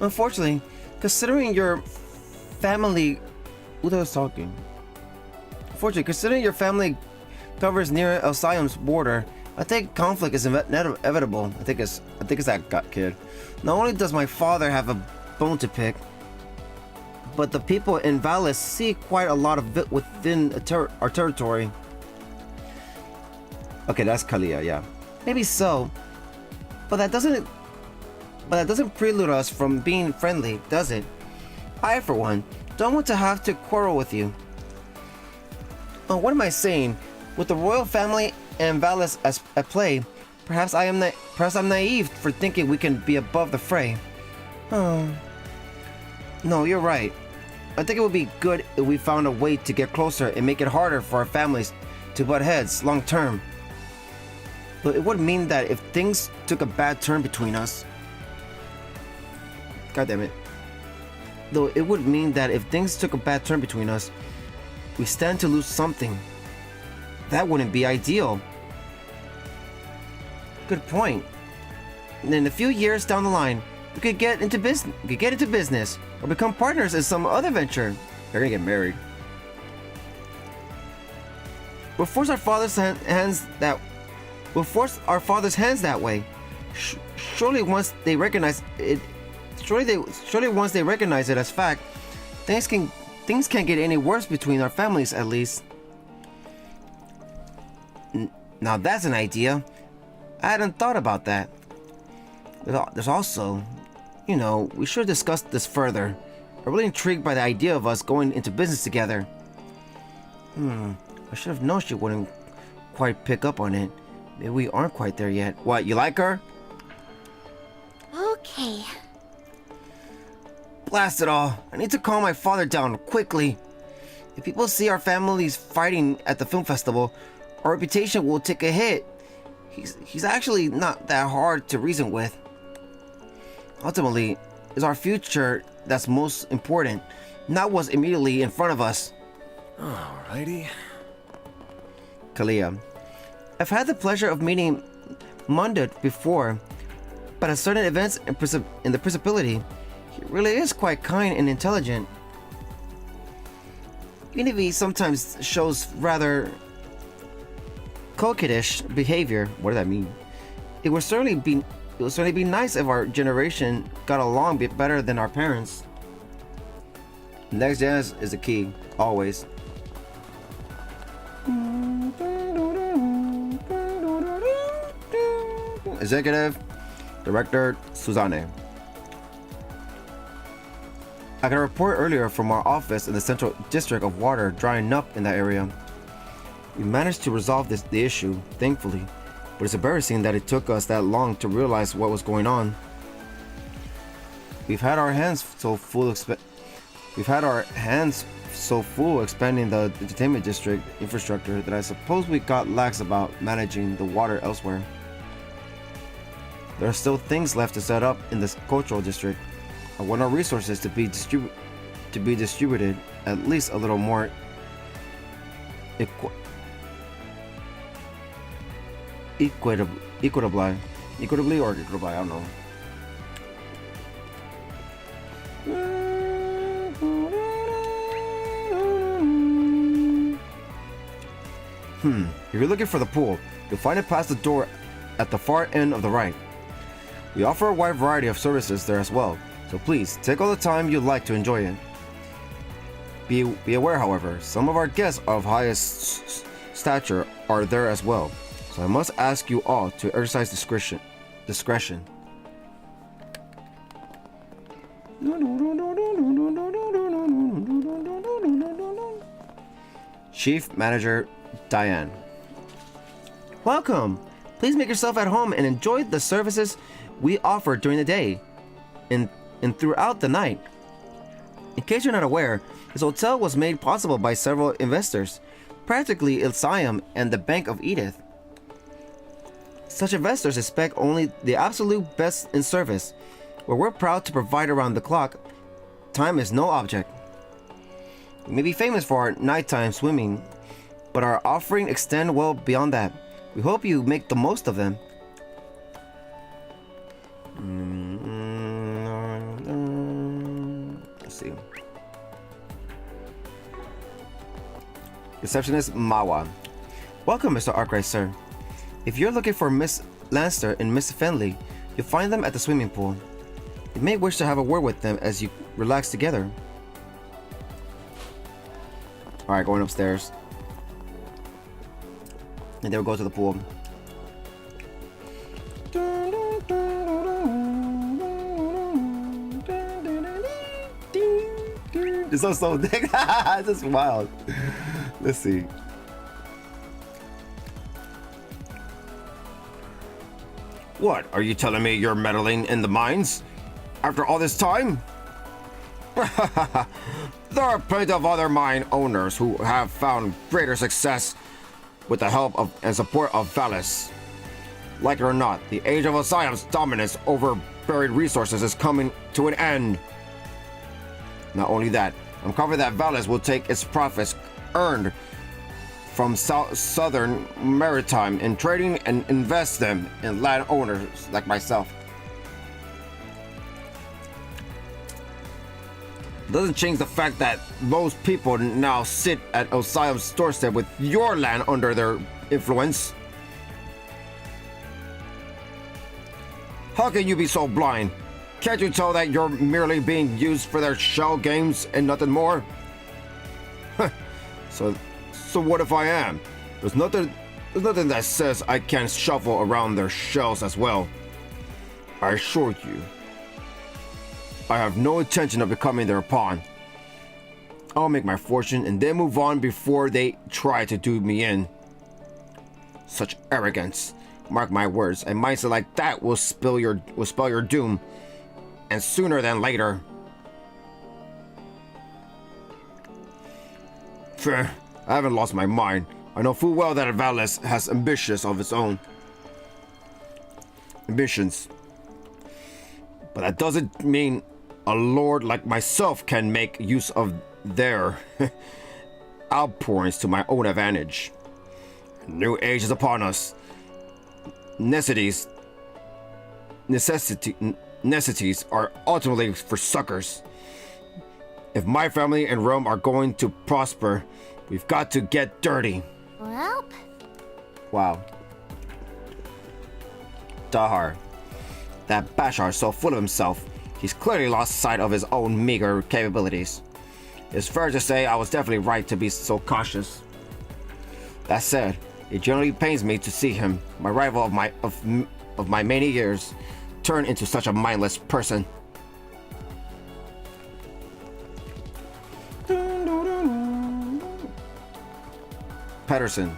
Unfortunately, considering your family... Who was talking? Unfortunately, considering your family covers near Alcyon's border, I think conflict is inevitable. I think it's that kid. Not only does my father have a bone to pick, but the people in Valis see quite a lot of it within our territory. Okay, that's Kalia, yeah. Maybe so, but that doesn't prelude us from being friendly, does it? I, for one, don't want to have to quarrel with you. Oh, what am I saying? With the royal family and Valis at play, perhaps I'm naive for thinking we can be above the fray. Oh. No, you're right. I think it would be good if we found a way to get closer and make it harder for our families to butt heads long term. But it would mean that if things took a bad turn between us... God damn it. Though it would mean that if things took a bad turn between us, we stand to lose something. That wouldn't be ideal. Good point. And in a few years down the line, we could get into business, or become partners in some other venture. They're gonna get married. We'll force our father's hands that way. Surely once they recognize it as fact, things can't get any worse between our families, at least. Now that's an idea. I hadn't thought about that. There's also, we should discuss this further. I'm really intrigued by the idea of us going into business together. I should have known she wouldn't quite pick up on it. Maybe we aren't quite there yet. What, you like her? Okay. Blast it all. I need to calm my father down quickly. If people see our families fighting at the film festival, our reputation will take a hit. He's actually not that hard to reason with. Ultimately, it's our future that's most important, not what's immediately in front of us. Alrighty. Kalia. I've had the pleasure of meeting Mundut before, but at certain events in the Principality, he really is quite kind and intelligent. Even if he sometimes shows rather coquettish behavior. What does that mean? It would certainly be nice if our generation got along a bit better than our parents. Next gen is the key, always. Executive Director Suzanne. I got a report earlier from our office in the central district of water drying up in that area. We managed to resolve the issue, thankfully, but it's embarrassing that it took us that long to realize what was going on. We've had our hands so full expanding the entertainment district infrastructure that I suppose we got lax about managing the water elsewhere. There are still things left to set up in this cultural district. I want our resources to be distributed at least a little more equitably. equitably or equitably, I don't know. If you're looking for the pool, you'll find it past the door at the far end of the right. We offer a wide variety of services there as well, so please take all the time you'd like to enjoy it. Be aware, however, some of our guests of highest stature are there as well, so I must ask you all to exercise discretion. Chief Manager Diane. Welcome! Please make yourself at home and enjoy the services we offer during the day and throughout the night. In case you're not aware, this hotel was made possible by several investors, practically Ilsiam and the Bank of Edith. Such investors expect only the absolute best in service, where we're proud to provide around the clock. Time is no object. We may be famous for our nighttime swimming, but our offering extend well beyond that. We hope you make the most of them. Let's see. Receptionist Mawa. Welcome, Mr. Arkwright, sir. If you're looking for Miss Lanster and Miss Fenley, you'll find them at the swimming pool. You may wish to have a word with them as you relax together. Alright, going upstairs. And then we'll go to the pool. This is so thick. This is wild. Let's see. What, are you telling me you're meddling in the mines? After all this time? There are plenty of other mine owners who have found greater success with the help of and support of Valis. Like it or not, the age of Osiam's dominance over buried resources is coming to an end. Not only that, I'm confident that Valis will take its profits earned from southern maritime in trading and invest them in land owners like myself. Doesn't change the fact that those people now sit at Osiam's doorstep with your land under their influence. How can you be so blind? Can't you tell that you're merely being used for their shell games and nothing more? So what if I am? There's nothing that says I can't shuffle around their shells as well. I assure you, I have no intention of becoming their pawn. I'll make my fortune and then move on before they try to do me in. Such arrogance. Mark my words, a mindset like that will spell your doom. And sooner than later. Fair. I haven't lost my mind. I know full well that Valis has ambitions of its own. Ambitions. But that doesn't mean a lord like myself can make use of their outpourings to my own advantage. A new age is upon us. Necessities are ultimately for suckers. If my family and Rome are going to prosper, we've got to get dirty. Well. Wow. Dahar. That Bashar's so full of himself, he's clearly lost sight of his own meager capabilities. It's fair to say I was definitely right to be so cautious. That said, it generally pains me to see him, my rival of my many years, turn into such a mindless person. Patterson.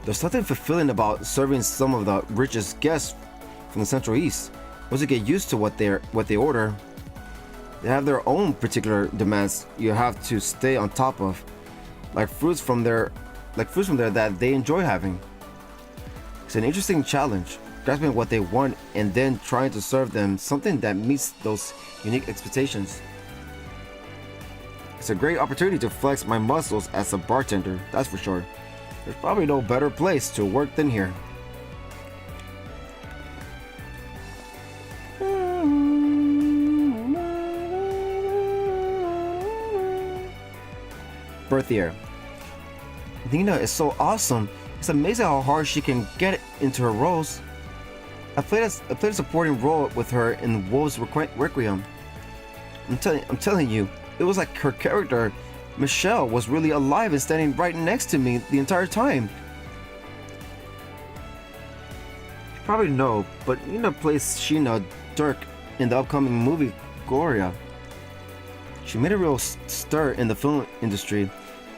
There's something fulfilling about serving some of the richest guests from the Central East. Once you get used to what they order, they have their own particular demands you have to stay on top of, like fruits from there that they enjoy having. It's an interesting challenge, grasping what they want and then trying to serve them something that meets those unique expectations. It's a great opportunity to flex my muscles as a bartender, that's for sure. There's probably no better place to work than here. birth year. Nina is so awesome. It's amazing how hard she can get into her roles. I played a supporting role with her in Wolves Requiem. I'm telling you, it was like her character, Michelle, was really alive and standing right next to me the entire time. You probably know, but Nina plays Sheena Dirk in the upcoming movie Gloria. She made a real stir in the film industry,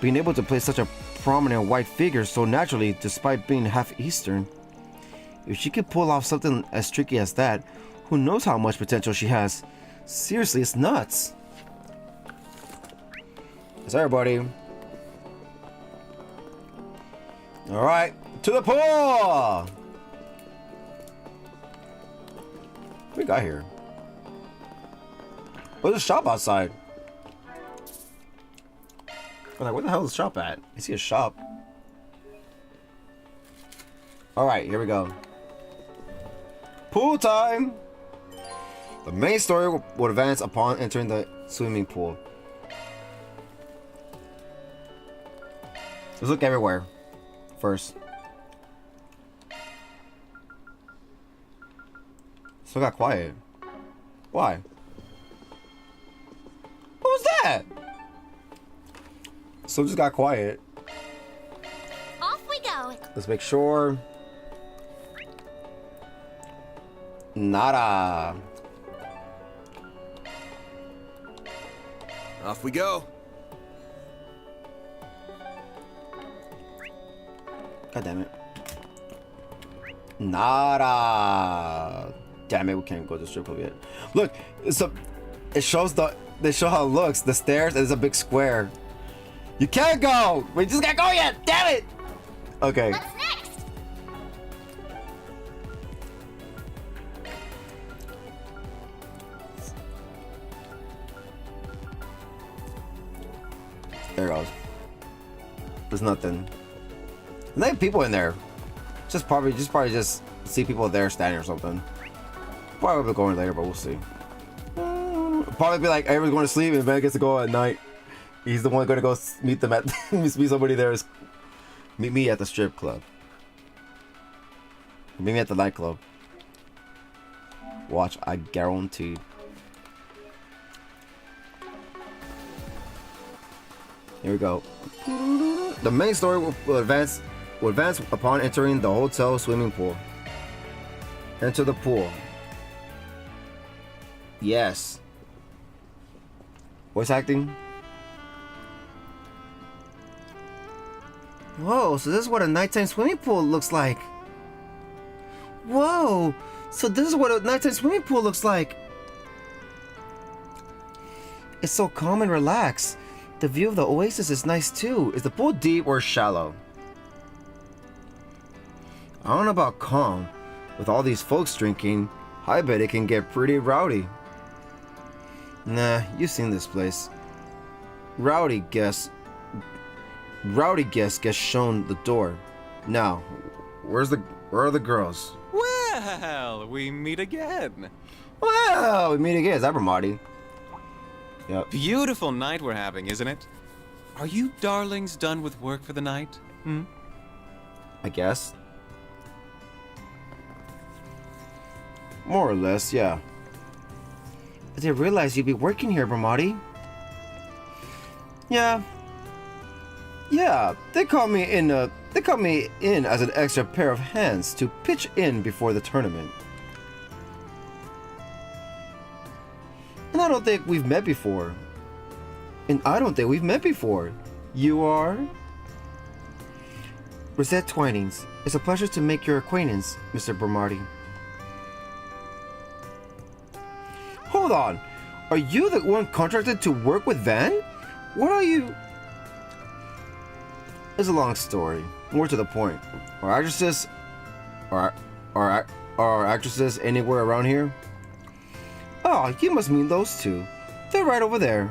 being able to play such a prominent white figure so naturally despite being half Eastern. If she could pull off something as tricky as that, who knows how much potential she has. Seriously, it's nuts. That's everybody. Alright, to the pool! What we got here? Where's the shop outside? I'm like, where the hell is the shop at? I see a shop. Alright, here we go. Pool time! The main story will advance upon entering the swimming pool. Let's look everywhere. First. Still got quiet. Why? What was that? So just got quiet. Off we go. Let's make sure. Nada. Off we go. God damn it. Nada. Damn it, we can't go to the strip club yet. Look, it shows they show how it looks. The stairs is a big square. You can't go! We just can't go yet! Damn it! Okay. What's next? There it goes. There's nothing. There's like people in there. Just probably just see people there standing or something. Probably will be going later, but we'll see. Probably be like everyone's going to sleep and Ben gets to go at night. He's the one going to go meet them at meet somebody there. Meet me at the strip club. Meet me at the nightclub. Watch, I guarantee. Here we go. The main story will advance upon entering the hotel swimming pool. Enter the pool. Yes. Voice acting. Whoa, so this is what a nighttime swimming pool looks like. Whoa, so this is what a nighttime swimming pool looks like. It's so calm and relaxed. The view of the oasis is nice too. Is the pool deep or shallow? I don't know about calm. With all these folks drinking, I bet it can get pretty rowdy. Nah, you've seen this place. Rowdy guest gets shown the door. Now, where are the girls? Well, we meet again. Well, we meet again. Is that Ramadi? Yep. Beautiful night we're having, isn't it? Are you darlings done with work for the night? I guess. More or less, yeah. I didn't realize you'd be working here, Ramadi. Yeah. Yeah, they call me in as an extra pair of hands to pitch in before the tournament. And I don't think we've met before. You are? Rosette Twinings. It's a pleasure to make your acquaintance, Mr. Bernardi. Hold on. Are you the one contracted to work with Van? What are you? It's a long story. More to the point. Are actresses anywhere around here? Oh, you must mean those two. They're right over there.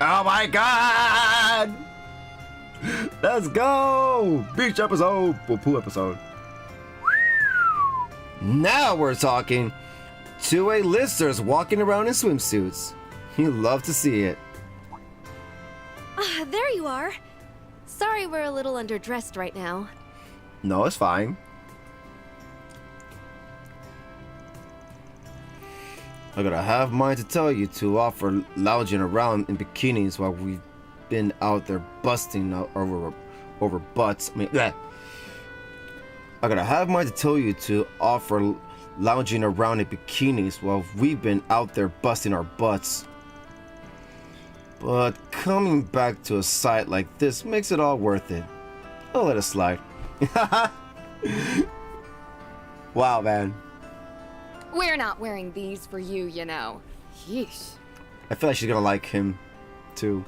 Oh my god! Let's go! Beach episode! Well, pool episode. Now we're talking. 2 A-listers walking around in swimsuits. You love to see it. Ah, there you are. Sorry we're a little underdressed right now. No, it's fine. I gotta have mine to tell you to offer lounging around in bikinis while we've been out there busting over butts. I mean, bleh. I gotta have mine to tell you to offer lounging around in bikinis while we've been out there busting our butts. But coming back to a site like this makes it all worth it. I'll let it slide. Wow, man. We're not wearing these for you, you know. Yeesh. I feel like she's gonna like him, too.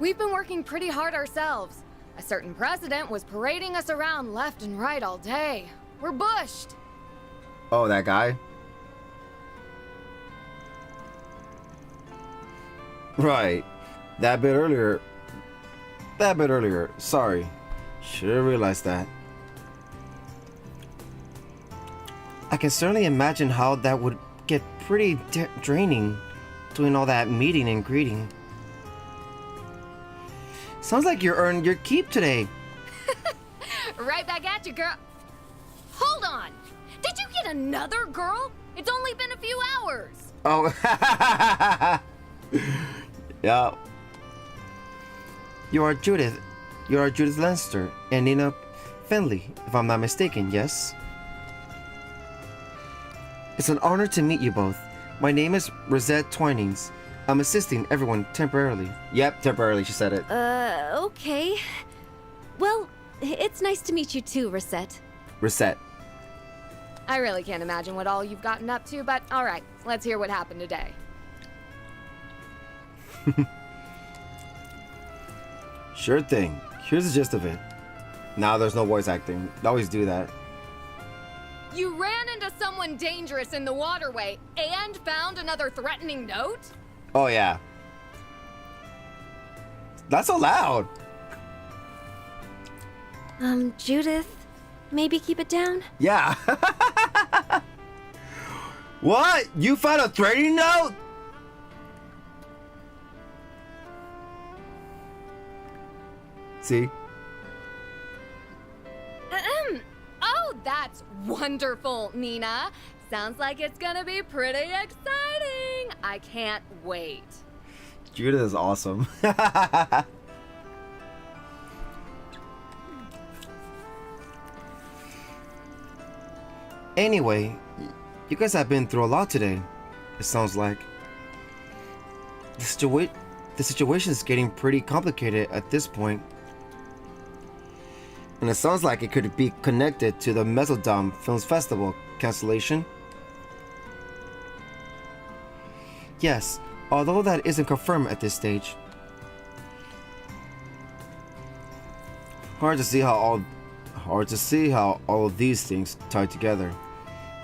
We've been working pretty hard ourselves. A certain president was parading us around left and right all day. We're bushed. Oh, that guy? Right. That bit earlier. Sorry. Should have realized that. I can certainly imagine how that would get pretty draining, doing all that meeting and greeting. Sounds like you earned your keep today. Right back at you, girl. Hold on. Did you get another girl? It's only been a few hours. Oh. Yeah. You are Judith Lanster and Nina Fenley, if I'm not mistaken, yes? It's an honor to meet you both. My name is Rosette Twinings. I'm assisting everyone temporarily. Yep, temporarily, she said it. Okay. Well, it's nice to meet you too, Rosette. Rosette. I really can't imagine what all you've gotten up to, but alright, let's hear what happened today. Sure thing. Here's the gist of it. Now there's no voice acting. They always do that. You ran into someone dangerous in the waterway and found another threatening note? Oh, yeah. That's so loud. Judith, maybe keep it down? Yeah. What? You found a threatening note? See? Oh, that's wonderful, Nina. Sounds like it's gonna be pretty exciting. I can't wait. Judith is awesome. Anyway, you guys have been through a lot today, it sounds like. The situation is getting pretty complicated at this point. And it sounds like it could be connected to the Mezzodome Films Festival cancellation. Yes, although that isn't confirmed at this stage. Hard to see how all of these things tie together.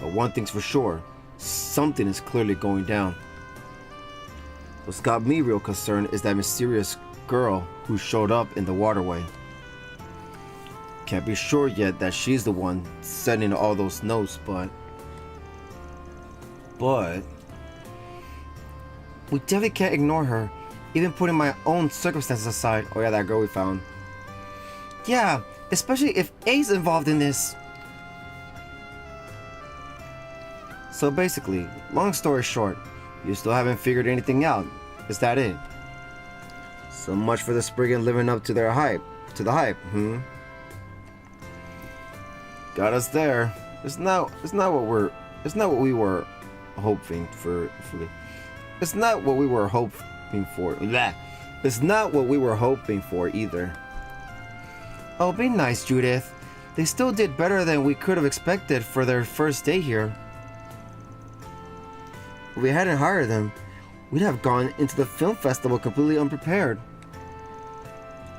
But one thing's for sure, something is clearly going down. What's got me real concerned is that mysterious girl who showed up in the waterway. Can't be sure yet that she's the one sending all those notes, but we definitely can't ignore her, even putting my own circumstances aside. Oh yeah, that girl we found. Yeah, especially if A's involved in this. So basically, long story short, you still haven't figured anything out. Is that it? So much for the Spriggan living up to their hype. To the hype, Got us there. It's not what we were hoping for. It's not what we were hoping for. Blah. It's not what we were hoping for either. Oh, be nice, Judith. They still did better than we could have expected for their first day here. If we hadn't hired them, we'd have gone into the film festival completely unprepared.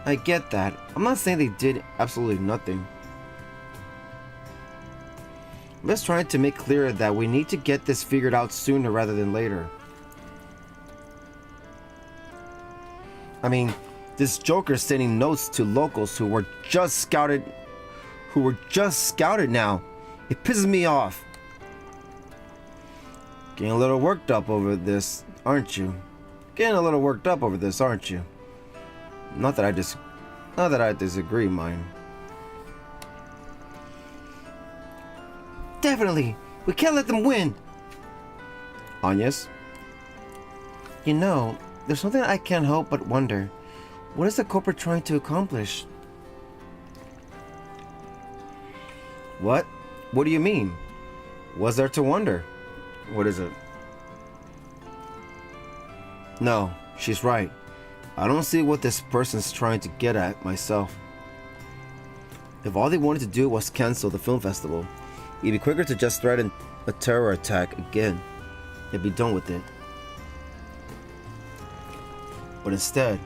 I get that. I'm not saying they did absolutely nothing. I'm just trying to make clear that we need to get this figured out sooner rather than later. I mean, this Joker sending notes to locals who were just scouted now. It pisses me off. Getting a little worked up over this aren't you? Getting a little worked up over this, aren't you? Not that I disagree, mind. Definitely! We can't let them win! Agnes? You know, there's something I can't help but wonder. What is the culprit trying to accomplish? What? What do you mean? What's there to wonder? What is it? No, she's right. I don't see what this person's trying to get at myself. If all they wanted to do was cancel the film festival, it'd be quicker to just threaten a terror attack again. They'd be done with it. But instead,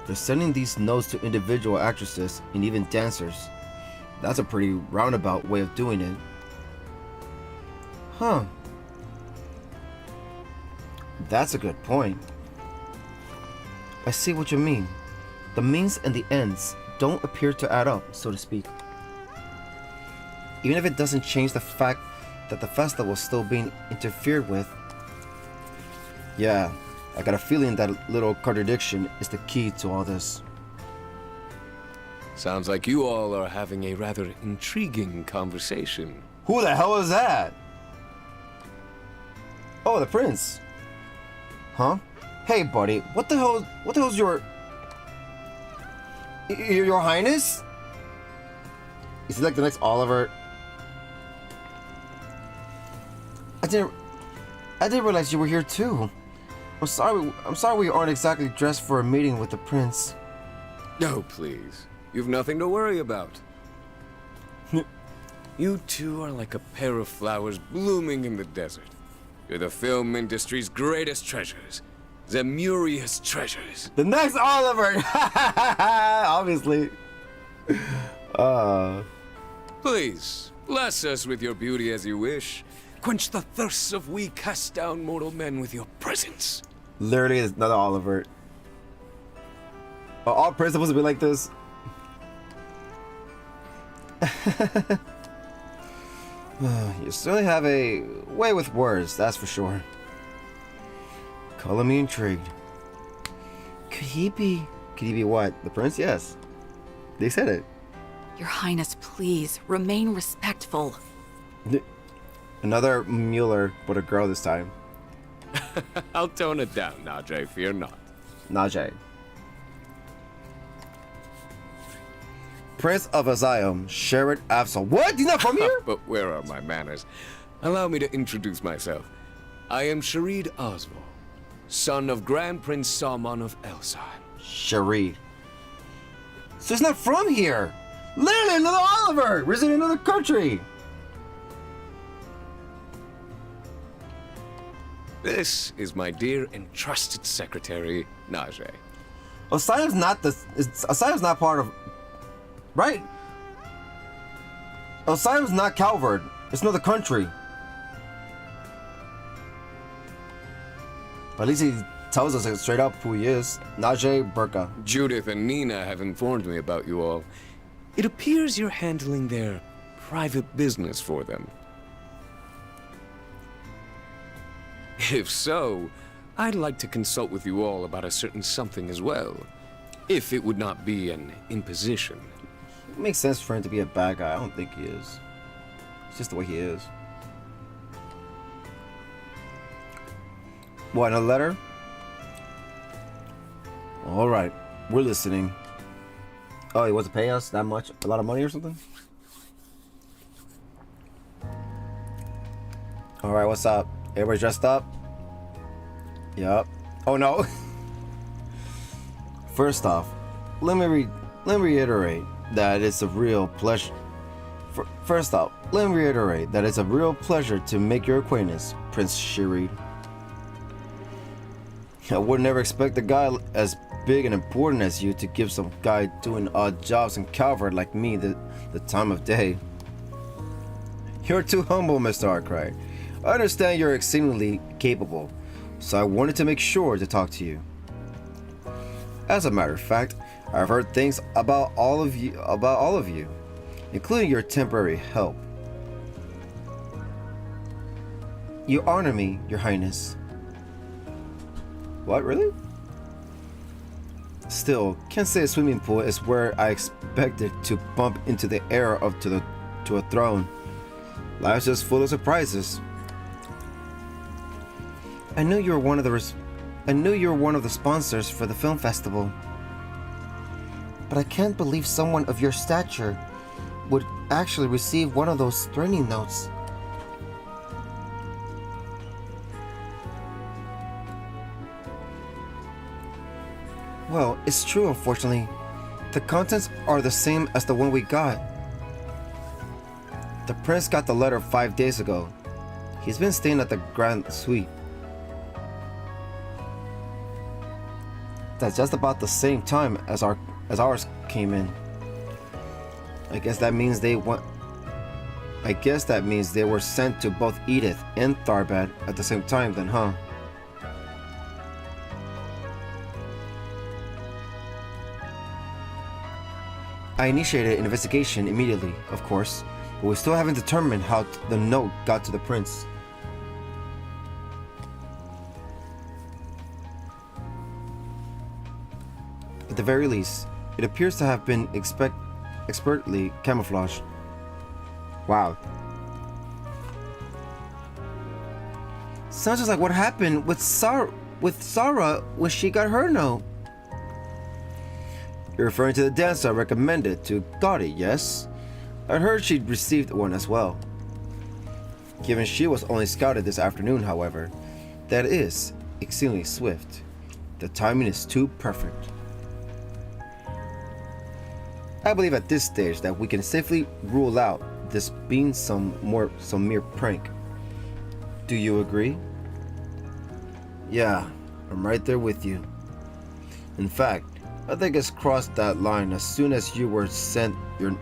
they're sending these notes to individual actresses and even dancers. That's a pretty roundabout way of doing it. Huh. That's a good point. I see what you mean. The means and the ends don't appear to add up, so to speak. Even if it doesn't change the fact that the festival is still being interfered with. Yeah, I got a feeling that little contradiction is the key to all this. Sounds like you all are having a rather intriguing conversation. Who the hell is that? Oh, the prince. Huh? Hey, buddy, what the hell's your highness? Is he like the next Oliver? I didn't realize you were here too. I'm sorry we aren't exactly dressed for a meeting with the prince. No, please. You've nothing to worry about. You two are like a pair of flowers blooming in the desert. You're the film industry's greatest treasures. Zemuria's treasures. The next Oliver! Obviously. Please, bless us with your beauty as you wish. Quench the thirsts of we cast down mortal men with your presence. Literally, it's another Oliver. Are all princes supposed to be like this? You certainly have a way with words, that's for sure. Color me intrigued. Could he be what? The prince? Yes. They said it. Your Highness, please, remain respectful. Another Mueller, but a girl this time. I'll tone it down, Najee, fear not. Najee. Prince of Azium, Sherrod Absol. What? He's not from here? But where are my manners? Allow me to introduce myself. I am Sharid Oswald, son of Grand Prince Salman of Elsheim. Sharid. So he's not from here. Literally another Oliver. We're in another country. This is my dear and trusted secretary, Najee. Azium's not part of... Right? Azium's not Calvard. It's another country. But at least he tells us straight up who he is. Najee Burka. Judith and Nina have informed me about you all. It appears you're handling their private business for them. If so, I'd like to consult with you all about a certain something as well. If it would not be an imposition. It makes sense for him to be a bad guy. I don't think he is. It's just the way he is. What, another letter? Alright, we're listening. Oh, he wants to pay us that much? A lot of money or something? Alright, what's up? Everybody dressed up? Yup. Oh no. First off, let me reiterate that it's a real pleasure. First off, let me reiterate that it's a real pleasure to make your acquaintance, Prince Sharid. I would never expect a guy as big and important as you to give some guy doing odd jobs in Calvard like me the time of day. You're too humble, Mr. Arkwright. I understand you're exceedingly capable, so I wanted to make sure to talk to you. As a matter of fact, I've heard things about all of you, including your temporary help. You honor me, Your Highness. What, really? Still, can't say a swimming pool is where I expected to bump into the air up to a throne. Life's just full of surprises. I knew you were one of the sponsors for the film festival. But I can't believe someone of your stature would actually receive one of those threatening notes. Well, it's true, unfortunately. The contents are the same as the one we got. The prince got the letter 5 days ago. He's been staying at the Grand Suite. That's just about the same time as ours came in. I guess that means they were sent to both Edith and Tharbad at the same time then, huh? I initiated an investigation immediately, of course, but we still haven't determined how the note got to the prince. At the very least, it appears to have been expertly camouflaged. Wow. Sounds just like what happened with Sarah when she got her note. You're referring to the dancer I recommended to Taty, yes? I heard she'd received one as well. Given she was only scouted this afternoon, however, that is exceedingly swift. The timing is too perfect. I believe at this stage that we can safely rule out this being some mere prank. Do you agree? Yeah, I'm right there with you. In fact, I think it's crossed that line as soon as you were sent your...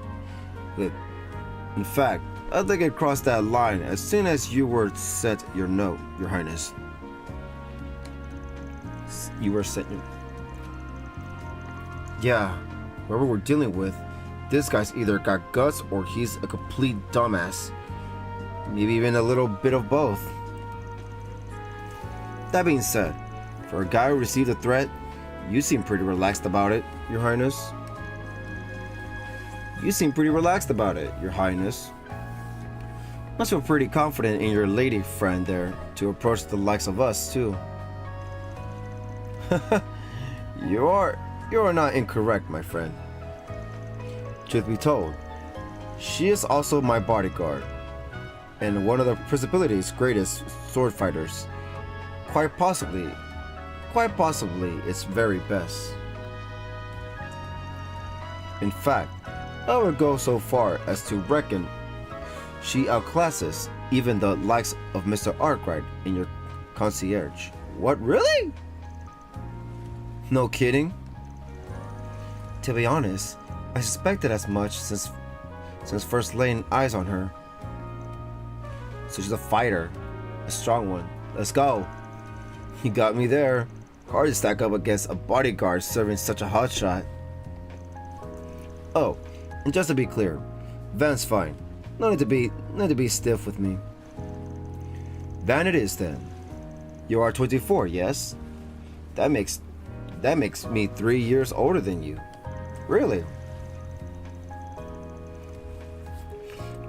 In fact, I think it crossed that line as soon as you were sent your note, Your Highness. You were sent your... Yeah, whoever we're dealing with, this guy's either got guts or he's a complete dumbass. Maybe even a little bit of both. That being said, for a guy who received a threat, you seem pretty relaxed about it, Your Highness. You seem pretty relaxed about it, Your Highness. Must feel pretty confident in your lady friend there to approach the likes of us, too. You are not incorrect, my friend. Truth be told, she is also my bodyguard, and one of the Principality's greatest sword fighters. Quite possibly its very best. In fact, I would go so far as to reckon she outclasses even the likes of Mr. Arkwright in your concierge. What, really? No kidding? To be honest, I suspected as much since first laying eyes on her. So she's a fighter, a strong one. Let's go. You got me there. Hard to stack up against a bodyguard serving such a hotshot. Oh, and just to be clear, Van's fine. No need to be stiff with me. Van it is then. You are 24, yes? That makes me 3 years older than you. Really?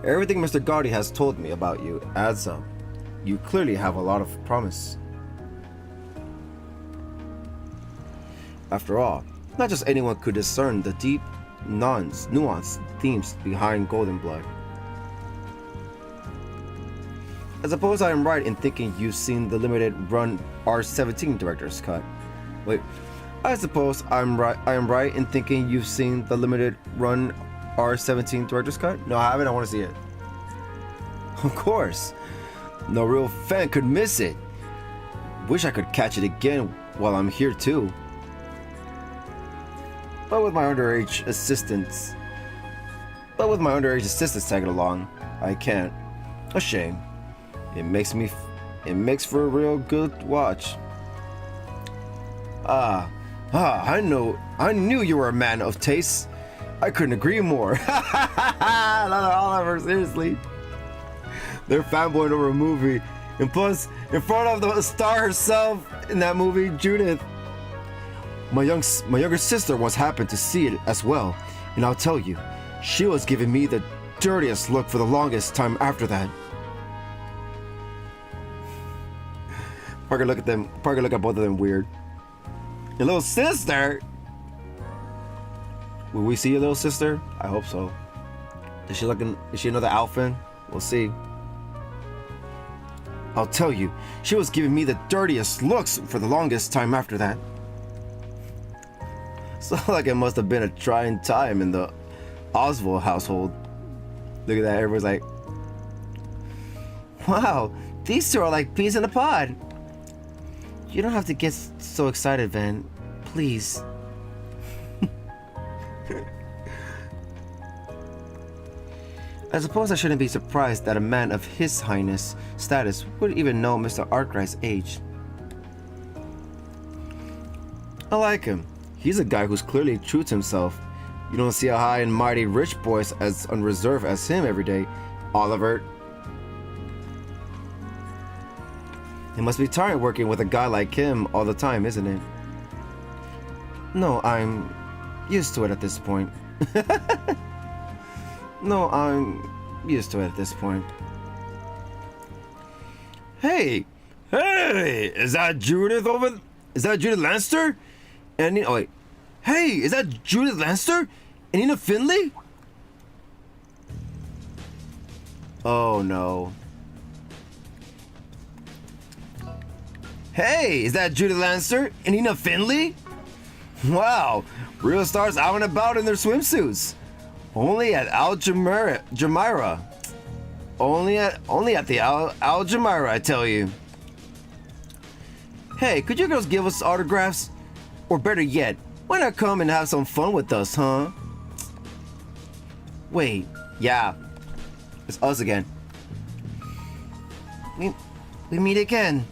Everything Mr. Gotti has told me about you adds up. You clearly have a lot of promise. After all, not just anyone could discern the deep, nuanced themes behind Golden Blood. I suppose I am right in thinking you've seen the limited run R17 director's cut. Wait, I suppose I am right in thinking you've seen the limited run R17 director's cut? No, I haven't. I want to see it. Of course. No real fan could miss it. Wish I could catch it again while I'm here too. But with my underage assistants tagging along, I can't. A shame. It makes for a real good watch. I knew you were a man of taste. I couldn't agree more. Oliver, seriously. They're fanboying over a movie And plus, in front of the star herself in that movie, Judith. My younger sister once happened to see it as well, and I'll tell you, she was giving me the dirtiest look for the longest time after that. Parker look at them. Parker look at both of them weird. Your little sister? Will we see your little sister? I hope so. Is she another Alphen? We'll see. I'll tell you, she was giving me the dirtiest looks for the longest time after that. So like it must have been a trying time in the Oswald household. Look at that, everyone's like, wow, these two are like peas in a pod. You don't have to get so excited, Van. Please. I suppose I shouldn't be surprised that a man of His Highness status would even know Mr. Arkwright's age. I like him. He's a guy who's clearly true to himself. You don't see a high and mighty rich boy as unreserved as him every day, Oliver. It must be tired working with a guy like him all the time, isn't it? No, I'm used to it at this point. No, I'm used to it at this point. Hey! Hey! Is that Judith over? Is that Judith Lannister? And oh wait. Hey! Is that Judith Lannister? And Nina Finley? Oh no. Hey! Is that Judith Lannister? And Nina Finley? Wow! Real stars out and about in their swimsuits. Only at Al Jamira. Only at the Al Jamira, I tell you. Hey, could you girls give us autographs? Or better yet, why not come and have some fun with us, huh? Wait, yeah. It's us again. We meet again.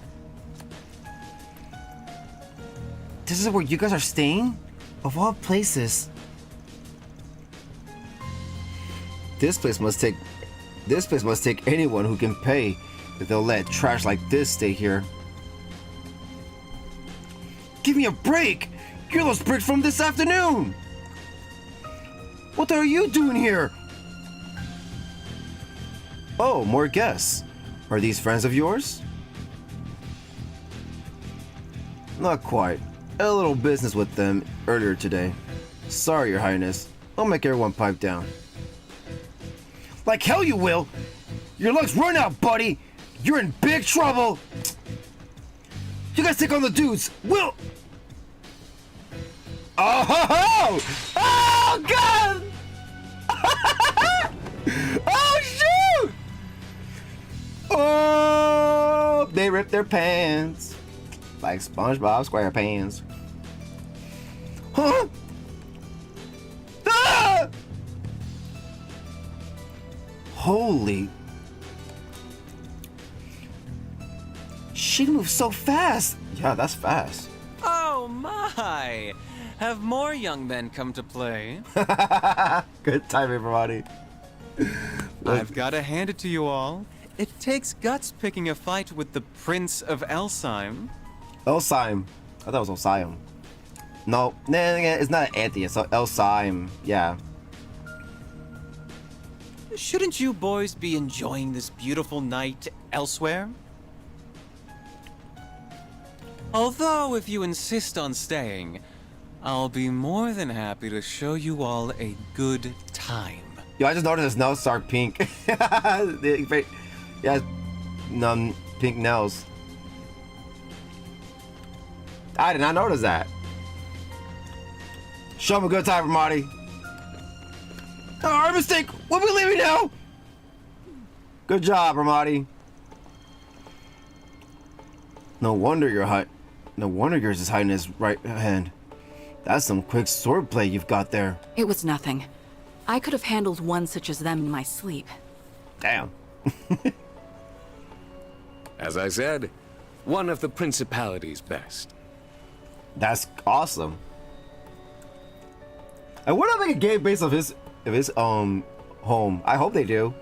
This is where you guys are staying? Of all places. This place must take anyone who can pay if they'll let trash like this stay here. Give me a break! You're those bricks from this afternoon! What are you doing here? Oh, more guests. Are these friends of yours? Not quite. I had a little business with them earlier today. Sorry, Your Highness. I'll make everyone pipe down. Like hell you will! Your luck's run out, buddy! You're in big trouble! You guys take on the dudes! Will! Oh ho ho! Oh god! Oh shoot! Oh! They ripped their pants. Like SpongeBob SquarePants. Huh? Ah! Holy. She moves so fast. Yeah, that's fast. Oh my! Have more young men come to play? Good time, everybody. I've got to hand it to you all. It takes guts picking a fight with the Prince of Elsheim. Elsheim. I thought it was Osheim. No, it's not Anthony, it's Elsheim. Yeah. Shouldn't you boys be enjoying this beautiful night elsewhere? Although, if you insist on staying, I'll be more than happy to show you all a good time. Yo, I just noticed his nails are pink. Yeah, pink nails. I did not notice that. Show him a good time, Marty. Oh, our mistake. We'll be leaving now. Good job, Ramadi. No wonder yours is hiding his right hand. That's some quick swordplay you've got there. It was nothing. I could have handled one such as them in my sleep. Damn. As I said, one of the Principality's best. That's awesome. I wonder if they make a game based off his home. I hope they do.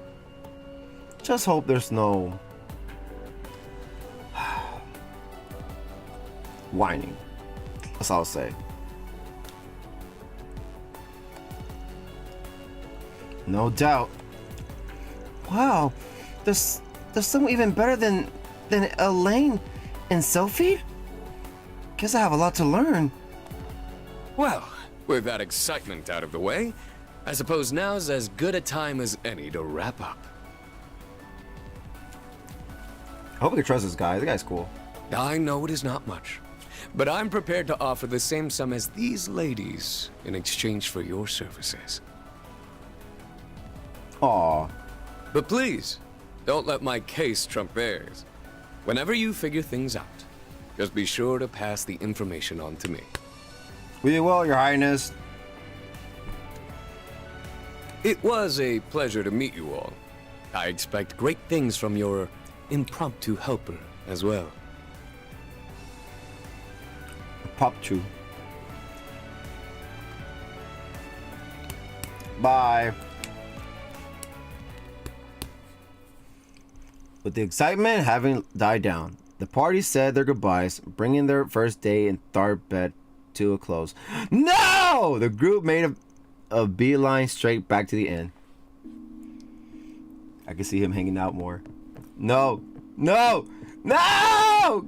Just hope there's no whining. That's all I'll say. No doubt. Wow, there's someone even better than Elaine and Sophie? Guess I have a lot to learn. Well, with that excitement out of the way, I suppose now's as good a time as any to wrap up. I hope we can trust this guy. The guy's cool. I know it is not much, but I'm prepared to offer the same sum as these ladies in exchange for your services. Aw. But please, don't let my case trump theirs. Whenever you figure things out, just be sure to pass the information on to me. We will, Your Highness. It was a pleasure to meet you all. I expect great things from your impromptu helper as well. Popchu. Bye. With the excitement having died down, the party said their goodbyes, bringing their first day in Tharbed to a close. No! The group made a beeline straight back to the inn. I can see him hanging out more. No! No! No!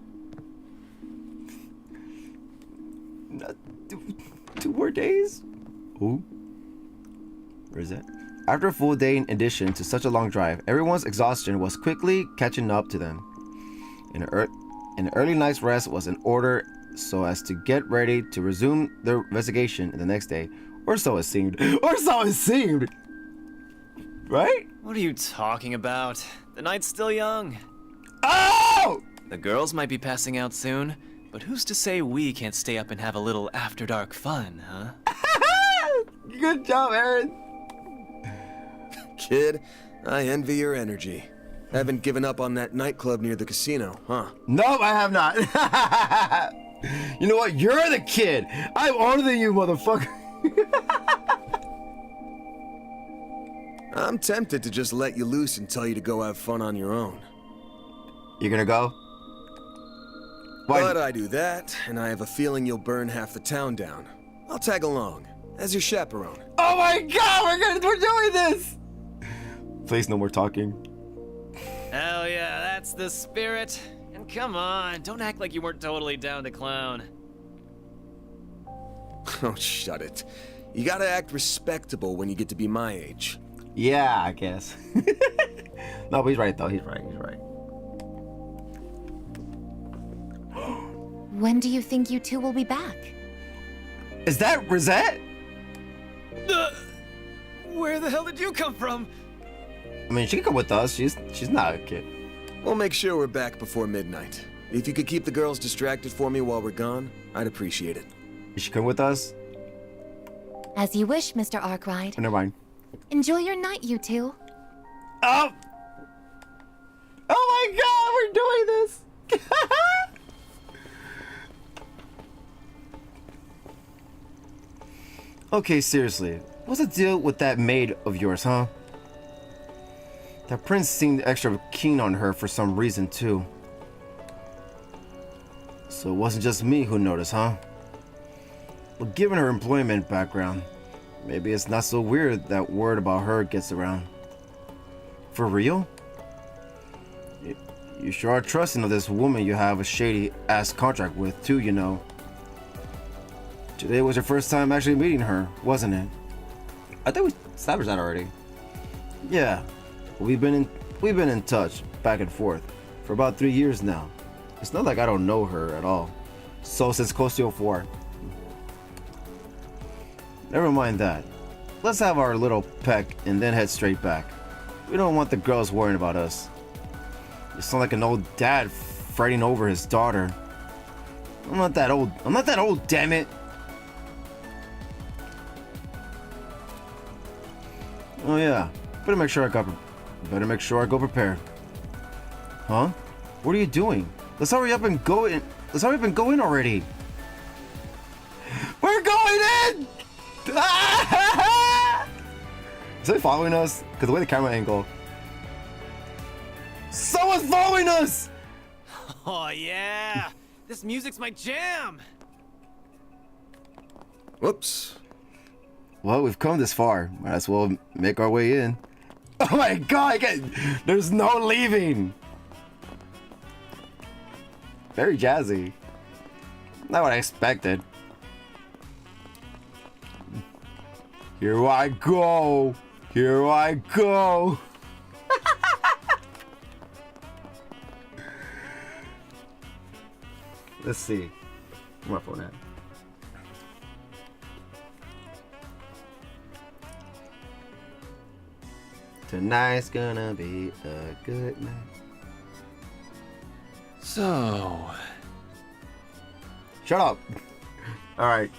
Two more days? Ooh. Where is it? After a full day in addition to such a long drive, everyone's exhaustion was quickly catching up to them. An early night's rest was in order so as to get ready to resume their investigation the next day. Or so it seemed. Or so it seemed! Right? What are you talking about? The night's still young. Oh! The girls might be passing out soon, but who's to say we can't stay up and have a little after-dark fun, huh? Good job, Aaron. Kid, I envy your energy. Haven't given up on that nightclub near the casino, huh? Nope, I have not. You know what? You're the kid. I'm older than you, motherfucker. I'm tempted to just let you loose and tell you to go have fun on your own. You're gonna go? Why? But I do that, and I have a feeling you'll burn half the town down. I'll tag along, as your chaperone. Oh my god, we're doing this! Please, no more talking. Hell yeah, that's the spirit. And come on, don't act like you weren't totally down to clown. Oh, shut it. You gotta act respectable when you get to be my age. Yeah, I guess. No, but he's right though, he's right. When do you think you two will be back? Is that Rosette? Where the hell did you come from? I mean, she can come with us. She's not a kid. We'll make sure we're back before midnight. If you could keep the girls distracted for me while we're gone, I'd appreciate it. Is she come with us? As you wish, Mr. Arkwright. Never mind. Enjoy your night, you two. Oh! Oh my god, we're doing this! Okay, seriously. What's the deal with that maid of yours, huh? That prince seemed extra keen on her for some reason, too. So it wasn't just me who noticed, huh? Well, given her employment background, maybe it's not so weird that word about her gets around. For real? You sure are trusting of this woman you have a shady-ass contract with, too, you know. Today was your first time actually meeting her, wasn't it? I think we established that already. Yeah. We've been in touch, back and forth, for about 3 years now. It's not like I don't know her at all. So since close to 04. Never mind that. Let's have our little peck and then head straight back. We don't want the girls worrying about us. You sound like an old dad fretting over his daughter. I'm not that old, damn it. Oh yeah, better make sure I go prepared. Huh? What are you doing? Let's hurry up and go in. Let's hurry up and go in already. We're going in! Is they following us? Because the way the camera angle. Someone's following us! Oh yeah! This music's my jam! Whoops. Well, we've come this far. Might as well make our way in. Oh my god, there's no leaving! Very jazzy. Not what I expected. Here I go! Here I go! Let's see. Where's my phone at? Tonight's gonna be a good night. So... Shut up! Alright.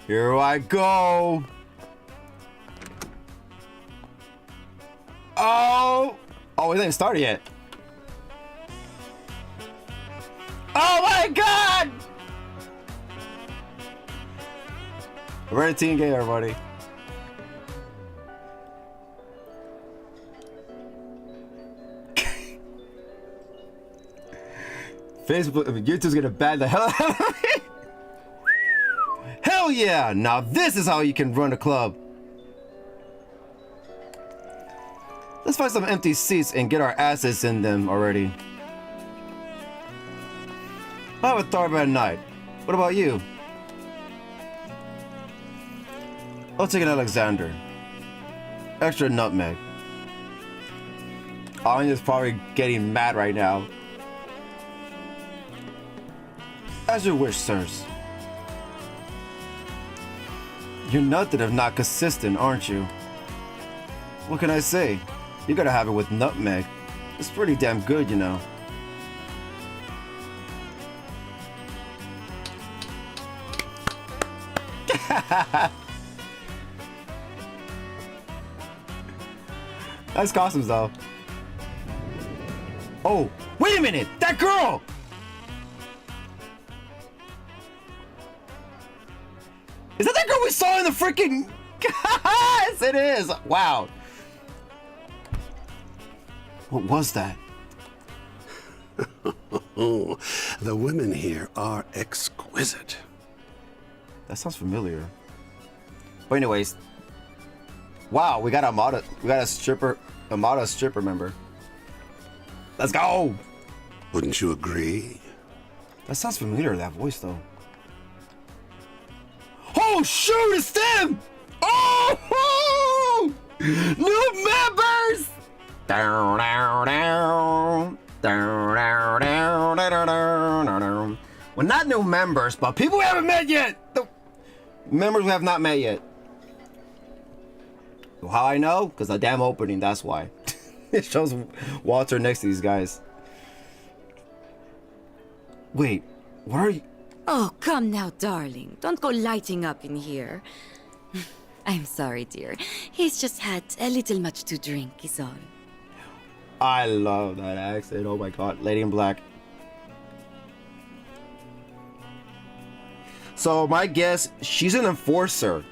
Here I go! Oh! Oh, it didn't start yet. Oh my god! We're in a team game, everybody. Facebook, YouTube's gonna ban the hell out of me. Hell yeah! Now this is how you can run a club. Let's find some empty seats and get our asses in them already. I have a thought about night. What about you? I'll take an Alexander. Extra nutmeg. Anya's probably getting mad right now. As your wish, sirs. You're nothing if not consistent, aren't you? What can I say? You gotta have it with nutmeg. It's pretty damn good, you know. Nice costumes, though. Oh, wait a minute! That girl! Is that girl we saw in the freaking... Yes, it is! Wow. What was that? Oh, the women here are exquisite. That sounds familiar. But anyways... Wow, we got a stripper member. Let's go! Wouldn't you agree? That sounds familiar, that voice, though. Oh, shoot, it's them! Oh! New members! Down, down, down. Down, down, down, down, down, down. Well, not new members, but people we haven't met yet! The members we have not met yet. How I know? Because the damn opening, that's why. It shows Walter next to these guys. Wait, what are you? Oh, come now, darling. Don't go lighting up in here. I'm sorry, dear. He's just had a little much to drink, is all. I love that accent. Oh my god. Lady in Black. So, my guess, she's an enforcer.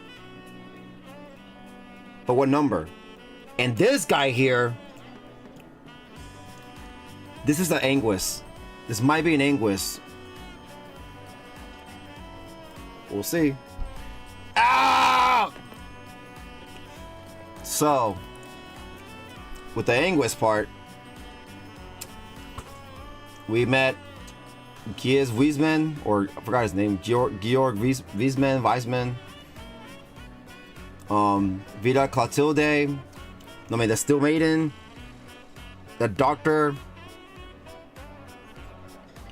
But what number? And this guy here... This is the Anguis. This might be an Anguis. We'll see. Ah! So, with the Anguis part, we met Gies Wiesman, or I forgot his name, Georg Wiesman. Vida Clotilde, the Steel Maiden, the Doctor,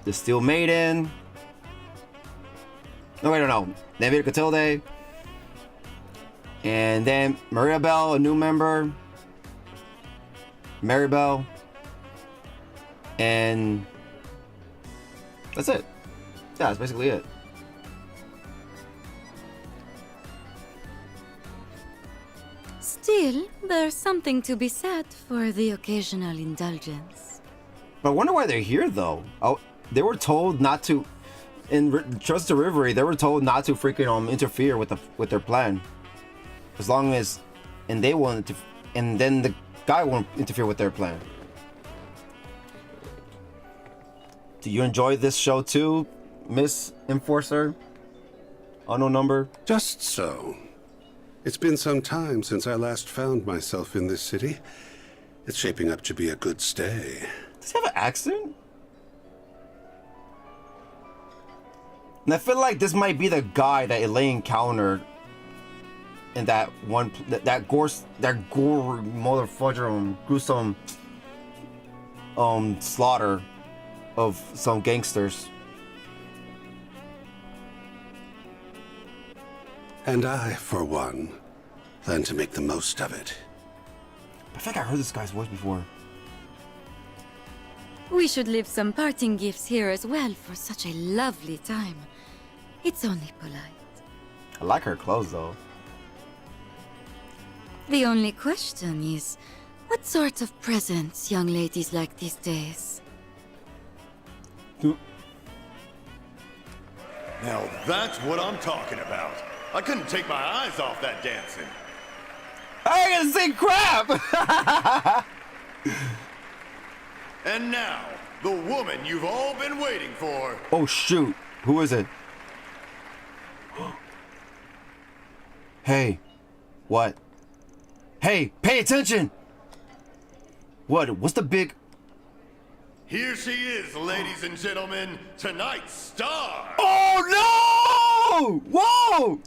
the Steel Maiden. No, wait, no. Then Vida Clotilde, and then Maria Bell, a new member, Maribel, and that's it. Yeah, that's basically it. Still, there's something to be said for the occasional indulgence. But I wonder why they're here, though. Oh, they were told not to. In Trust the Reverie, they were told not to freaking interfere with their plan. As long as, and they wanted to, and then the guy won't interfere with their plan. Do you enjoy this show too, Miss Enforcer? Unknown number? Just so. It's been some time since I last found myself in this city. It's shaping up to be a good stay. Does he have an accent? And I feel like this might be the guy that Elaine encountered in that one, that gore motherfucker, gruesome slaughter of some gangsters. And I, for one, plan to make the most of it. I think I heard this guy's voice before. We should leave some parting gifts here as well for such a lovely time. It's only polite. I like her clothes though. The only question is, what sort of presents young ladies like these days? Now that's what I'm talking about. I couldn't take my eyes off that dancing. I ain't gonna say crap! And now, the woman you've all been waiting for. Oh shoot, who is it? Hey, what? Hey, pay attention! What's the big... Here she is, ladies and gentlemen, tonight's star! Oh no! Whoa!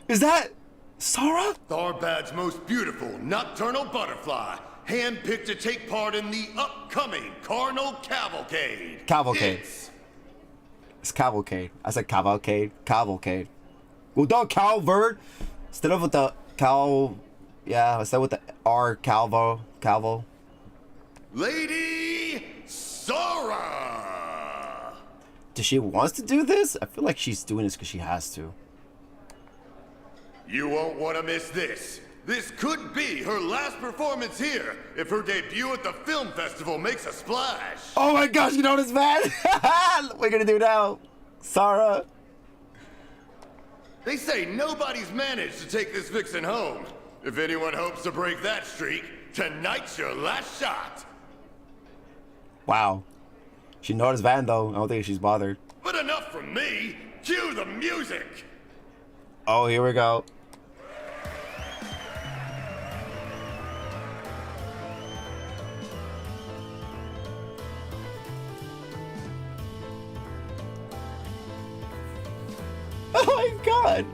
Is that Sarah? Tharbad's most beautiful nocturnal butterfly, handpicked to take part in the upcoming Carnal Cavalcade. Cavalcade. It's Cavalcade. I said Cavalcade. Cavalcade. Well, don't Calvert. Instead of with the Cal... Yeah, instead with the R, Calvo. Lady Sarah! Does she wants to do this? I feel like she's doing this because she has to. You won't want to miss this. This could be her last performance here if her debut at the film festival makes a splash. Oh my gosh, you know this, man? What are you gonna do now? Sarah? They say nobody's managed to take this vixen home. If anyone hopes to break that streak, tonight's your last shot. Wow. She noticed Van though. I don't think she's bothered. But enough from me. Cue the music. Oh, here we go. Oh my god.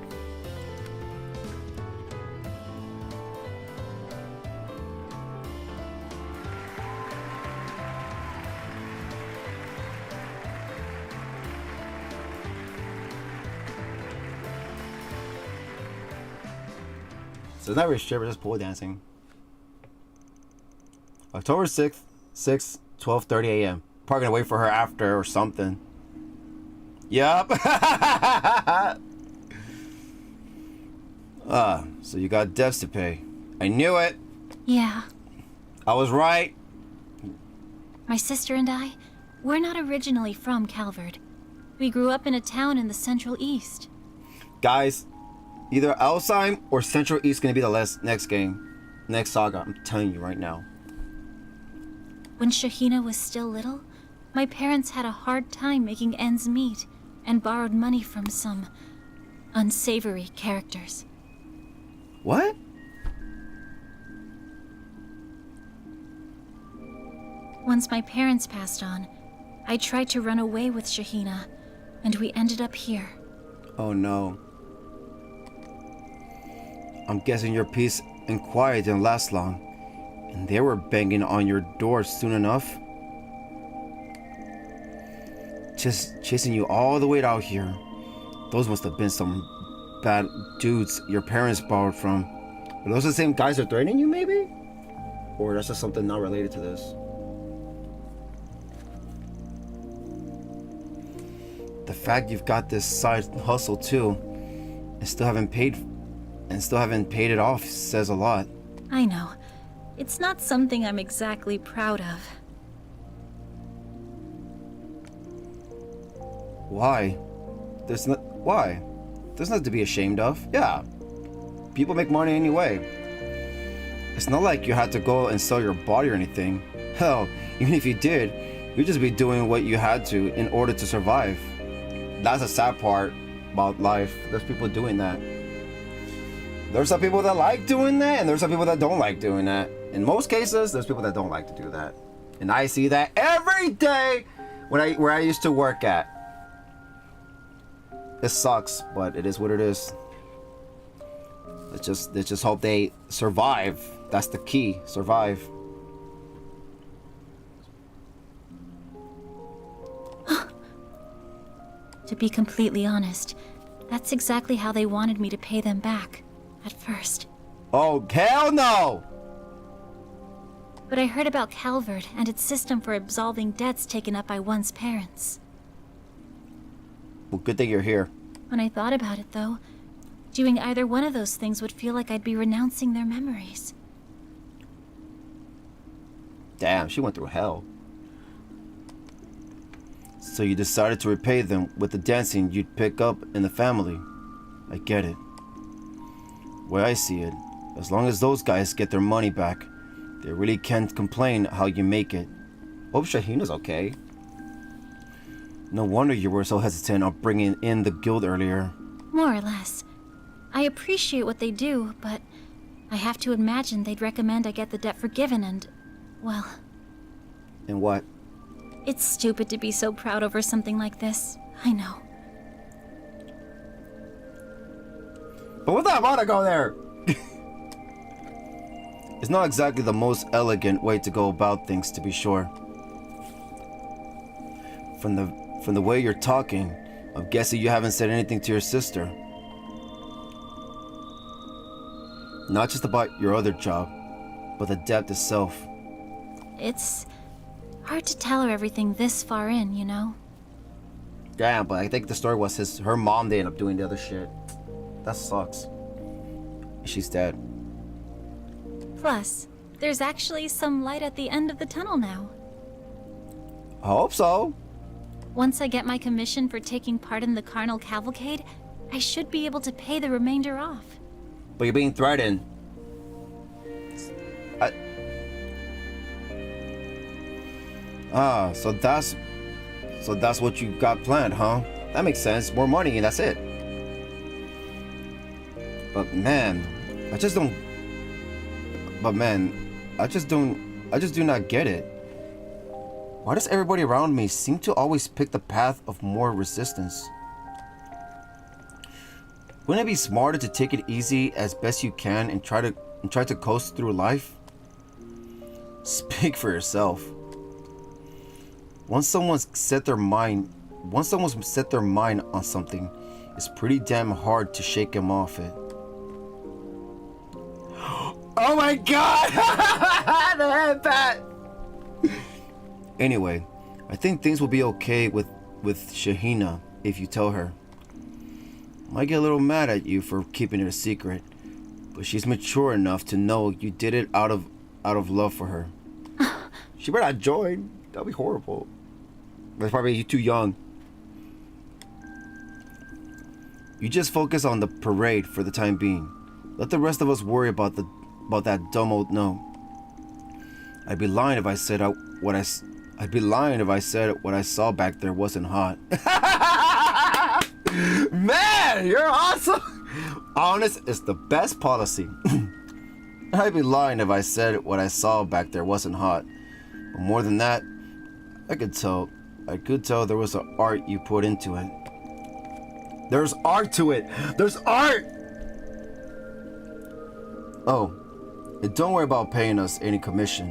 So it's not really strip, it's just pole dancing. October 6th, 12:30 a.m. Probably gonna wait for her after or something. Yup. So you got debts to pay. I knew it. Yeah. I was right. My sister and I, we're not originally from Calvert. We grew up in a town in the Central East. Guys, either Alzheim or Central East gonna be the next game. Next saga, I'm telling you right now. When Shahina was still little, my parents had a hard time making ends meet and borrowed money from some unsavory characters. What? Once my parents passed on, I tried to run away with Shahina, and we ended up here. Oh no. I'm guessing your peace and quiet didn't last long, and they were banging on your door soon enough. Just chasing you all the way out here. Those must have been some bad dudes your parents borrowed from. Are those the same guys that are threatening you, maybe? Or that's just something not related to this? The fact you've got this side hustle too, and still haven't paid it off says a lot. I know. It's not something I'm exactly proud of. Why? Why? There's nothing to be ashamed of. Yeah. People make money anyway. It's not like you had to go and sell your body or anything. Hell, even if you did, you'd just be doing what you had to in order to survive. that's a sad part about life. There's people doing that. There's some people that like doing that, and there's some people that don't like doing that. In most cases, there's people that don't like to do that. And I see that every day where I used to work at. It sucks, but it is what it is. Let's just hope they survive. That's the key. Survive. To be completely honest, that's exactly how they wanted me to pay them back, at first. Oh, hell no! But I heard about Calvert and its system for absolving debts taken up by one's parents. Well, good thing you're here. When I thought about it, though, doing either one of those things would feel like I'd be renouncing their memories. Damn, she went through hell. So you decided to repay them with the dancing you'd pick up in the family. I get it. The way I see it, as long as those guys get their money back, they really can't complain how you make it. Hope Shahina's okay. No wonder you were so hesitant on bringing in the guild earlier. More or less. I appreciate what they do, but I have to imagine they'd recommend I get the debt forgiven and, well... And what? It's stupid to be so proud over something like this. I know. But with that, I want to go there! It's not exactly the most elegant way to go about things, to be sure. From the way you're talking, I'm guessing you haven't said anything to your sister. Not just about your other job, but the debt itself. It's hard to tell her everything this far in, you know? Damn, but I think the story was her mom, they end up doing the other shit. That sucks. She's dead. Plus, there's actually some light at the end of the tunnel now. I hope so. Once I get my commission for taking part in the carnal cavalcade, I should be able to pay the remainder off. But you're being threatened. So that's what you got planned, huh? That makes sense. More money and that's it. But man, I just do not get it. Why does everybody around me seem to always pick the path of more resistance? Wouldn't it be smarter to take it easy as best you can and try to coast through life? Speak for yourself. Once someone's set their mind on something, it's pretty damn hard to shake them off it. Oh my god! The head pat! Anyway, I think things will be okay with Shahina if you tell her. Might get a little mad at you for keeping it a secret, but she's mature enough to know you did it out of love for her. She better not join. That'd be horrible. That's probably too young. You just focus on the parade for the time being. Let the rest of us worry about that dumb old no. I'd be lying if I said what I saw back there wasn't hot. Man, you're awesome. Honest is the best policy. I'd be lying if I said what I saw back there wasn't hot. But more than that, I could tell there was an art you put into it. There's art to it. There's art. Oh, and don't worry about paying us any commission.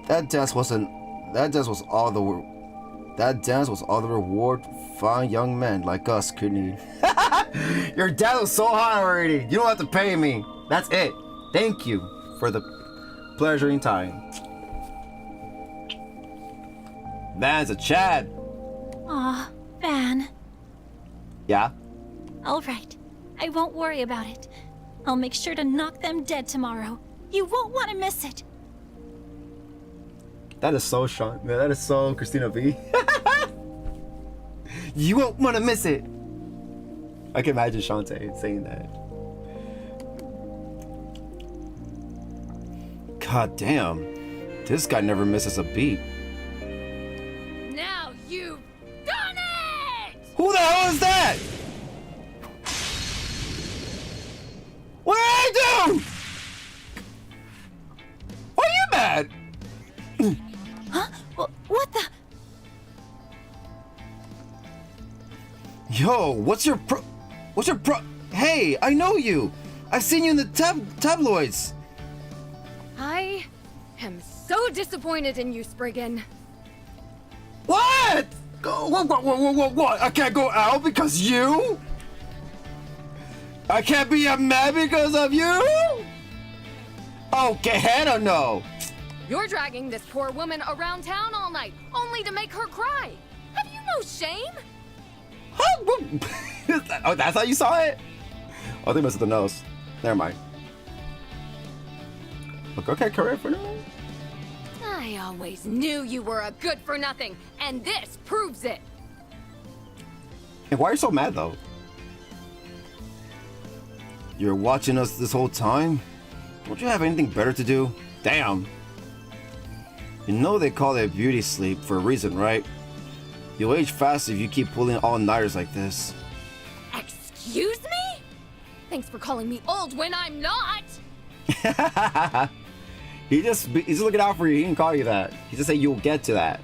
That dance was all the reward fine young men like us could need. Your dad was so hot already. You don't have to pay me. That's it. Thank you for the pleasuring time. Van's a Chad. Aw, Van. Yeah? All right. I won't worry about it. I'll make sure to knock them dead tomorrow. You won't want to miss it. That is so Sean, man. That is so Christina V. You won't want to miss it. I can imagine Shantae saying that. God damn. This guy never misses a beat. Now you've done it! Who the hell is that? What did I do? Why are you mad? Huh? What the? Yo, what's your Hey, I know you. I've seen you in the tabloids. I am so disappointed in you, Spriggan. What? What? I can't go out because you? I can't be mad because of you? Okay, Hannah, no. You're dragging this poor woman around town all night, only to make her cry. Have you no shame? Oh, that's how you saw it? Oh, they messed with the nose. Never mind. Look, okay, correct for now. I always knew you were a good-for-nothing, and this proves it. And why are you so mad, though? You're watching us this whole time? Don't you have anything better to do? Damn. You know they call it beauty sleep for a reason, right? You'll age fast if you keep pulling all-nighters like this. Excuse me? Thanks for calling me old when I'm not. He's just looking out for you. He didn't call you that. He just said you'll get to that.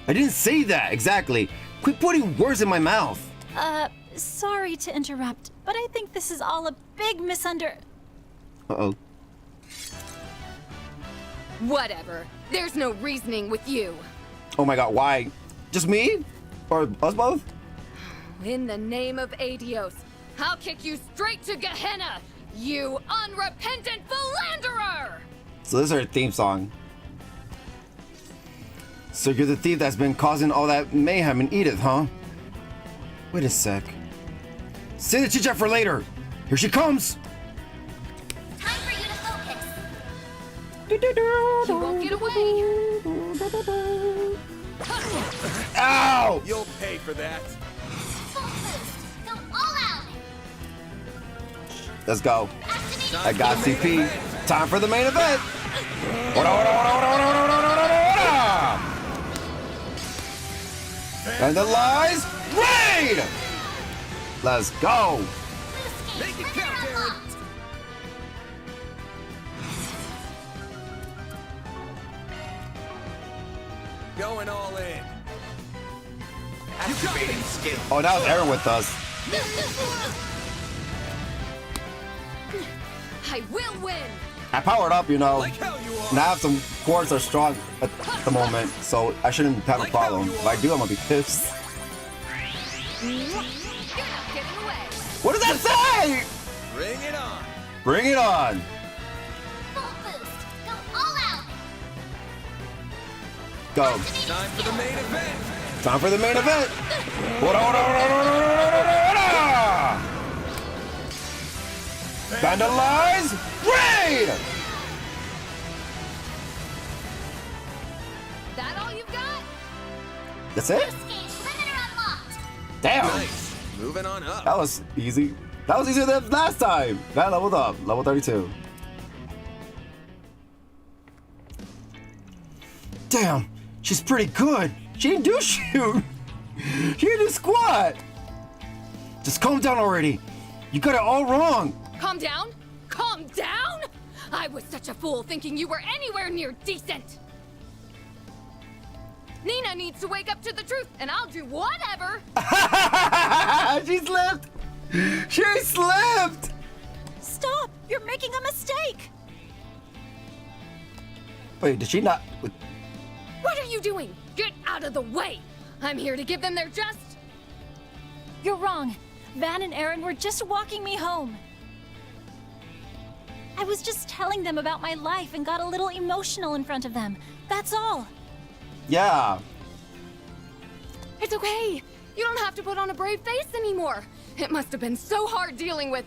I didn't say that, exactly. Quit putting words in my mouth. Sorry to interrupt, but I think this is all a big Uh-oh. Whatever. There's no reasoning with you. Oh my god, why? Just me? Or us both? In the name of Adios, I'll kick you straight to Gehenna, you unrepentant philanderer! So this is our theme song. So you're the thief that's been causing all that mayhem in Edith, huh? Wait a sec. Save the chit-chat for later. Here she comes. Time for you to focus. You won't get away. Ow! You'll pay for that. Full boost. Go all out. Let's go. I got CP. Time for the main event. And the lies raid. Let's go. Make it count, Aaron. Going all in. Activating skill. Oh, now it's Aaron with us. I will win. I powered up, you know. Like hell you are. And I have some cores that are strong at the moment, so I shouldn't have a problem. If I do, I'm gonna be pissed. You're not getting away. What does that say? Bring it on. Bring it on. Full boost. Go all out. Go. Time for the main event. Time for the main event. Vandalize raid. That all you've got? That's it? Perimeter unlocked. Damn. Nice. Moving on up. That was easy. That was easier than last time. That leveled up. Level 32. Damn. She's pretty good. She didn't do shoot. She didn't do squat. Just calm down already. You got it all wrong. Calm down? Calm down? I was such a fool thinking you were anywhere near decent. Nina needs to wake up to the truth, and I'll do whatever. She slipped. She slipped. Stop! You're making a mistake! Wait, did she not? What are you doing? Get out of the way. I'm here to give them their just. You're wrong. Van and Aaron were just walking me home. I was just telling them about my life and got a little emotional in front of them. That's all. Yeah. It's okay. You don't have to put on a brave face anymore. It must have been so hard dealing with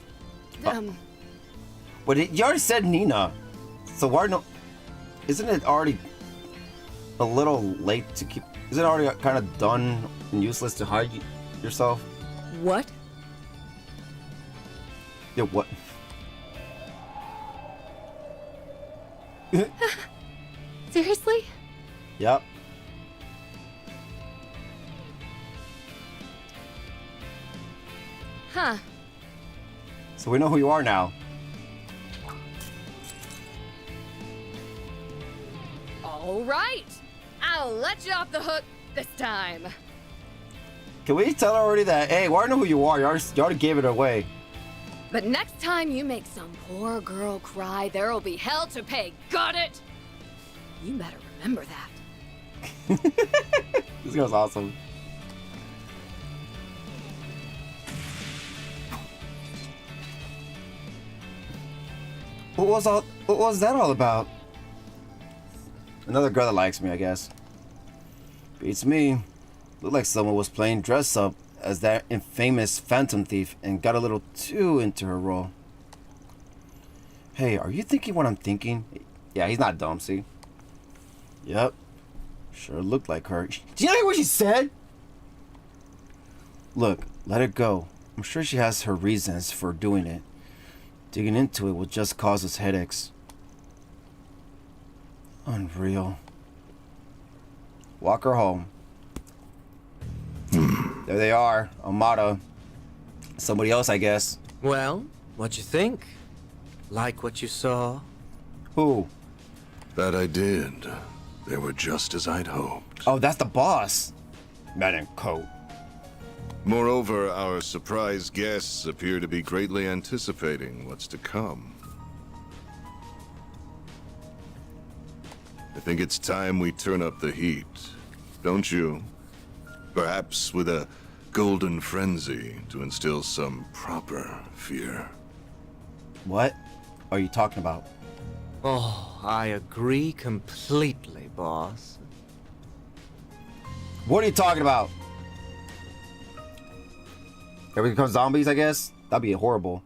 them. But you already said Nina. So why no? Isn't it already a little late to keep? Is it already kind of done and useless to hide yourself? What? Yeah, what? Seriously? Yep. Huh. So we know who you are now. All right. I'll let you off the hook this time. Can we tell her already that, hey, well, I know who you are. You already gave it away. But next time you make some poor girl cry, there'll be hell to pay. Got it? You better remember that. This girl's awesome. What was that all about? Another girl that likes me, I guess. Beats me. Looked like someone was playing dress up as that infamous phantom thief and got a little too into her role. Hey, are you thinking what I'm thinking? Yeah, he's not dumb, see? Yep. Sure looked like her. Do you know what she said? Look, let it go. I'm sure she has her reasons for doing it. Digging into it will just cause us headaches. Unreal. Walk her home. There they are. Amada. Somebody else, I guess. Well, what you think? Like what you saw? Who? That I did. They were just as I'd hoped. Oh, that's the boss. Man in coat. Moreover, our surprise guests appear to be greatly anticipating what's to come. I think it's time we turn up the heat, don't you? Perhaps with a golden frenzy to instill some proper fear. What are you talking about? Oh, I agree completely, boss. What are you talking about? Everybody becomes zombies, I guess? That'd be horrible.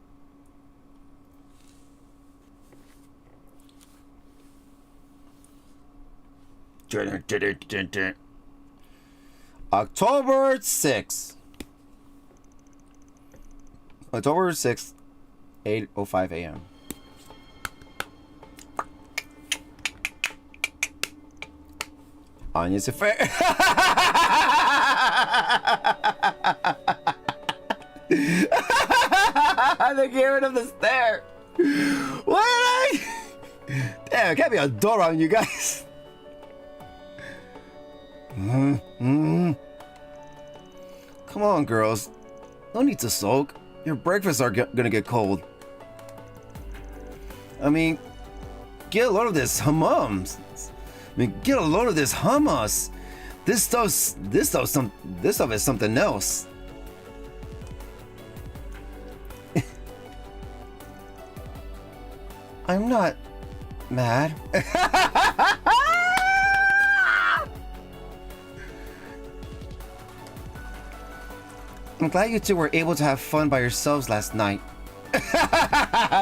October 6th. October 6th, 8:05 a.m. Anya's a fair. They're getting rid of the stare. What did I? Damn, it can't be a door on you guys. Come on, girls. No need to sulk. Your breakfasts are gonna get cold. I mean, get a load of this hummus. Get a load of this hummus. This stuff is something else. I'm not mad. I'm glad you two were able to have fun by yourselves last night.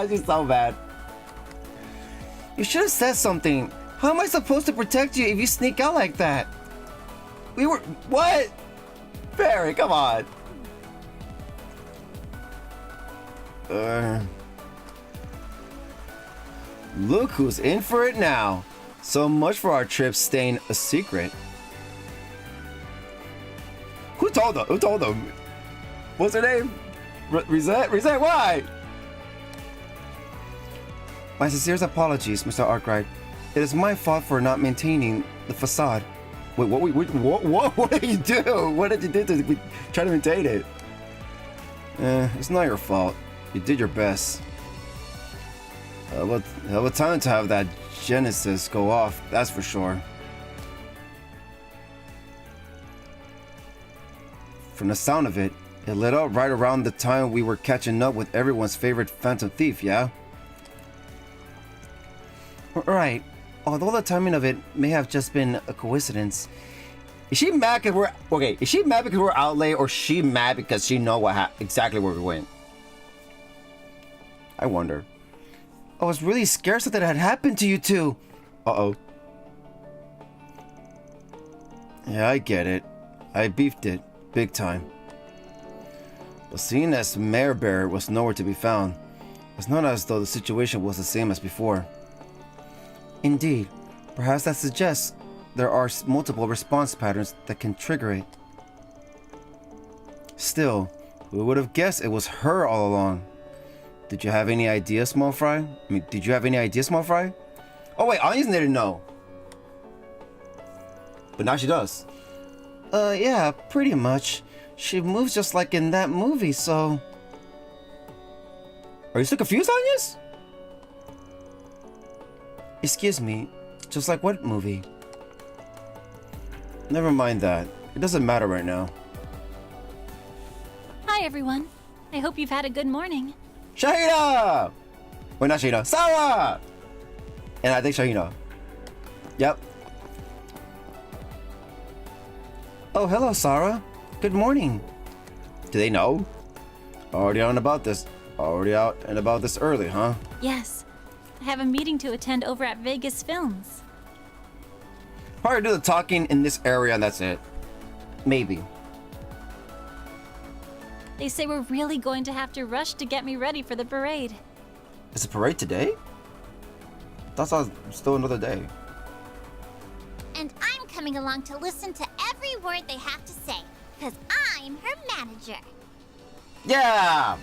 She's so bad. You should have said something. How am I supposed to protect you if you sneak out like that? We were... What? Barry, come on. Look who's in for it now. So much for our trip staying a secret. Who told them? Who told them? What's her name? Reset? Reset, why? My sincerest apologies, Mr. Arkwright. It is my fault for not maintaining the facade. Wait, what did you do? What did you do to try to maintain it? It's not your fault. You did your best. Hell of a time to have that Genesis go off, that's for sure. From the sound of it, it lit up right around the time we were catching up with everyone's favorite Phantom Thief, yeah? Right. Although the timing of it may have just been a coincidence. Is she mad because we're... Okay, is she mad because we're out late, or is she mad because she know exactly where we went? I wonder. I was really scared something had happened to you two. Uh-oh. Yeah, I get it. I beefed it. Big time. But seeing as Mare Bear was nowhere to be found, it's not as though the situation was the same as before. Indeed. Perhaps that suggests there are multiple response patterns that can trigger it. Still, Who would have guessed it was her all along? Did you have any idea, Small Fry? Did you have any idea, Small Fry? Oh wait, Anya's didn't know. But now she does. Yeah, pretty much. She moves just like in that movie, so... Are you still confused, Anyas? Excuse me, just like what movie? Never mind that. It doesn't matter right now. Hi, everyone. I hope you've had a good morning. Shahina! Wait, not Shahina. Sarah! And I think Shahina. Yep. Oh, hello, Sarah. Good morning. Do they know? Already out and about this. Already out and about this early, huh? Yes. I have a meeting to attend over at Vegas Films. Probably do the talking in this area and that's it. Maybe. They say we're really going to have to rush to get me ready for the parade. Is the parade today? That's still another day. And I'm coming along to listen to every word they have to say, because I'm her manager. Yeah!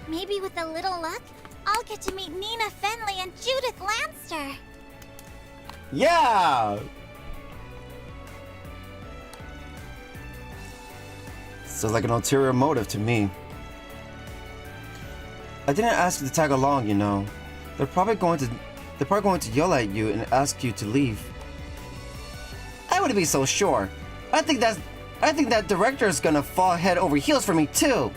Maybe with a little luck, I'll get to meet Nina Fenley and Judith Lanster. Yeah! Sounds like an ulterior motive to me. I didn't ask you to tag along, you know. They're probably going to yell at you and ask you to leave. I wouldn't be so sure. I think that director is gonna fall head over heels for me too.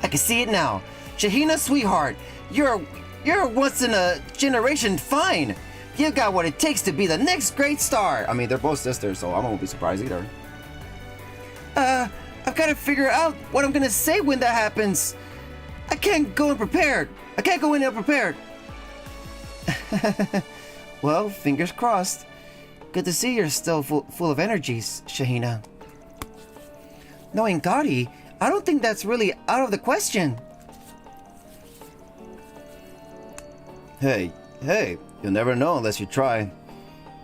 I can see it now. Shahina, sweetheart, you're once in a generation fine. You got what it takes to be the next great star. I mean, they're both sisters, so I won't be surprised either. I've got to figure out what I'm gonna say when that happens. I can't go unprepared. I can't go in unprepared. Well, fingers crossed. Good to see you're still full of energies, Shahina. Knowing Gotti, I don't think that's really out of the question. Hey, you'll never know unless you try.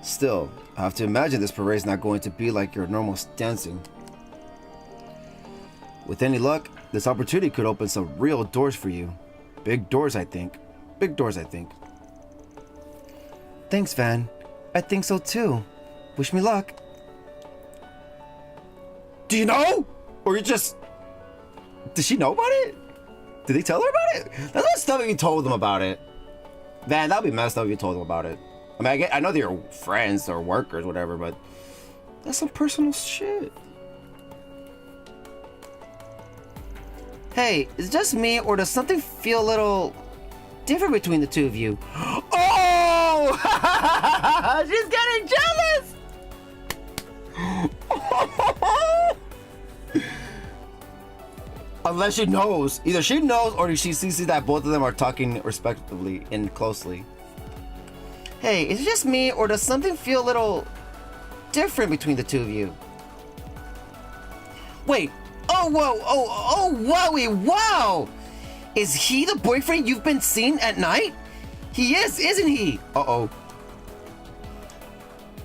Still, I have to imagine this parade's not going to be like your normal dancing. With any luck, this opportunity could open some real doors for you. Big doors, I think. Big doors, I think. Thanks, Van. I think so too. Wish me luck. Do you know? Or you just... Does she know about it? Did they tell her about it? That's not stuff if you told them about it. Man, that'd be messed up if you told them about it. I mean, I know they're friends or workers, whatever, but that's some personal shit. Hey, is it just me, or does something feel a little different between the two of you? Oh! She's getting jealous! Unless she knows. Either she knows or she sees that both of them are talking respectively and closely. Hey, is it just me, or does something feel a little different between the two of you? Wait. Oh, whoa. Oh, wowie, wow! Is he the boyfriend you've been seeing at night? He is, isn't he? Uh-oh.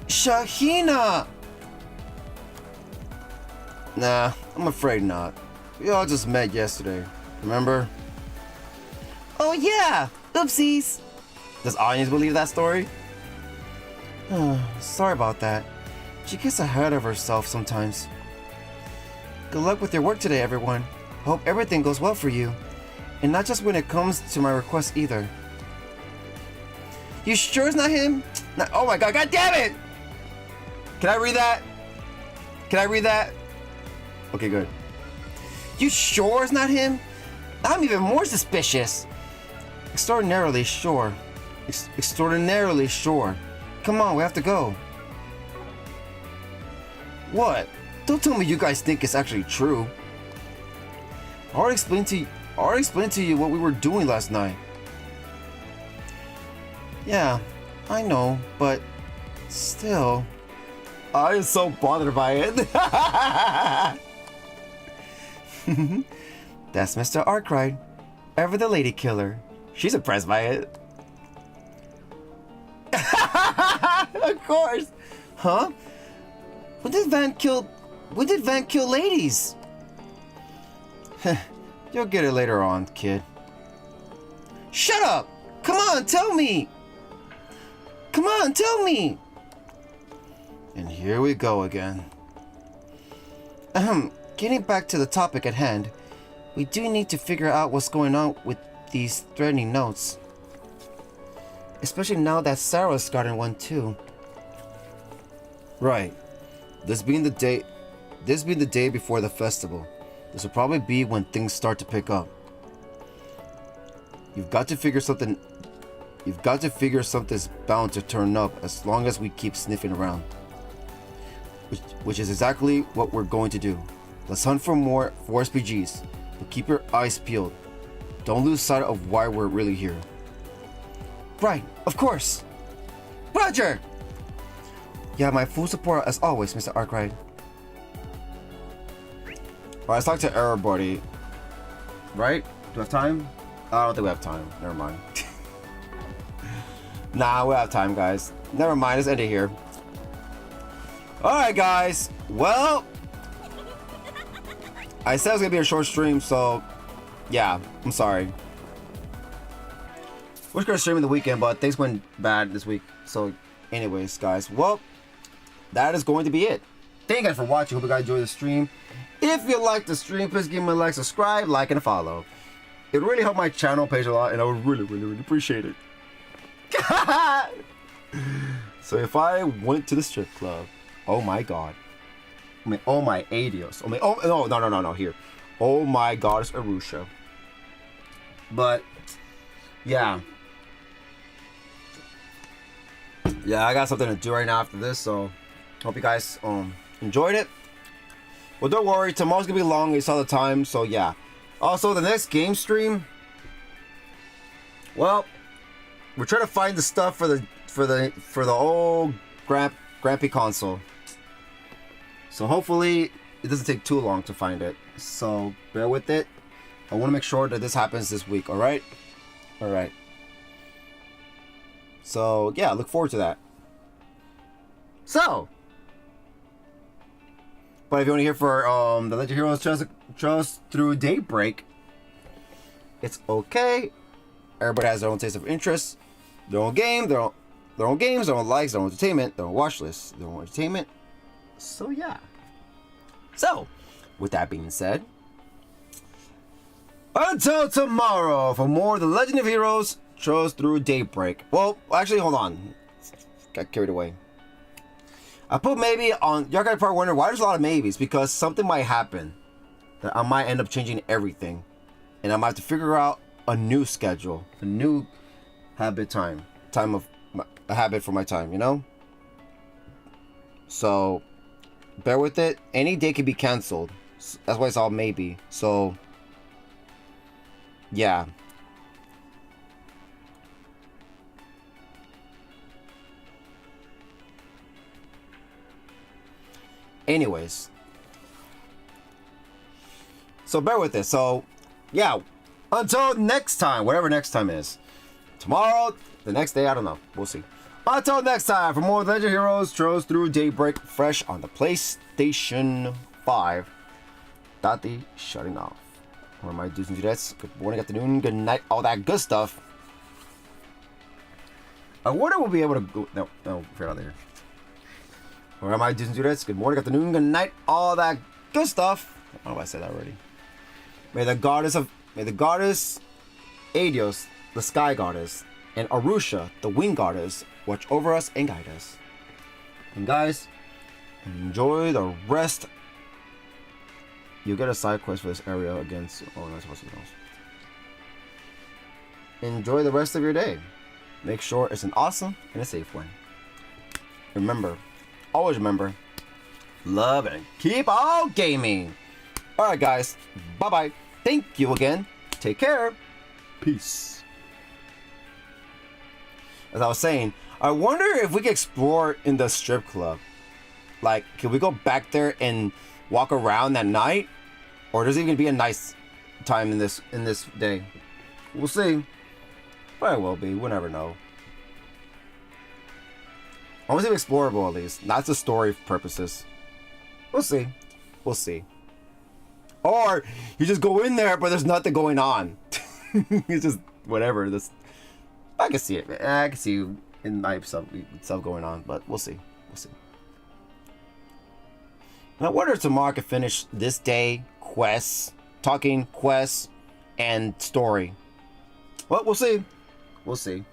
Shahina! Nah, I'm afraid not. We all just met yesterday, remember? Oh yeah! Oopsies! Does Anya believe that story? Sorry about that. She gets ahead of herself sometimes. Good luck with your work today, everyone. Hope everything goes well for you. And not just when it comes to my request either. You sure it's not him? Oh my god, god damn it! Can I read that? Can I read that? Okay, good. You sure it's not him? I'm even more suspicious. Extraordinarily sure. Extraordinarily sure. Come on, we have to go. What? Don't tell me you guys think it's actually true. I already explained to you what we were doing last night. Yeah, I know, but still. I am so bothered by it. That's Mr. Arkwright, ever the lady killer. She's impressed by it. Of course. Huh? When did Van kill ladies? You'll get it later on, kid. Shut up! Come on, tell me! Come on, tell me! And here we go again. Getting back to the topic at hand, we do need to figure out what's going on with these threatening notes. Especially now that Sarah's gotten one too. Right. This being the day before the festival. This will probably be when things start to pick up. You've got to figure something's bound to turn up as long as we keep sniffing around. Which is exactly what we're going to do. Let's hunt for more SPGs, but keep your eyes peeled. Don't lose sight of why we're really here. Right, of course. Roger! You have my full support as always, Mr. Arkwright. Alright, let's talk to everybody. Right? Do we have time? I don't think we have time. Never mind. Nah, we have time, guys. Never mind, let's end it here. Alright, guys. Well, I said it was gonna be a short stream, so yeah, I'm sorry. We're gonna stream in the weekend, but things went bad this week. So, anyways, guys, well, that is going to be it. Thank you guys for watching. Hope you guys enjoyed the stream. If you like the stream, please give me a like, subscribe, like, and a follow. It really helped my channel page a lot, and I would really appreciate it. So if I went to the strip club, oh my god. I mean, oh my adios. I mean, oh no, here. Oh my goddess Arusha. But yeah. Yeah, I got something to do right now after this, so hope you guys enjoyed it. Well, don't worry, tomorrow's gonna be long. You saw the time, so yeah. Also, the next game stream. Well, we're trying to find the stuff for the old Grampy console. So hopefully it doesn't take too long to find it. So bear with it. I want to make sure that this happens this week. All right. So yeah, look forward to that. So, but if you want to hear for the Legend Heroes Trust through Daybreak, it's okay. Everybody has their own taste of interest, their own game, their own games, their own likes, their own entertainment, their own watch lists, their own entertainment. So yeah. So, with that being said, until tomorrow for more of the Legend of Heroes Trust through Daybreak. Well, actually, hold on. Got carried away. I put maybe on. Y'all guys probably wonder why there's a lot of maybes, because something might happen that I might end up changing everything, and I might have to figure out a new schedule, a new habit a habit for my time, you know. So bear with it. Any day can be canceled. That's why it's all maybe. So yeah. Anyways, so bear with it. So yeah, until next time, whatever next time is, tomorrow, the next day, I don't know, we'll see. Until next time, for more Legend Heroes Trust through Daybreak, fresh on the PlayStation 5. Taty shutting off. Where am I doing dudettes? Good morning, afternoon, good night, all that good stuff. I wonder we'll be able to go. No, figure out later. Where am I doing dudettes? Good morning, afternoon, good night, all that good stuff. I don't know if I said that already. May the goddess Adios, the sky goddess, and Arusha, the wind goddess, watch over us and guide us. And guys, enjoy the rest. You get a side quest for this area against. Oh, no, it's supposed to be else. Enjoy the rest of your day. Make sure it's an awesome and a safe one. Remember, always remember, love and keep on gaming. Alright guys, bye bye. Thank you again. Take care. Peace. As I was saying, I wonder if we can explore in the strip club. Like, can we go back there and walk around that night? Or does it even be a nice time in this day? We'll see. Probably will be. We'll never know. I want to see explorable at least. Not just story purposes. We'll see. We'll see. Or you just go in there, but there's nothing going on. It's just whatever. I can see it. I can see in my stuff going on, but we'll see. We'll see. And I wonder if tomorrow I can finish this day quests, quests, and story. Well, we'll see. We'll see.